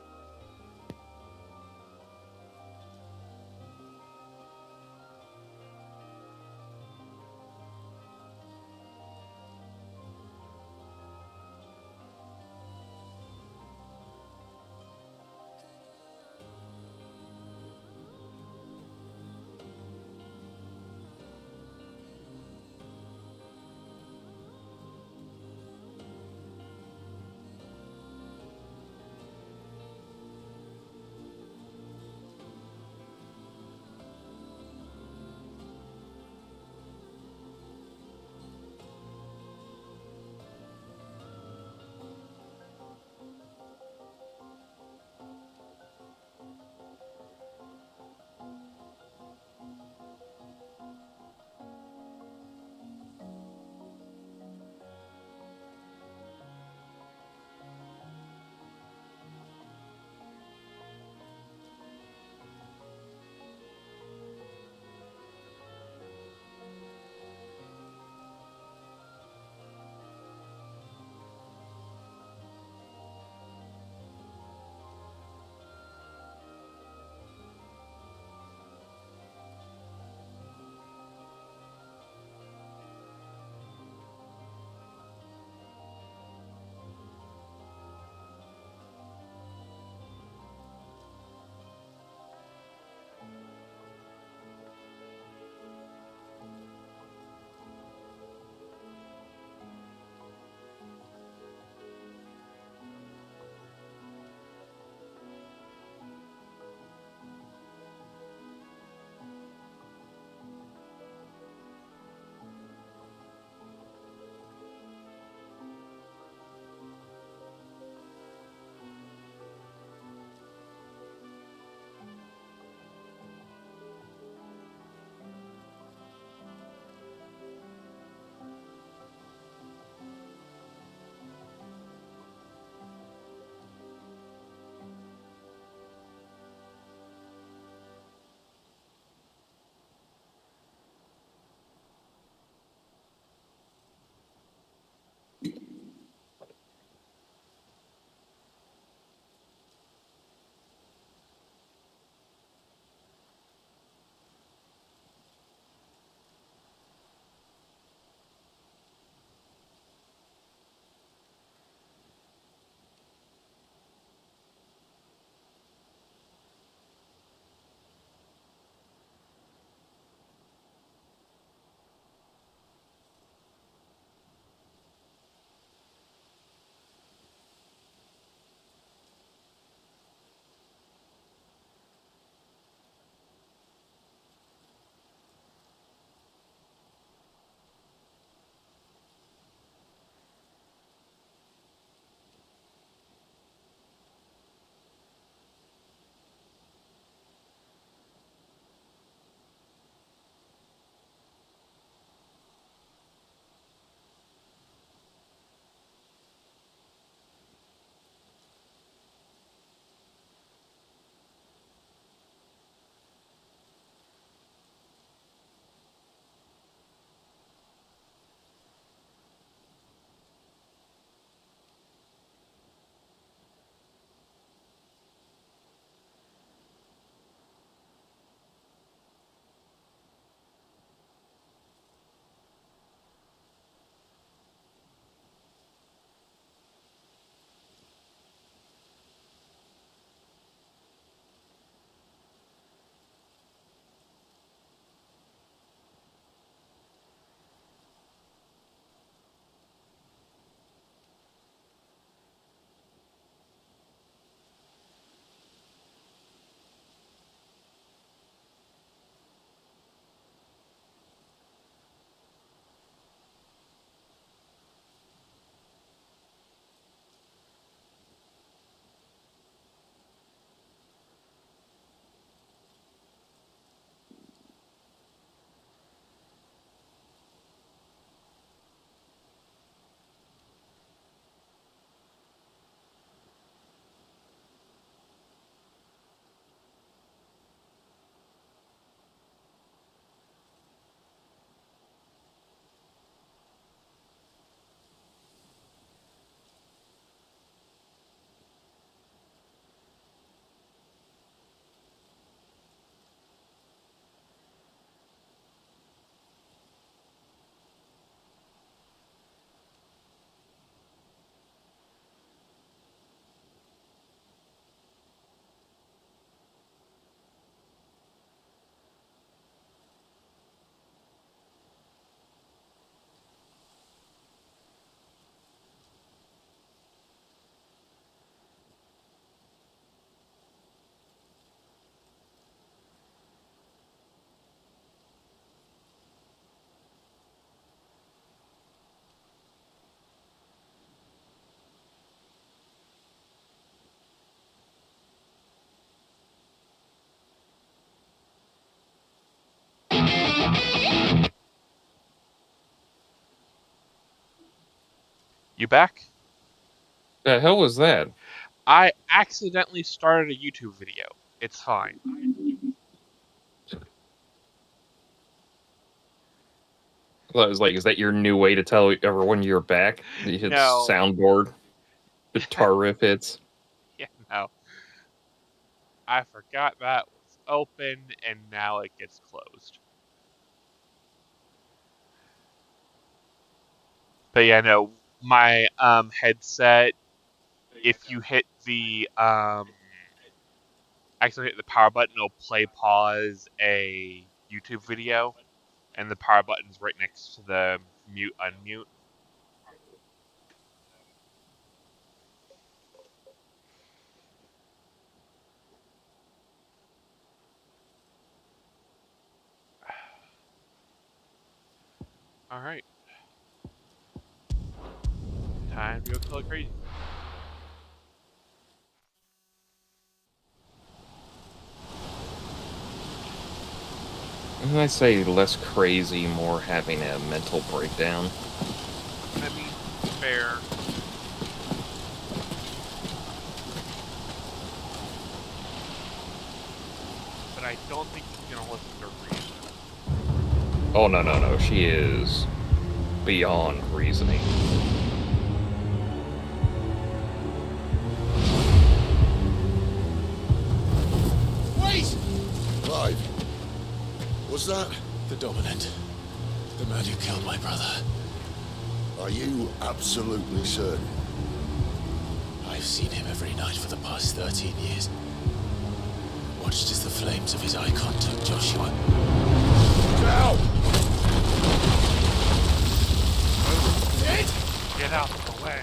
You back? The hell was that? I accidentally started a YouTube video. It's fine. I was like, is that your new way to tell everyone you're back? You hit No. soundboard, guitar riff hits. Yeah, no. I forgot that was open, and now it gets closed. But yeah, no, my headset, if you hit the accidentally hit the power button, it'll play pause a YouTube video, and the power button's right next to the mute unmute. All right, time to go kill a crazy. I say less crazy, more having a mental breakdown. I mean, fair. But I don't think she's gonna listen to reason. Oh, no. She is beyond reasoning. Wait! Clive, was that? The Dominant. The man who killed my brother. Are you absolutely certain? I've seen him every night for the past 13 years. Watched as the flames of his icon took Joshua. Now! Get out of the way.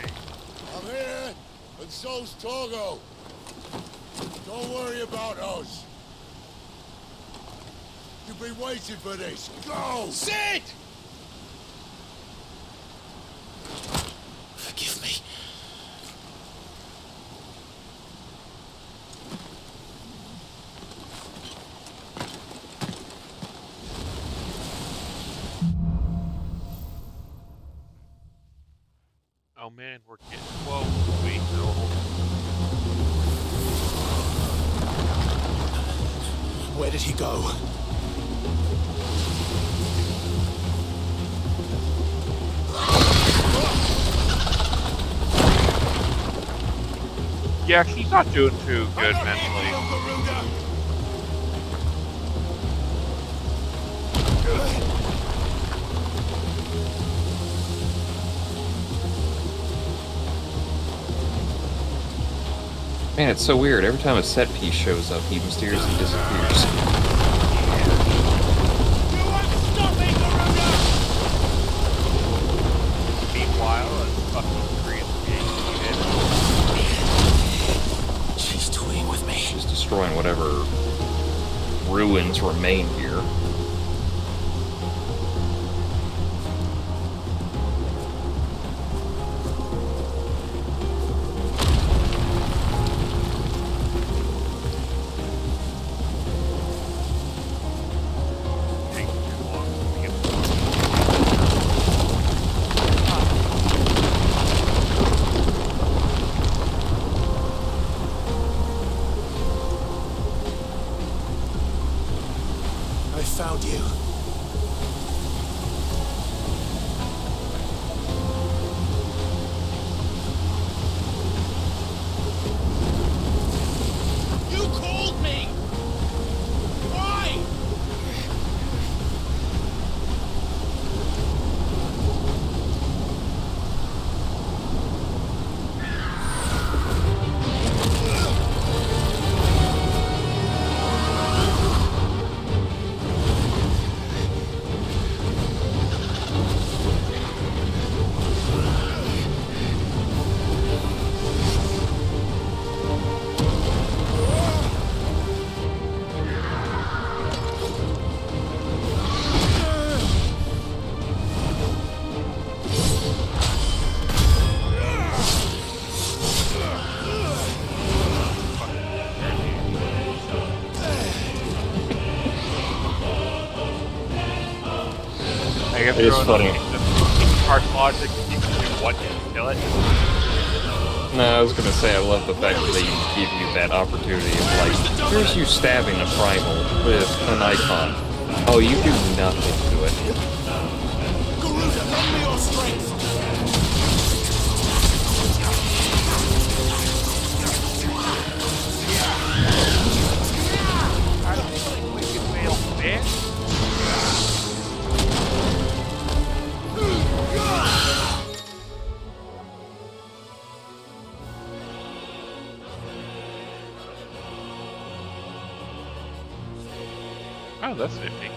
I'm here, and so's Torgo. Don't worry about us. You've been waiting for this. Go! Sid! Forgive me. Oh man, we're getting close. Wait, no. Where did he go? Yeah, she's not doing too good mentally. Man, it's so weird. Every time a set piece shows up, he mysteriously disappears. Meanwhile, a fucking Korean being She's toying with me. She's destroying whatever ruins remain here. I found you. You called me! Why? I guess It is funny. Hard logic, you can do What, did you kill it? No, I was gonna say I love the fact that they give you that opportunity of like, here's you stabbing a primal with an icon. Oh, you do nothing to it. Garuda, lend me your strength! I don't think we can wheel fish. Oh, that's nifty.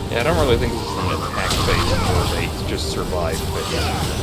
Yeah, I don't really think this is an attack phase more they just survive, but yeah.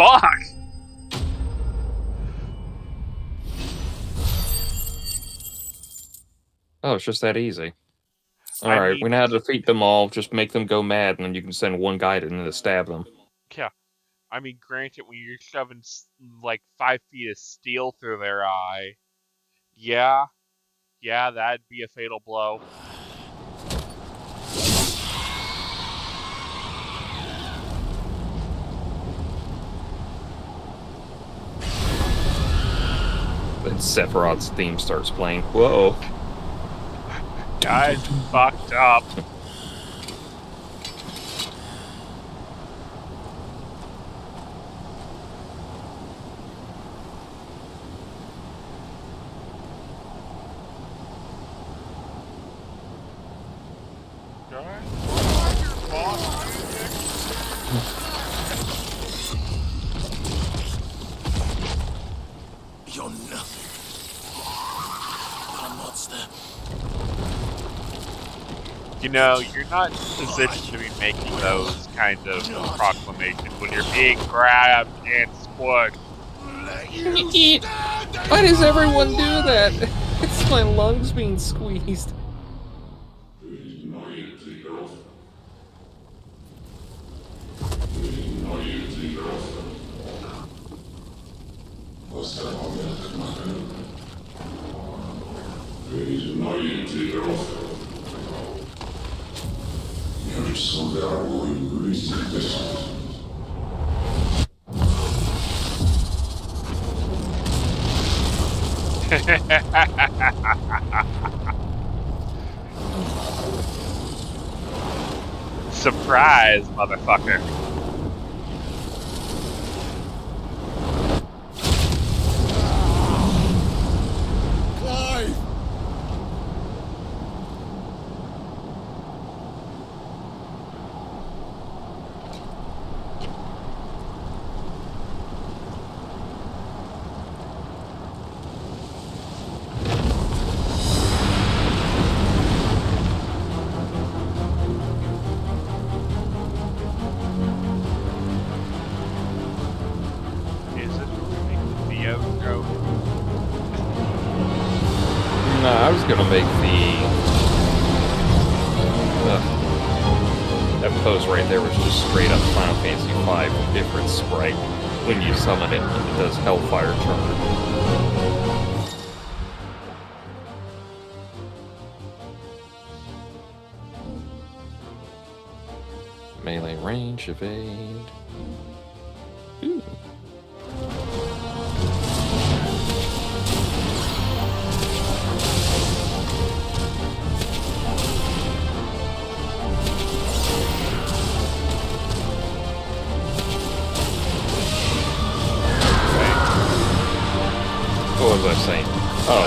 fuck? Oh, it's just that easy. I Alright, mean- we know how to defeat them all. Just make them go mad, and then you can send one guy in to stab them. Yeah. I mean, granted, when you're shoving like 5 feet of steel through their eye, yeah, that'd be a fatal blow. Then Sephiroth's theme starts playing. Whoa. Guys, fucked up. You're nothing but a monster. You know, you're not in a position to be making those kind of proclamations when you're being grabbed and squished. Why does everyone do that? It's my lungs being squeezed. Surprise, motherfucker. Clive! Is it the outro? No, I was gonna make that pose right there was just straight up Final Fantasy V different sprite. When you summon it, it does Hellfire Charge. Melee range, evade. Ooh. What was I saying? Oh.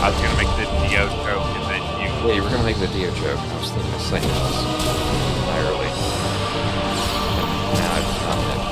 I was gonna make the Dio joke and then you... Yeah, you were gonna make the Dio joke. I was thinking of something else entirely. Now I've forgotten it.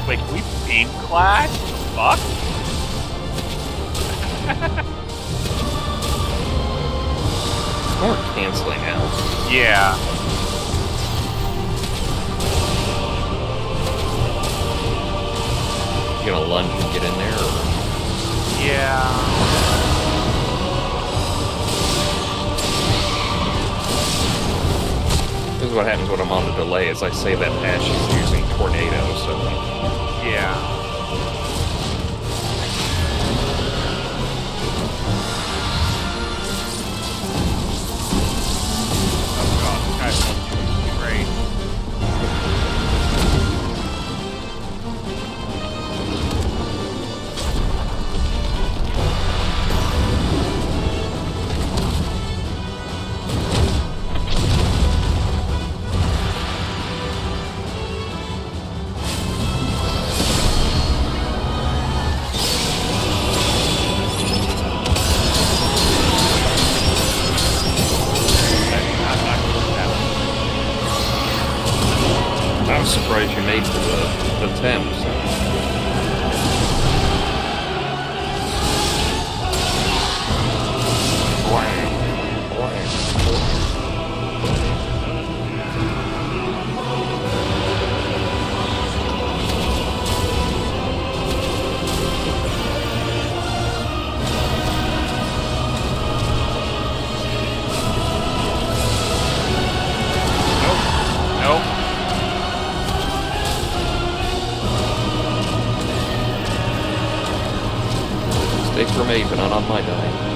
Wait, can we beam clash? Fuck? More canceling out. Yeah. You gonna lunge and get in there? Or? Yeah. This is what happens when I'm on the delay, is I say that Ash is using Tornado, so... Yeah. sacrifice you made for the Thames. Mistake for me, but not on my dime.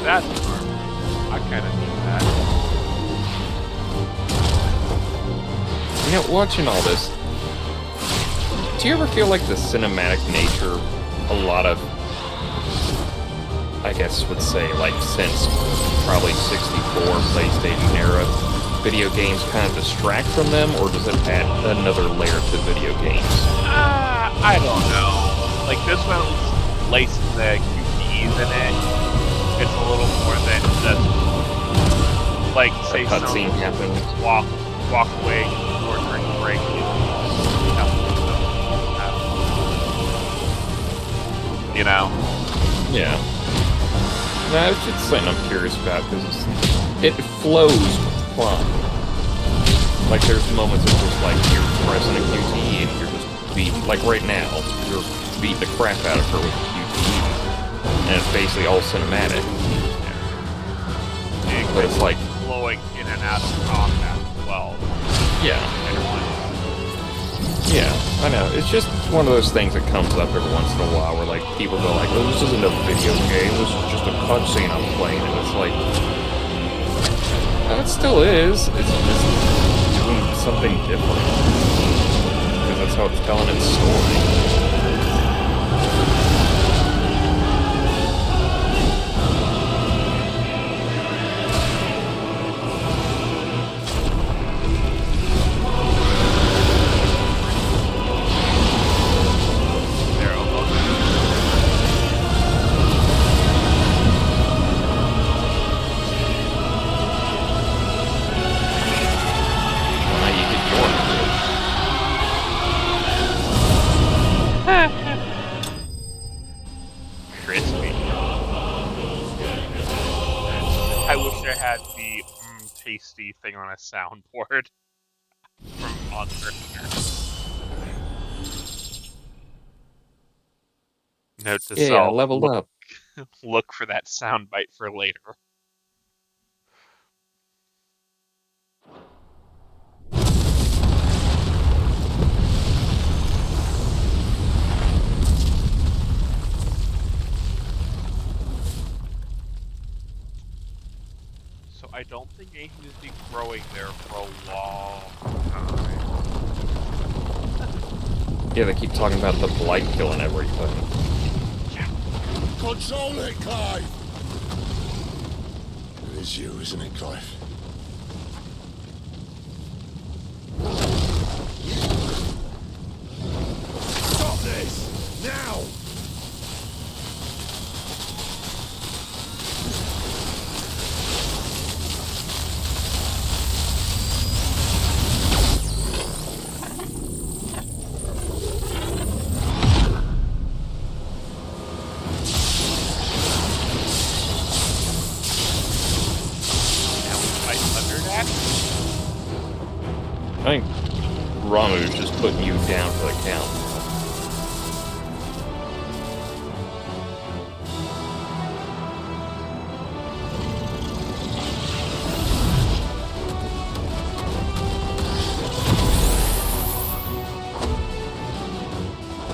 That's smart. I kind of need that. You know, watching all this, do you ever feel like the cinematic nature, a lot of, I guess would say, like, since probably 64 PlayStation era, video games kind of distract from them, or does it add another layer to video games? I don't know. Like, this one's lacing the QTEs in it. It's a little more than just, like, say cutscene happens. Walk away or drink a break. You know? Yeah. No, it's just something I'm curious about, because it flows with fun. Like, there's moments of just, like, you're pressing a QTE and you're just beating, like right now, you're beating the crap out of her with a QTE. And it's basically all cinematic. Yeah. But it's like flowing in and out of combat as well. Yeah. Yeah, I know. It's just one of those things that comes up every once in a while where, like, people go like, oh, this isn't a video game, this is just a cutscene I'm playing. And it's like, no, it still is. It's just doing something different. Because that's how it's telling its story. Tasty thing on a soundboard from Monster Hunter. Note to self: leveled up. Look for that soundbite for later. I don't think anything has been growing there for a long time. Yeah, they keep talking about the blight killing everything. Yeah. Control it, Clive! is you, isn't it, Clive? Stop this! Now! I think Ramu's just putting you down for the count.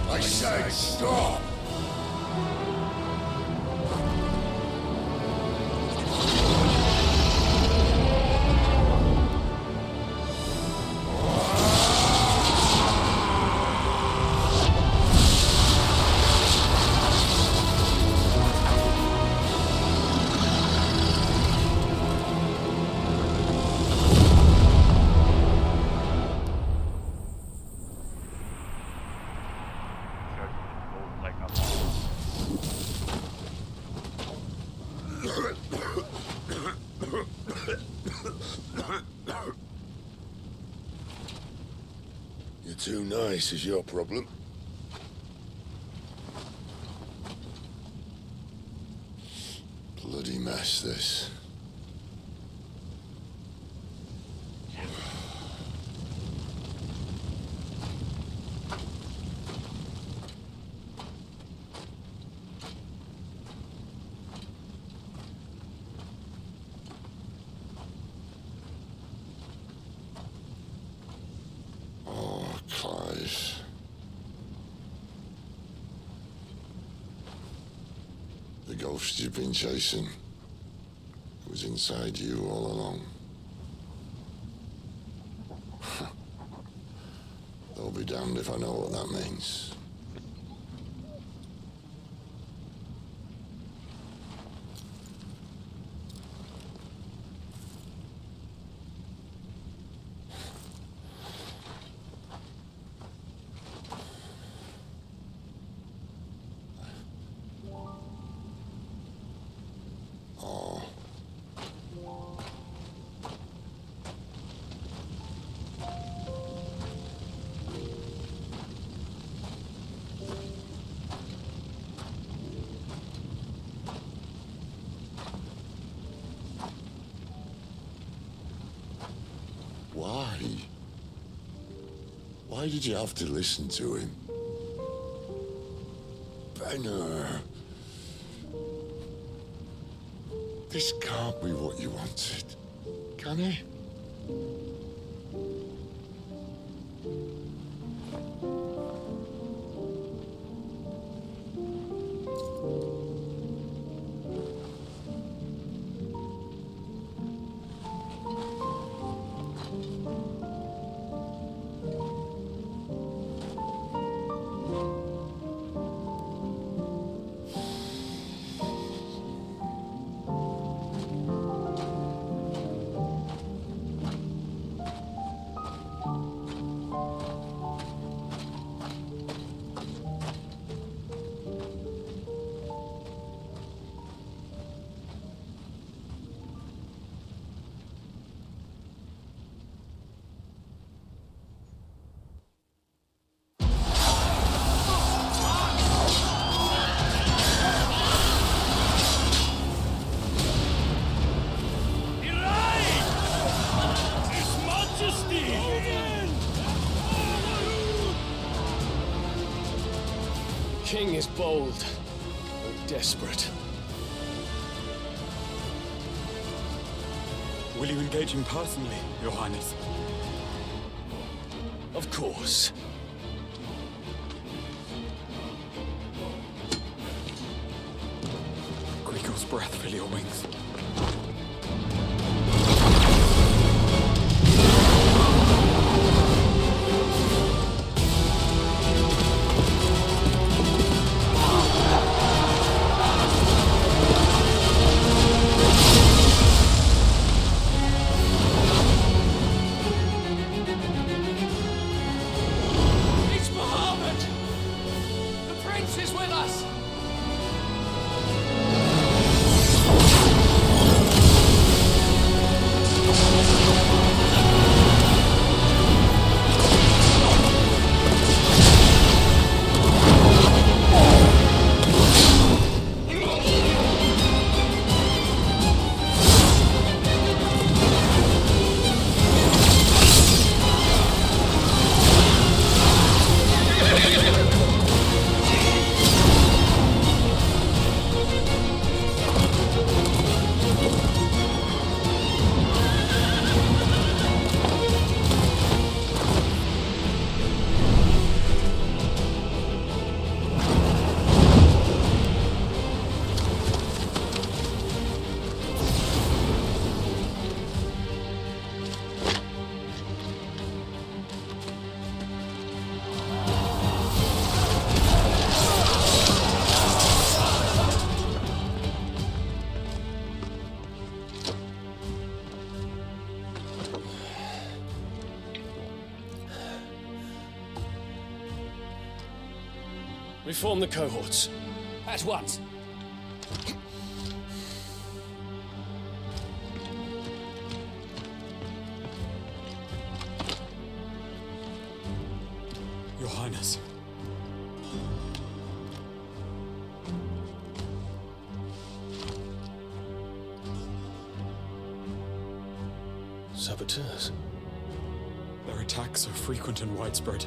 I said stop! You're too nice is your problem. Bloody mess, this. Oh, Clive. The ghost you've been chasing was inside you all along. I'll be damned if I know what that means. Why? Why did you have to listen to him? Benner. This can't be what you wanted, can it? King is bold, but desperate. Will you engage him personally, Your Highness? Of course. Greagle's breath fill your wings. Reform the cohorts. At once. Your Highness. Saboteurs. Their attacks are frequent and widespread,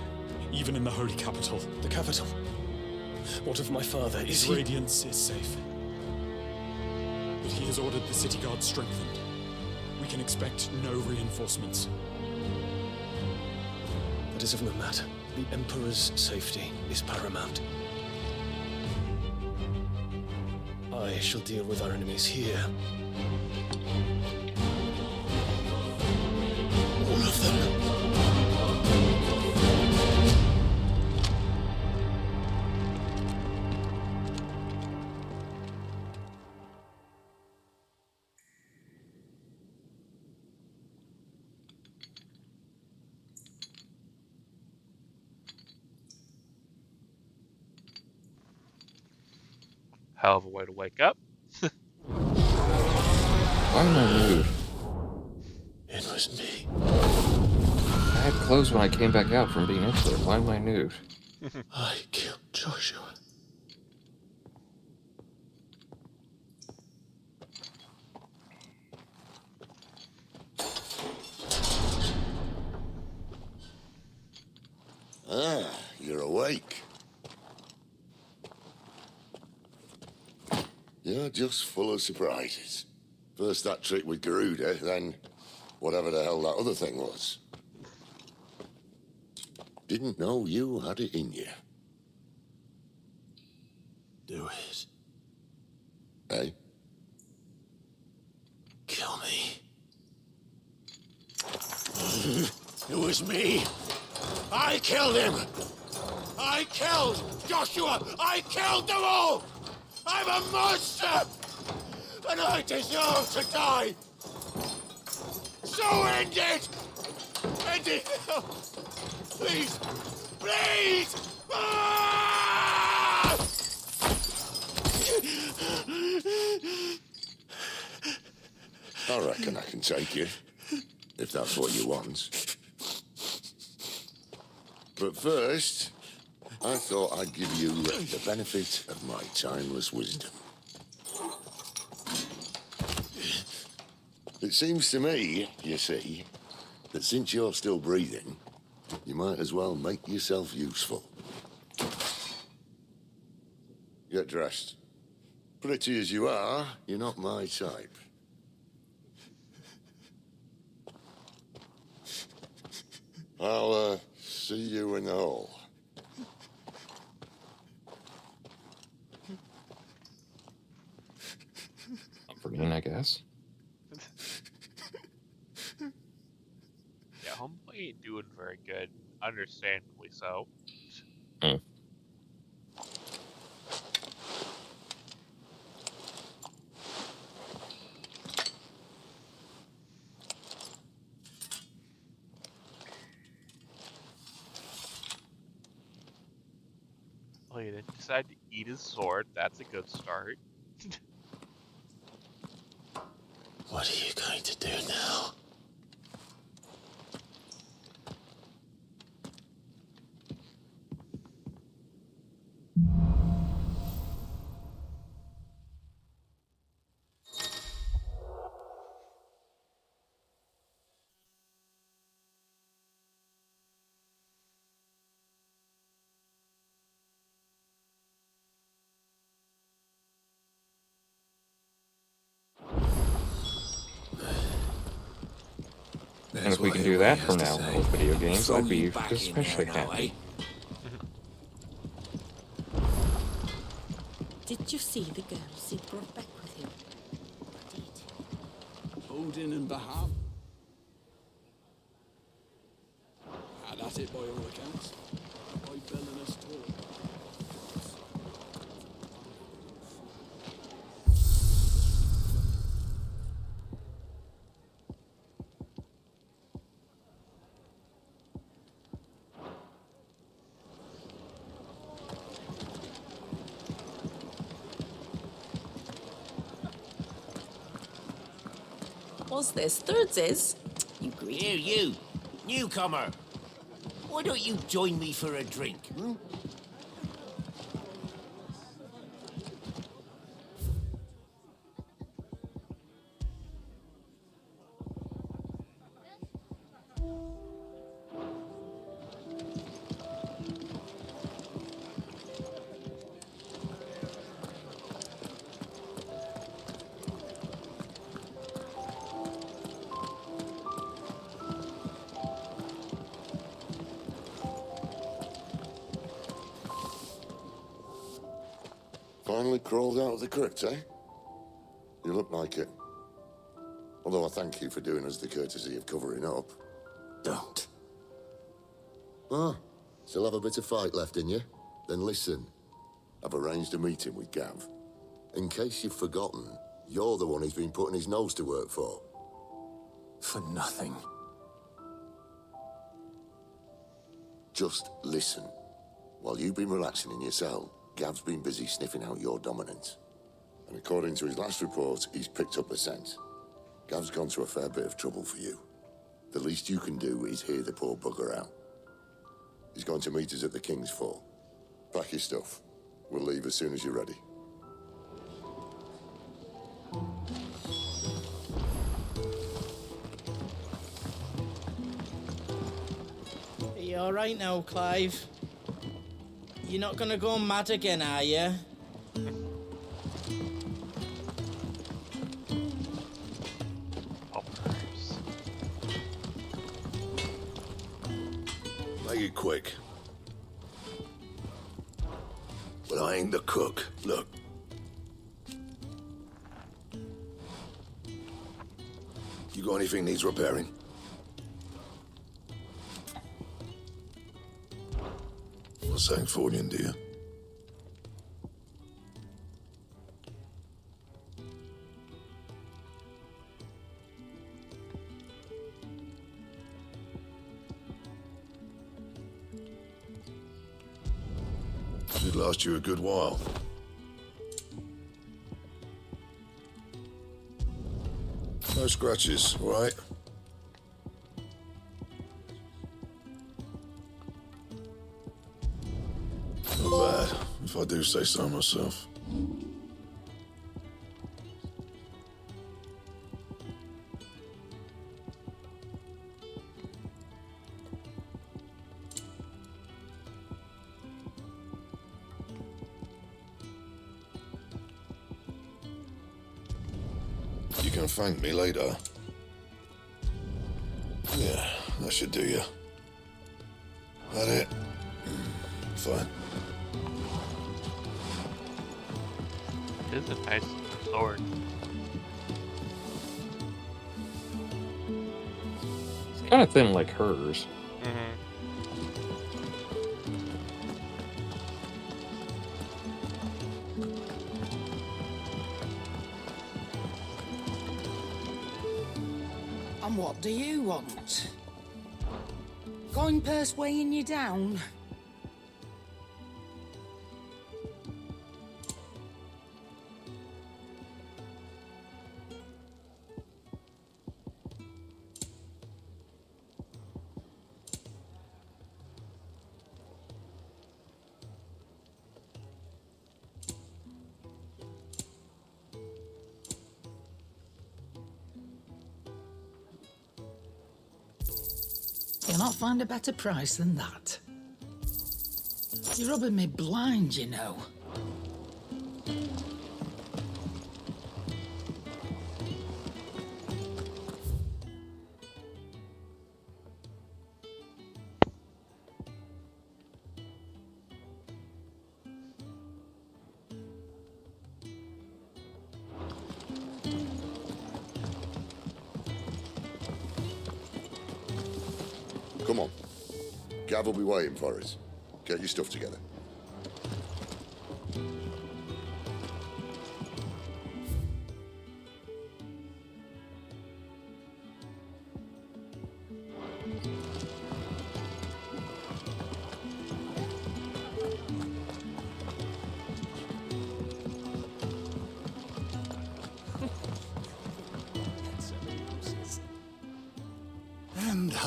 even in the holy capital. The capital? What of my father? Is His radiance is safe. But he has ordered the city guard strengthened. We can expect no reinforcements. That is of no matter. The Emperor's safety is paramount. I shall deal with our enemies here. All of them. Hell of a way to wake up. Why am I nude? It was me. I had clothes when I came back out from being into it. Why am I nude? I killed Joshua. Ah, you're awake. You're just full of surprises. First that trick with Garuda, then whatever the hell that other thing was. Didn't know you had it in you. Do it. Eh? Kill me. It was me. I killed him. I killed Joshua. I killed them all. I'm a monster. And I deserve to die. So end it. End it now. Please. Please. Ah! I reckon I can take you, if that's what you want. But first, I thought I'd give you the benefit of my timeless wisdom. It seems to me, you see, that since you're still breathing, you might as well make yourself useful. Get dressed. Pretty as you are, you're not my type. I'll, see you in the hall. Comforting, I guess. Yeah, homeboy ain't doing very good. Understandably so. Hmm. Well, he didn't decide to eat his sword. That's a good start. What are you going to do now? And if we can do that from now on with video games, I'd be especially happy. Did you see the girls he brought back with him? Odin and Baham. Had at it by all accounts. By villainous talk. was this? Thirdsies? You greedy. Here, you, newcomer. Why don't you join me for a drink, hmm? Finally crawled out of the crypt, eh? You look like it. Although I thank you for doing us the courtesy of covering up. Don't. Ah, still have a bit of fight left in you? Then listen. I've arranged a meeting with Gav. In case you've forgotten, you're the one he's been putting his nose to work for. For nothing. Just listen. While you've been relaxing in your cell, Gav's been busy sniffing out your dominance. And according to his last report, he's picked up a scent. Gav's gone to a fair bit of trouble for you. The least you can do is hear the poor bugger out. He's going to meet us at the King's Fall. Pack your stuff. We'll leave as soon as you're ready. Are you alright now, Clive? You're not gonna go mad again, are you? Make it quick. But I ain't the cook. Look. You got anything needs repairing? Not saying Fordian, do you? Should last you a good while. No scratches, all right? Not bad, if I do say so myself. You can thank me later. Yeah, that should do you. That it? Fine. It is a nice sword. It's kind of thin like hers. And what do you want? Going purse weighing you down? You'll not find a better price than that. You're rubbing me blind, you know. Come on. Gav will be waiting for us. Get your stuff together.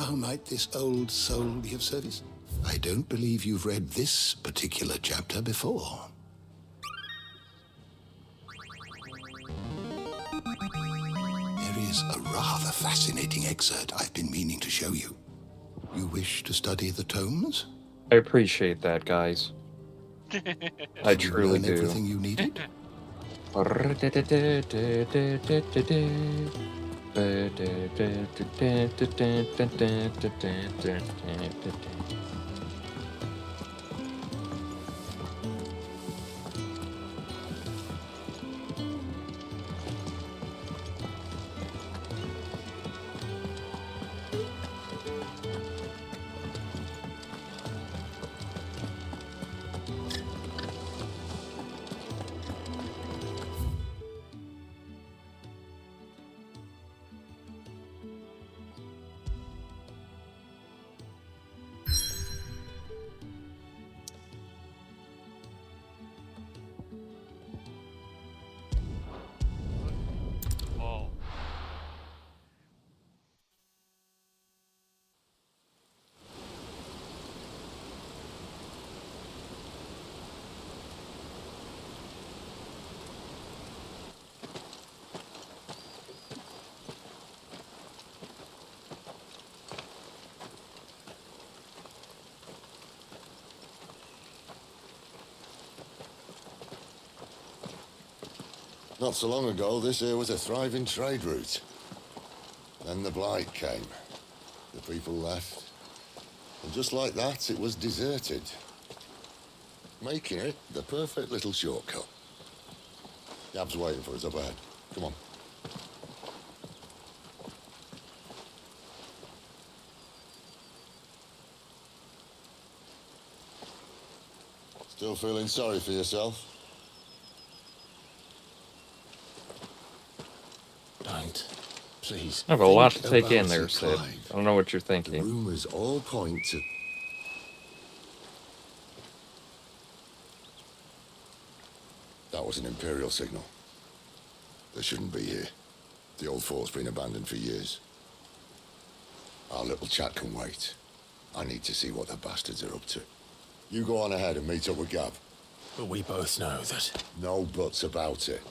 How might this old soul be of service? I don't believe you've read this particular chapter before. There is a rather fascinating excerpt I've been meaning to show you. You wish to study the tomes? I appreciate that, guys. I Did you truly learn do. everything you needed? Oh. Not so long ago, this here was a thriving trade route. Then the blight came. The people left. And just like that, it was deserted. Making it the perfect little shortcut. Gab's waiting for us up ahead. Come on. Still feeling sorry for yourself? Don't. Please. I have a lot to Think take in about there, it, Sid. Clive. I don't know what you're The thinking. rumours all point to... That was an Imperial signal. They shouldn't be here. The old fort's been abandoned for years. Our little chat can wait. I need to see what the bastards are up to. You go on ahead and meet up with Gab. But we both know that... No buts about it.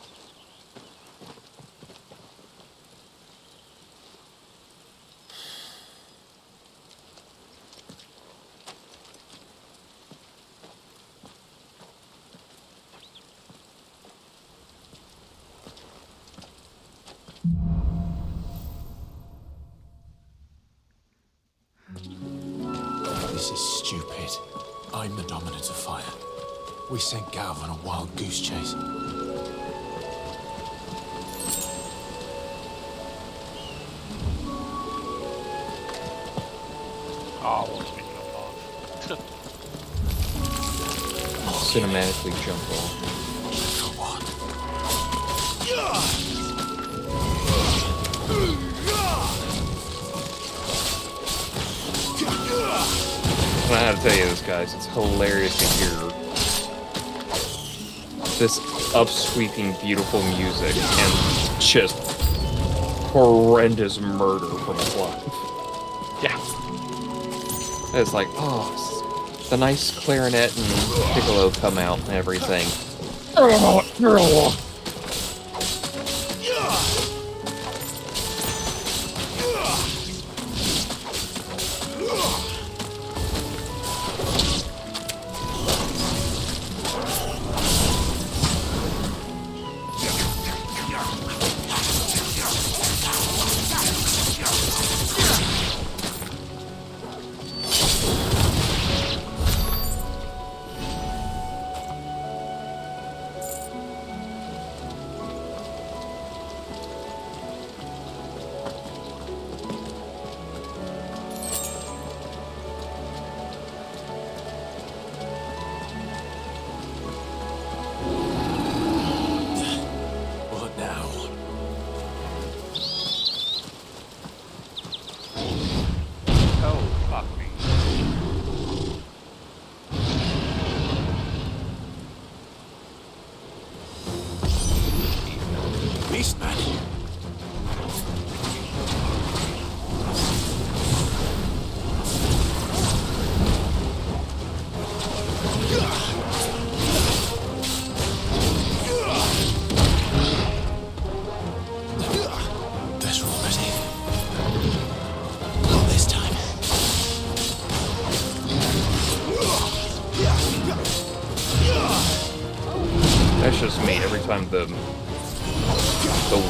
This is stupid. I'm the dominant of fire. We sent Gav on a wild goose chase. Oh, let's make it off. Cinematically jump off. For what? I don't know how to tell you this, guys. It's hilarious to hear this upsweeping, beautiful music and just horrendous murder from Clive. Yeah. It's like, oh, the nice clarinet and piccolo come out and everything. time the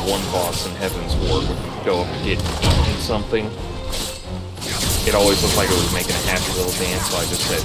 one boss in Heaven's Ward would go up and get eaten something, it always looked like it was making a happy little dance, so I just said,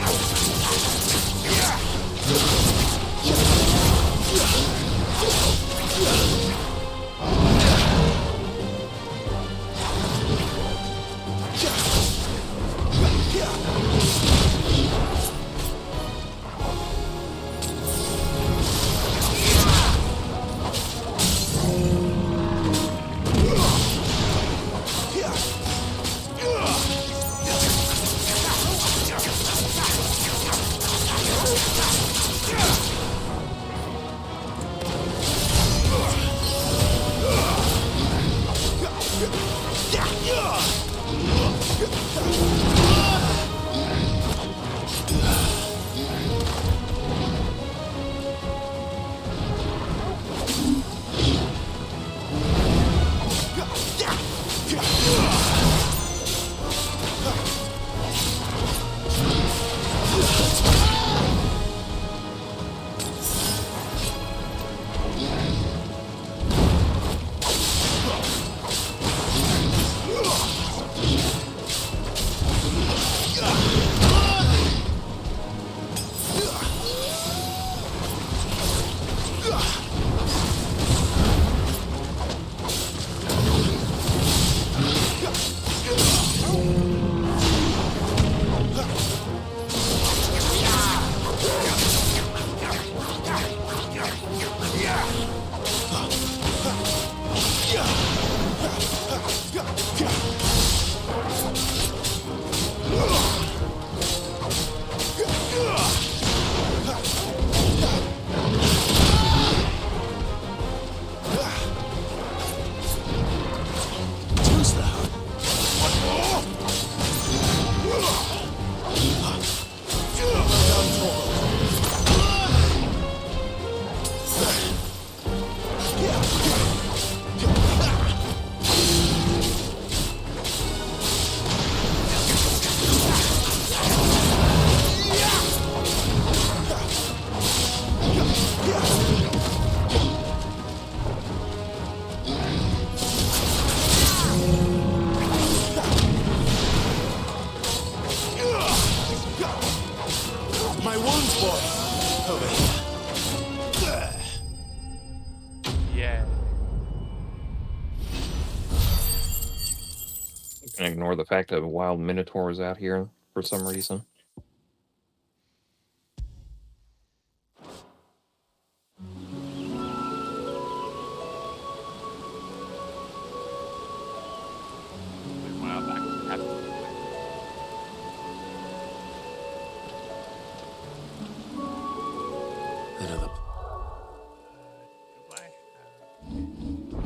My wounds, boy! Over here. Yeah. you can ignore the fact that wild minotaurs out here for some reason.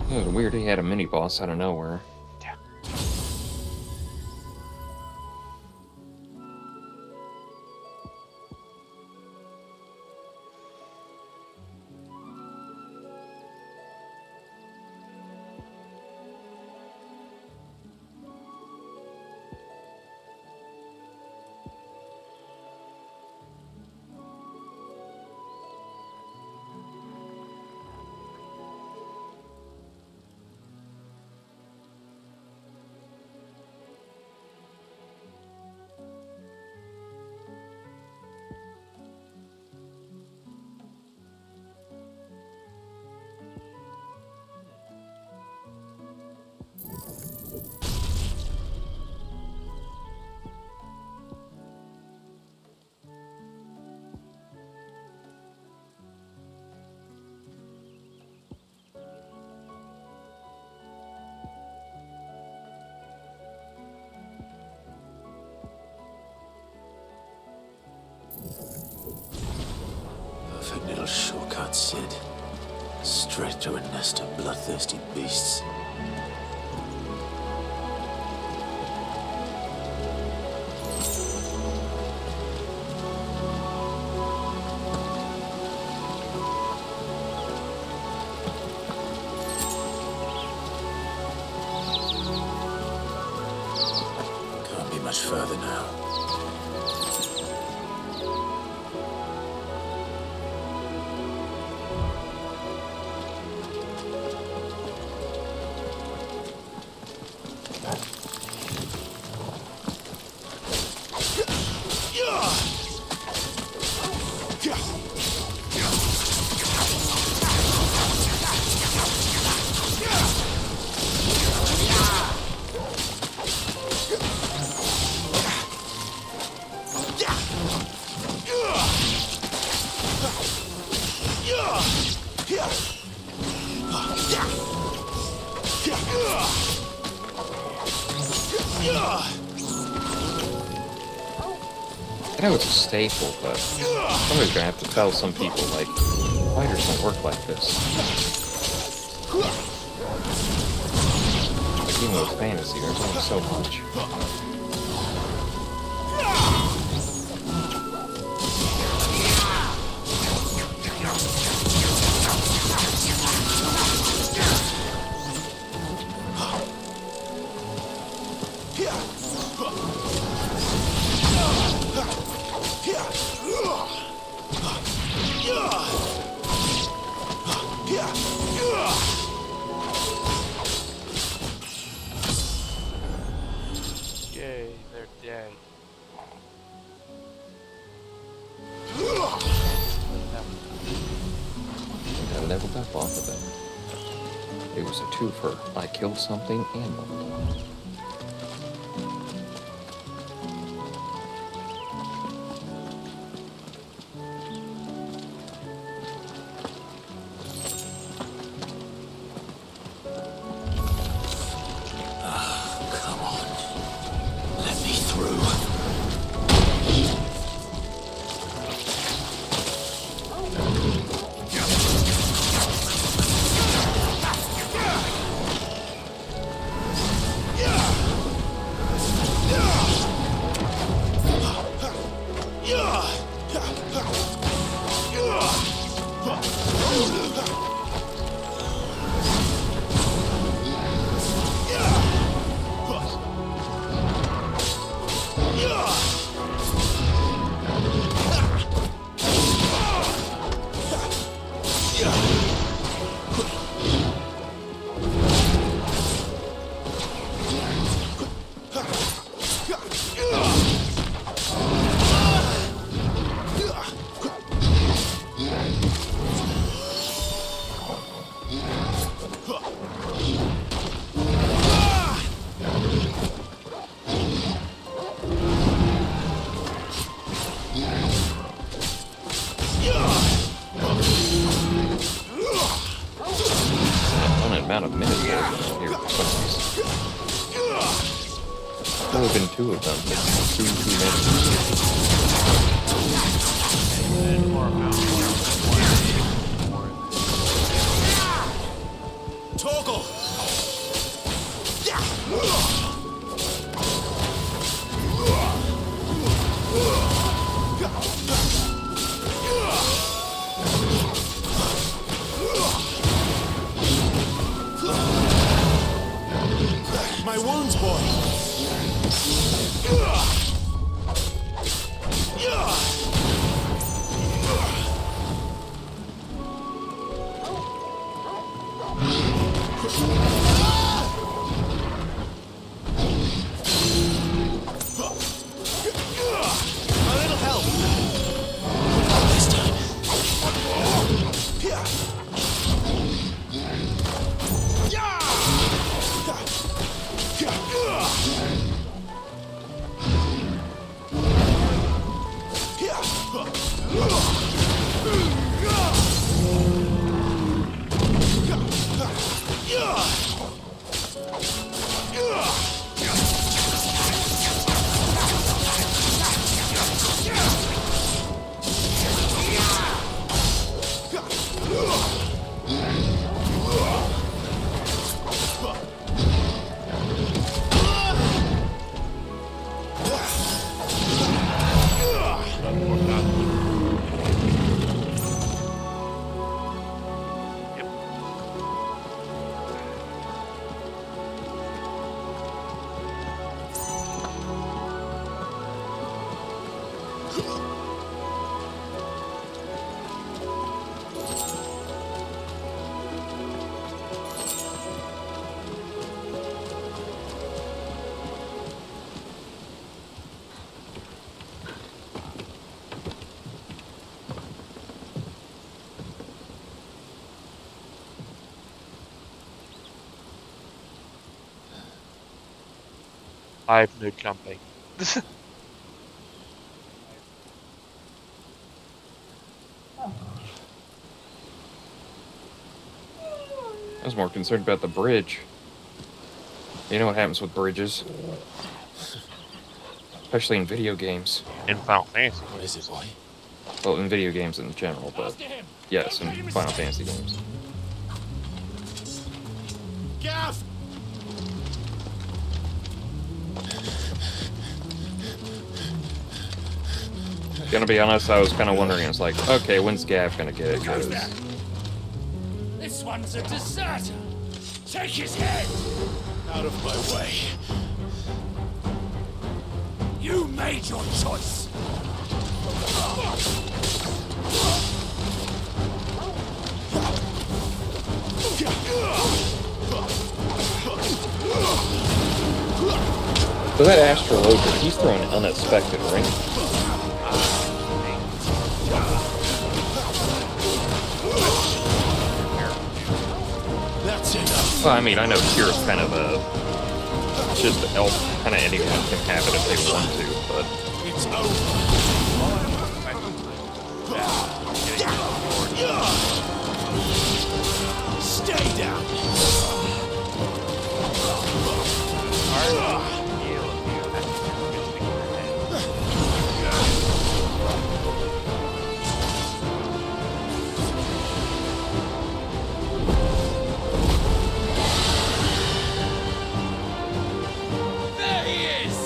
It was weird he had a mini-boss out of nowhere. Perfect little shortcut, Sid. Straight to a nest of bloodthirsty beasts. Can't be much further now. I know it's a staple, but somebody's gonna have to tell some people, like, fighters don't work like this. Like, even with fantasy, there's only so much. Yay, they're dead. I leveled up off of it. It was a twofer. I killed something and leveled up. Come on. Let me through. Amount of minutes here for some reason. There have been two of them. It's 2 minutes. Toggle! My wounds, boy. A little help. This time. I have no jumping. I was more concerned about the bridge. You know what happens with bridges? Especially in video games. In Final Fantasy. What is it, boy? Well, in video games in general, but yes, in Final Fantasy games. Gav! Gonna be honest, I was kind of wondering, it's like, okay, when's Gav gonna get it? 'Cause This one's a deserter. Take his head. Out of my way. You made your choice. So that ElementalOgre, he's throwing unexpected, right? That's enough. Well, I mean, I know Kira's kind of a... just an elf, kind of anyone can have it if they want to, but... It's over. Stay down. There he is.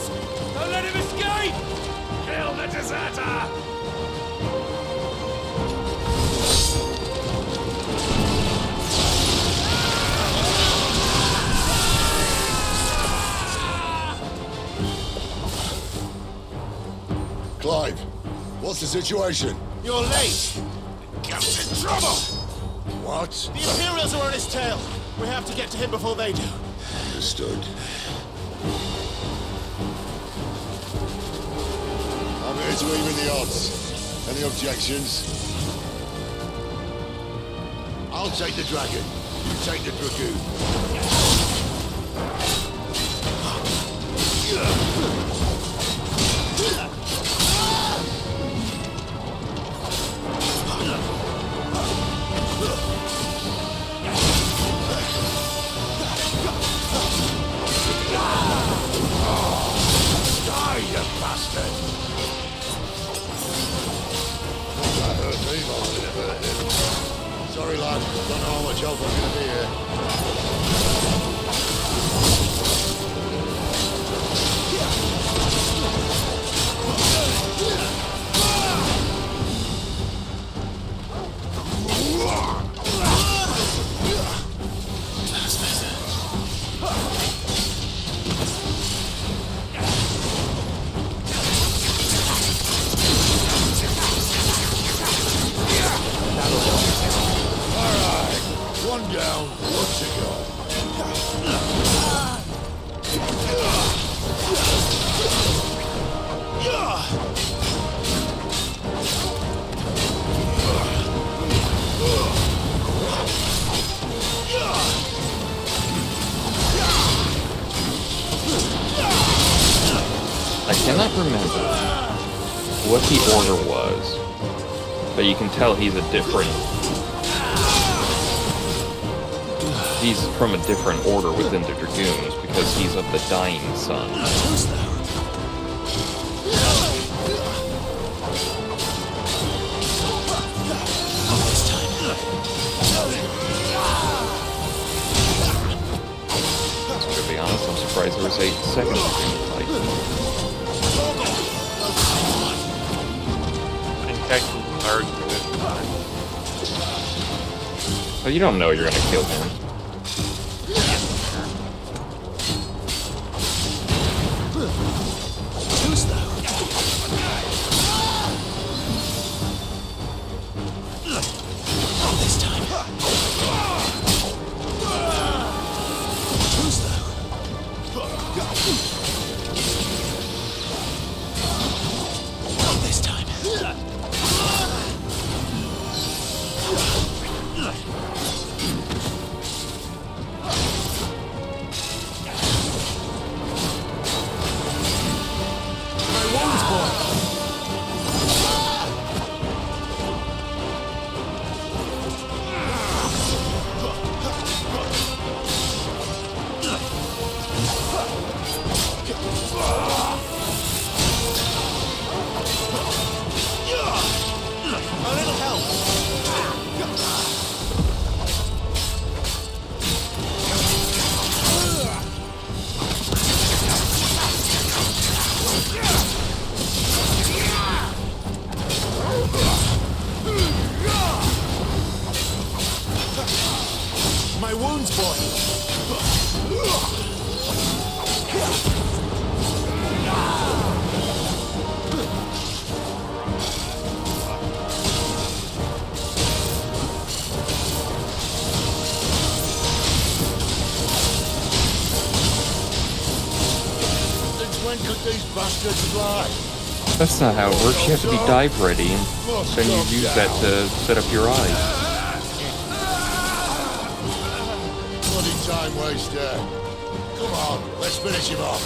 Don't let him escape. Kill the deserter. Clive, what's the situation? You're late. Captain Trouble. What? The Imperials are on his tail. We have to get to him before they do. Understood. I'm here to even the odds. Any objections? I'll take the dragon. You take the dragoon. Die, you bastard! That hurt me more than it hurt him. Sorry, lad. Don't know how much help I'm gonna be here. One down, one to go. I cannot remember what the order was, but you can tell he's a different... He's from a different order within the Dragoons, because he's of the Dying Sun. To be honest, I'm surprised there was a second Dragoon fight. And technically third for But you don't know you're gonna kill him. Who's that? This time. Who's that? This time. When could these bastards fly? That's not how it works. You have to be dive ready, and then you use that to set up your eyes. Bloody time waster. Come on, let's finish him off.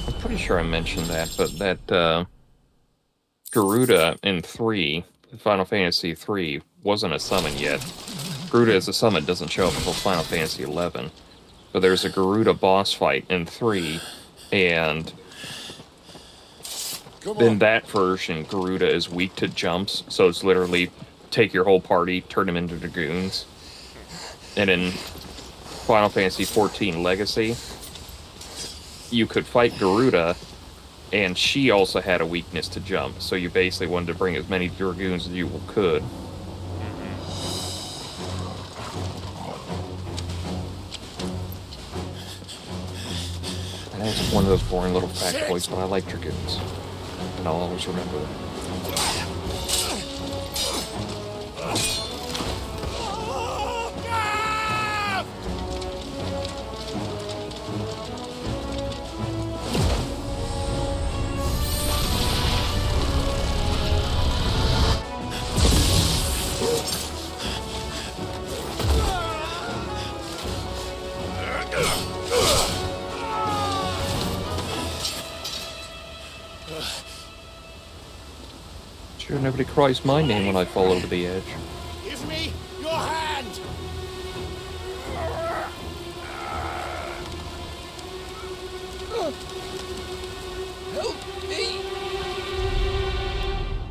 I'm pretty sure I mentioned that, but that Garuda in 3, Final Fantasy 3, wasn't a summon yet. Garuda as a summon doesn't show up until Final Fantasy 11. But there's a Garuda boss fight in 3, and in that version, Garuda is weak to jumps, so it's literally take your whole party, turn them into dragoons. And in Final Fantasy 14 Legacy, you could fight Garuda, and she also had a weakness to jump, so you basically wanted to bring as many dragoons as you could. And that's one of those boring little factoids, but I like dragoons. And I'll always remember them. Sure nobody cries my name when I fall over the edge. Give me your hand! Help me!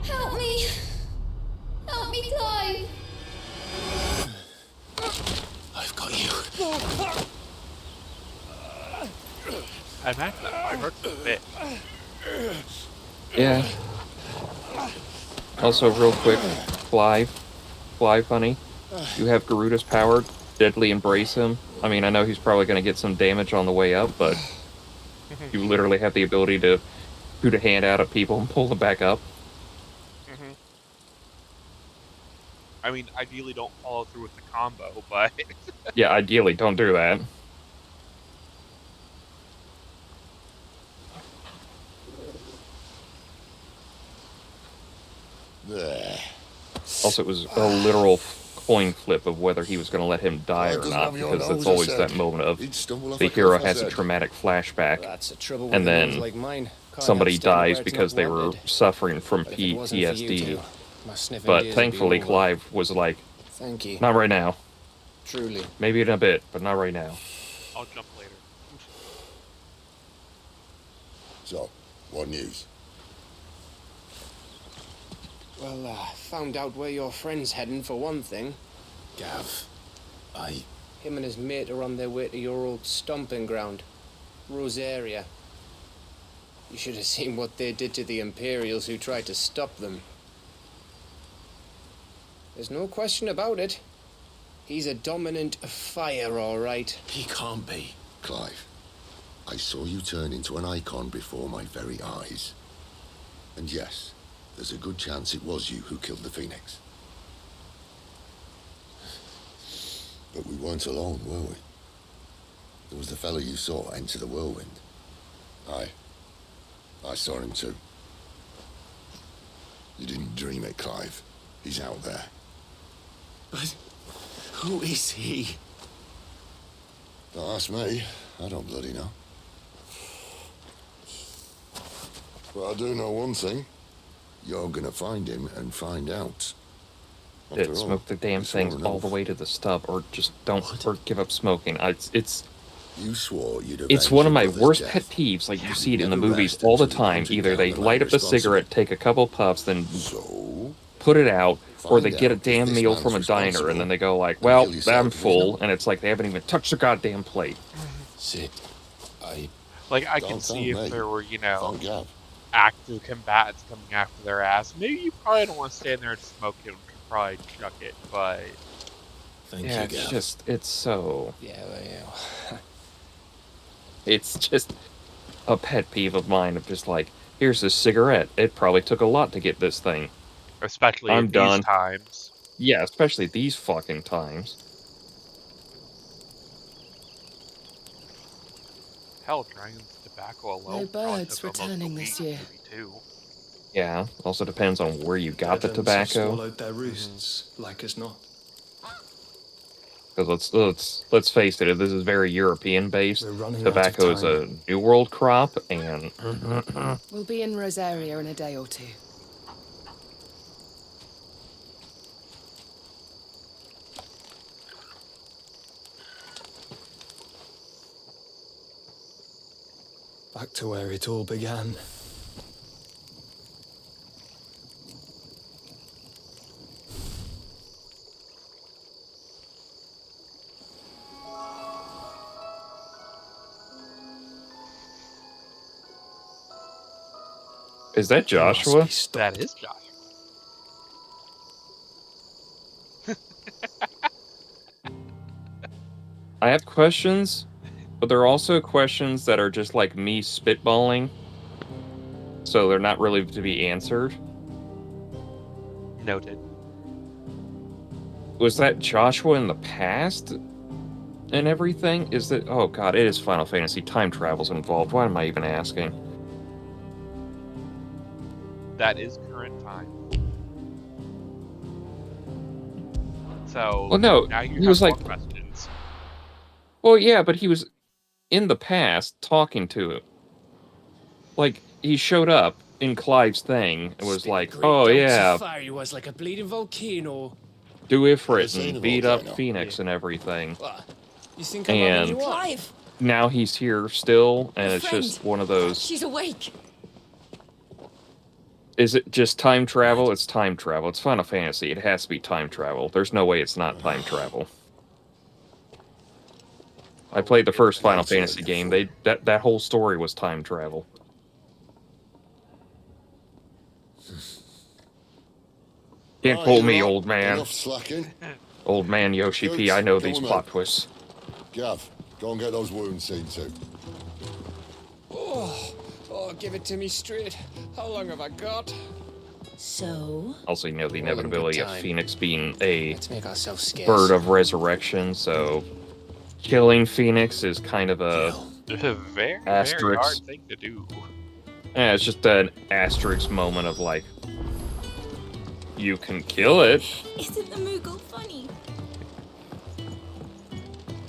Help me! Help me, Clive! I've got you. I hurt a bit. Yeah. Also, real quick, Fly Funny, you have Garuda's power, Deadly Embrace him. I mean, I know he's probably going to get some damage on the way up, but you literally have the ability to shoot a hand out at people and pull them back up. I mean, ideally don't follow through with the combo, but... Yeah, ideally, don't do that. There. Also, it was a literal coin flip of whether he was going to let him die or not, because it's always that moment of the hero has a traumatic flashback, That's the trouble with and ones then like mine. Can't somebody understand dies where it's because not they were wanted. suffering from But if it wasn't for you PTSD. two, my sniffing But days would be thankfully, over. Clive was like, Thank you. not right now. Truly. Maybe in a bit, but not right now. I'll jump later. So, what news? Well, found out where your friend's heading for one thing. Gav, Him and his mate are on their way to your old stomping ground, Rosaria. You should have seen what they did to the Imperials who tried to stop them. There's no question about it. He's a dominant fire, all right. He can't be. Clive, I saw you turn into an icon before my very eyes. And yes, there's a good chance it was you who killed the Phoenix. But we weren't alone, were we? There was the fellow you saw enter the whirlwind. I saw him too. You didn't dream it, Clive. He's out there. But who is he? Don't ask me. I don't bloody know. But I do know one thing. You're gonna find him and find out. After all, Smoke the damn you swore thing an all oath. the way to the stub, or just don't, or give up smoking. You swore you'd It's avenge one of your my brother's worst death. pet peeves. Like, you see it in the never movies rest all the until you time. hunted Either down they the light man up the cigarette, responsible. take a couple puffs, then put it out, or they Find get a out if damn this meal man's from a diner, responsible and then they go like, and well, kill yourself I'm with full, him. and it's like they haven't even touched the goddamn plate. Sid, Like, I can Don't see tell if me. there were, you know, Thank God. active combatants coming after their ass. Maybe you probably don't want to stand there and smoke it and probably chuck it, but Thank Yeah, you, it's Gav. just, it's so... Yeah, well, It's just a pet peeve of mine of just like, here's this cigarette. It probably took a lot to get this thing. Especially I'm in these done. times. Yeah, especially these fucking times. Hell, Dragon's tobacco alone No probably birds took almost a returning week, this year. maybe two. Yeah, also depends on where you got the Them have tobacco. swallowed their roosts, like as not. Because let's face it, this is very European based. We're running out of Tobacco is a time. New World crop, and We'll be in Rosaria in a day or two. Back to where it all began. is that Joshua? That is Joshua. I have questions, but there are also questions that are just like me spitballing, so they're not really to be answered. Noted. Was that Joshua in the past and everything? Is that... Oh god, it is Final Fantasy. Time travel's involved. Why am I even asking? That is current time. So Well, no, now you he have was more like... questions. Well, yeah, but he was in the past talking to him. Like, he showed up in Clive's thing and was like, oh yeah, Fire, he was like a bleeding volcano. do Ifrit seen and a beat up volcano. Phoenix and everything. You think I'm having And you up? Clive, now he's here still, and your it's friend. just one of those... She's awake. Is it just time travel? It's time travel. It's Final Fantasy. It has to be time travel. There's no way it's not time travel. I played the first Final Fantasy game. That whole story was time travel. Can't fool me, old man. Enough slacking. Old man Yoshi P, I know these plot twists. Gav, go and get those wounds seen to. Oh, give it to me straight. How long have I got? So? Also, you know the All in good inevitability of time. Phoenix being a Let's make ourselves scarce. bird of resurrection, so killing Phoenix is kind of a It's a very, very asterisk. hard thing to do. Yeah, it's just an asterisk moment of like, you can kill it. Isn't the Moogle funny?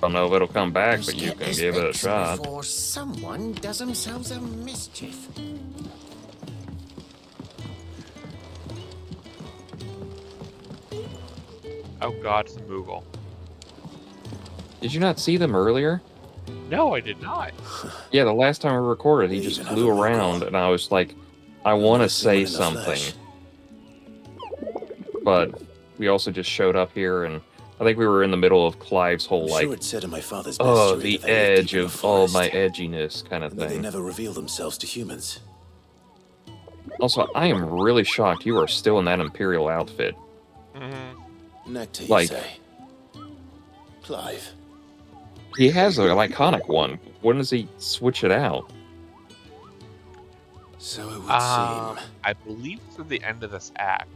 Don't know if it'll come back, but you can give it a shot. Before someone does themselves a mischief. Oh god, it's a Moogle. Did you not see them earlier? No, I did not. Yeah, the last time we recorded, he just flew around, and I was like, I want to say something. But we also just showed up here, and I think we were in the middle of Clive's whole, I'm like, sure it said in my father's oh, bestiary the that they live edge deep in of the all forest, my edginess kind of and that they thing. never reveal themselves to humans. Also, I am really shocked you are still in that Imperial outfit. Nectar, you Like- say? Clive. He has an iconic one. When does he switch it out? So it would I believe through the end of this act.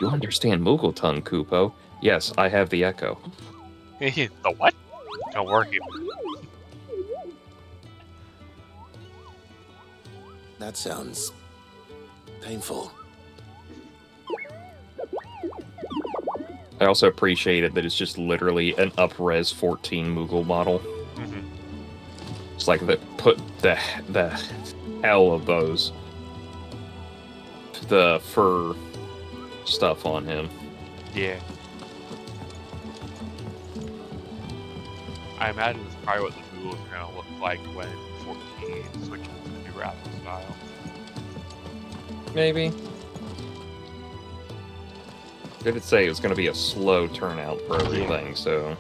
You understand Moogle tongue, Kupo. Yes, I have the echo. The what? Don't worry. That sounds painful. I also appreciate it that it's just literally an up-res 14 Moogle model. It's like that put the hell of those the fur stuff on him. Yeah. I imagine it's probably what the Moogles are going to look like when 14 switches to the new graphic style. Maybe. Did it say it was going to be a slow turnout for everything, so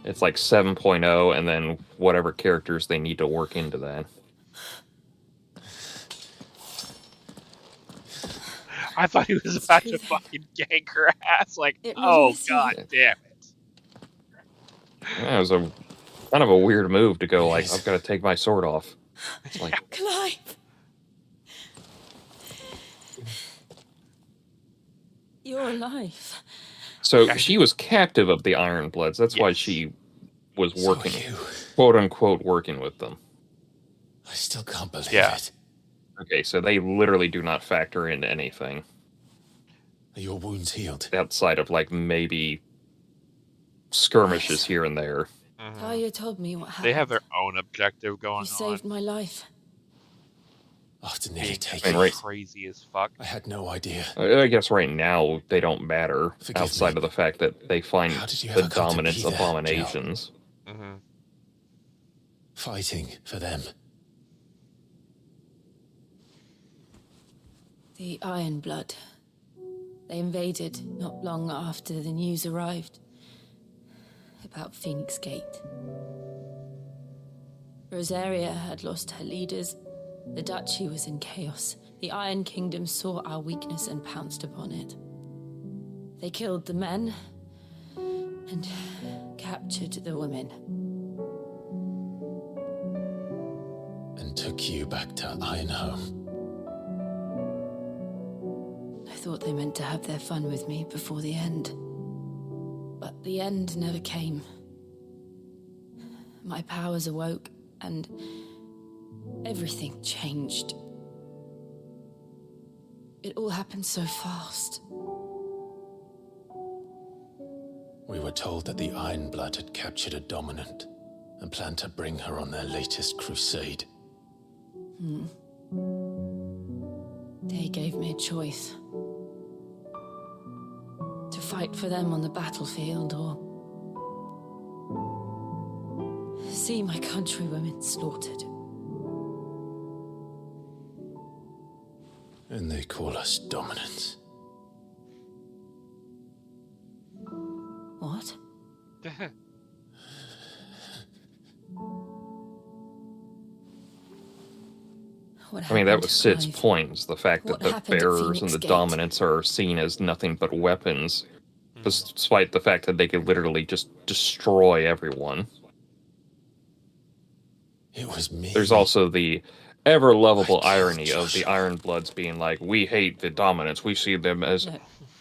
it's like 7.0 and then whatever characters they need to work into that. I thought he was about to fucking gank her ass. Like, It oh means god you. damn it. Yeah, it was a kind of a weird move to go like, I've got to take my sword off. It's like, Clive! You're alive. so she was captive of the Iron Bloods. That's why she was working, quote unquote, working with them. I still can't believe it. Okay, so they literally do not factor into anything. Are your wounds healed? Outside of, like, maybe skirmishes here and there. Talia told me what happened. They have their own objective going on. You saved my life. After nearly Being taking crazy as fuck. I had no idea. I guess right now they don't matter, Forgive outside me. of the fact that they find you the ever come to dominance be there, abominations. Fighting for them. The Iron Blood. They invaded not long after the news arrived about Phoenix Gate. Rosaria had lost her leaders. The Duchy was in chaos. The Iron Kingdom saw our weakness and pounced upon it. They killed the men and captured the women. And took you back to Ironhome. I thought they meant to have their fun with me before the end. But the end never came. My powers awoke, and everything changed. It all happened so fast. We were told that the Iron Blood had captured a dominant and planned to bring her on their latest crusade. They gave me a choice. To fight for them on the battlefield or see my countrywomen slaughtered. And they call us dominants. What? I mean, that was Sid's point, is the fact that What the happened at bearers and Phoenix the Gate? dominants are seen as nothing but weapons, despite the fact that they could literally just destroy everyone. It was me. There's also the ever lovable irony of the Iron Bloods being like, we hate the dominants, we see them as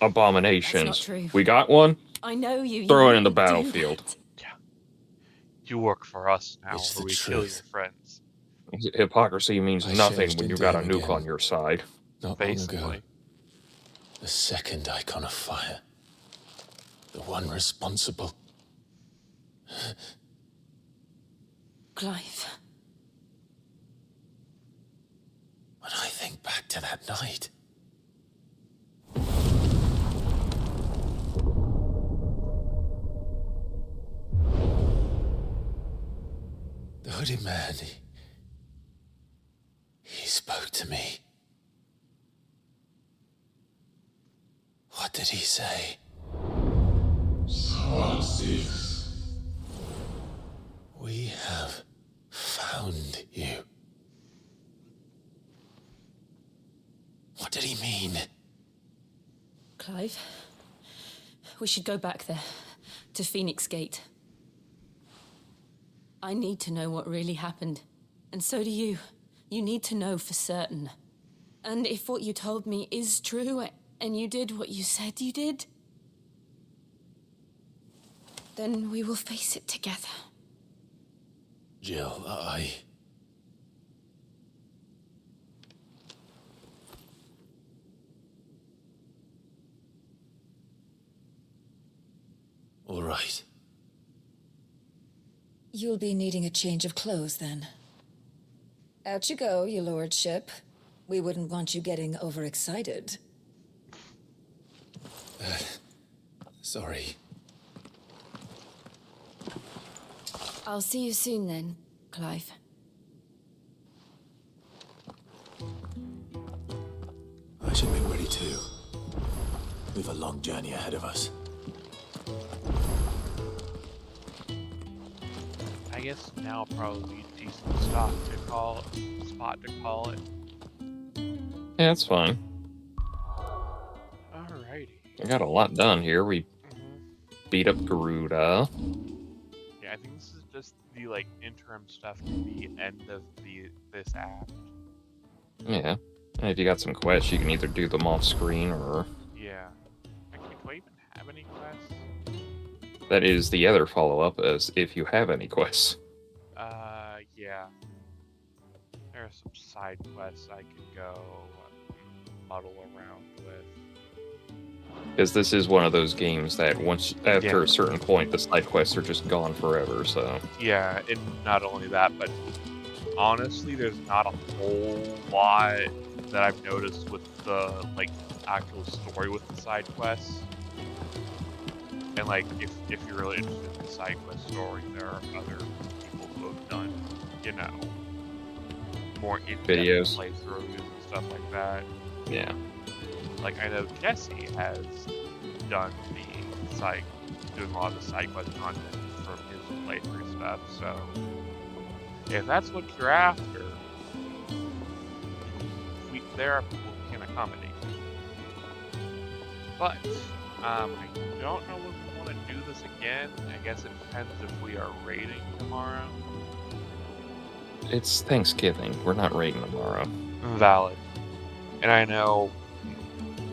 abominations. That's not true. We got one? I know you. Throw you it in the wouldn't do battlefield. that. You work for us now, It's or the we kill your truth. friends. Hypocrisy means I nothing changed when you've into got a him nuke again. on your side. Not long ago. Basically. The second icon of fire. The one responsible. Clive. When I think back to that night. The hooded man, he spoke to me. What did he say? We have found you. What did he mean? Clive, we should go back there, to Phoenix Gate. I need to know what really happened, and so do you. You need to know for certain. And if what you told me is true, and you did what you said you did, then we will face it together. Jill, All right. You'll be needing a change of clothes, then. Out you go, your lordship. We wouldn't want you getting overexcited. Sorry. I'll see you soon, then, Clive. I should make ready too. We've a long journey ahead of us. I guess now probably a decent spot to call it. Yeah, that's fine. I got a lot done here. We beat up Garuda. Yeah, I think this is just the like interim stuff to the end of this act. Yeah. And if you got some quests, you can either do them off screen or... Yeah. Actually, do I even have any quests? That is the other follow-up, as if you have any quests. Yeah. There are some side quests I could go muddle around with. Because this is one of those games that after a certain point, the side quests are just gone forever, so... Yeah, and not only that, but honestly, there's not a whole lot that I've noticed with the, like, actual story with the side quests. And, like, if you're really interested in the side quest story, there are other people who have done, you know, more in-depth videos, playthroughs and stuff like that. Yeah. Like, I know Jesse has done doing a lot of the side quest content from his playthrough stuff, so if that's what you're after, there are people who can accommodate you. But, I don't know if we want to do this again. I guess it depends if we are raiding tomorrow. It's Thanksgiving. We're not raiding tomorrow. Valid. And I know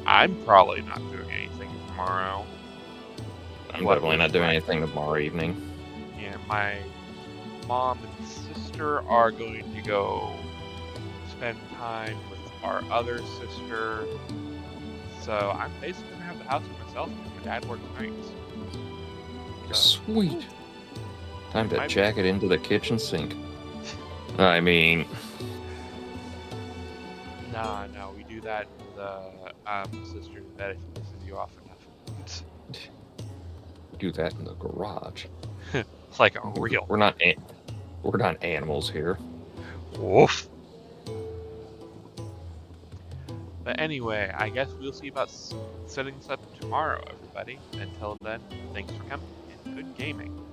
I'm probably not doing anything tomorrow. I'm definitely not doing anything tomorrow evening. Yeah, my mom and sister are going to go spend time with our other sister. So I'm basically going to have the house to myself because my dad works nights. So, Sweet. Time to jack it into the kitchen sink. I mean... No, we do that in the sister's bed if he pisses you off enough. Do that in the garage. Like a real. We're not animals here. Woof. But anyway, I guess we'll see about setting this up tomorrow, everybody. Until then, thanks for coming and good gaming.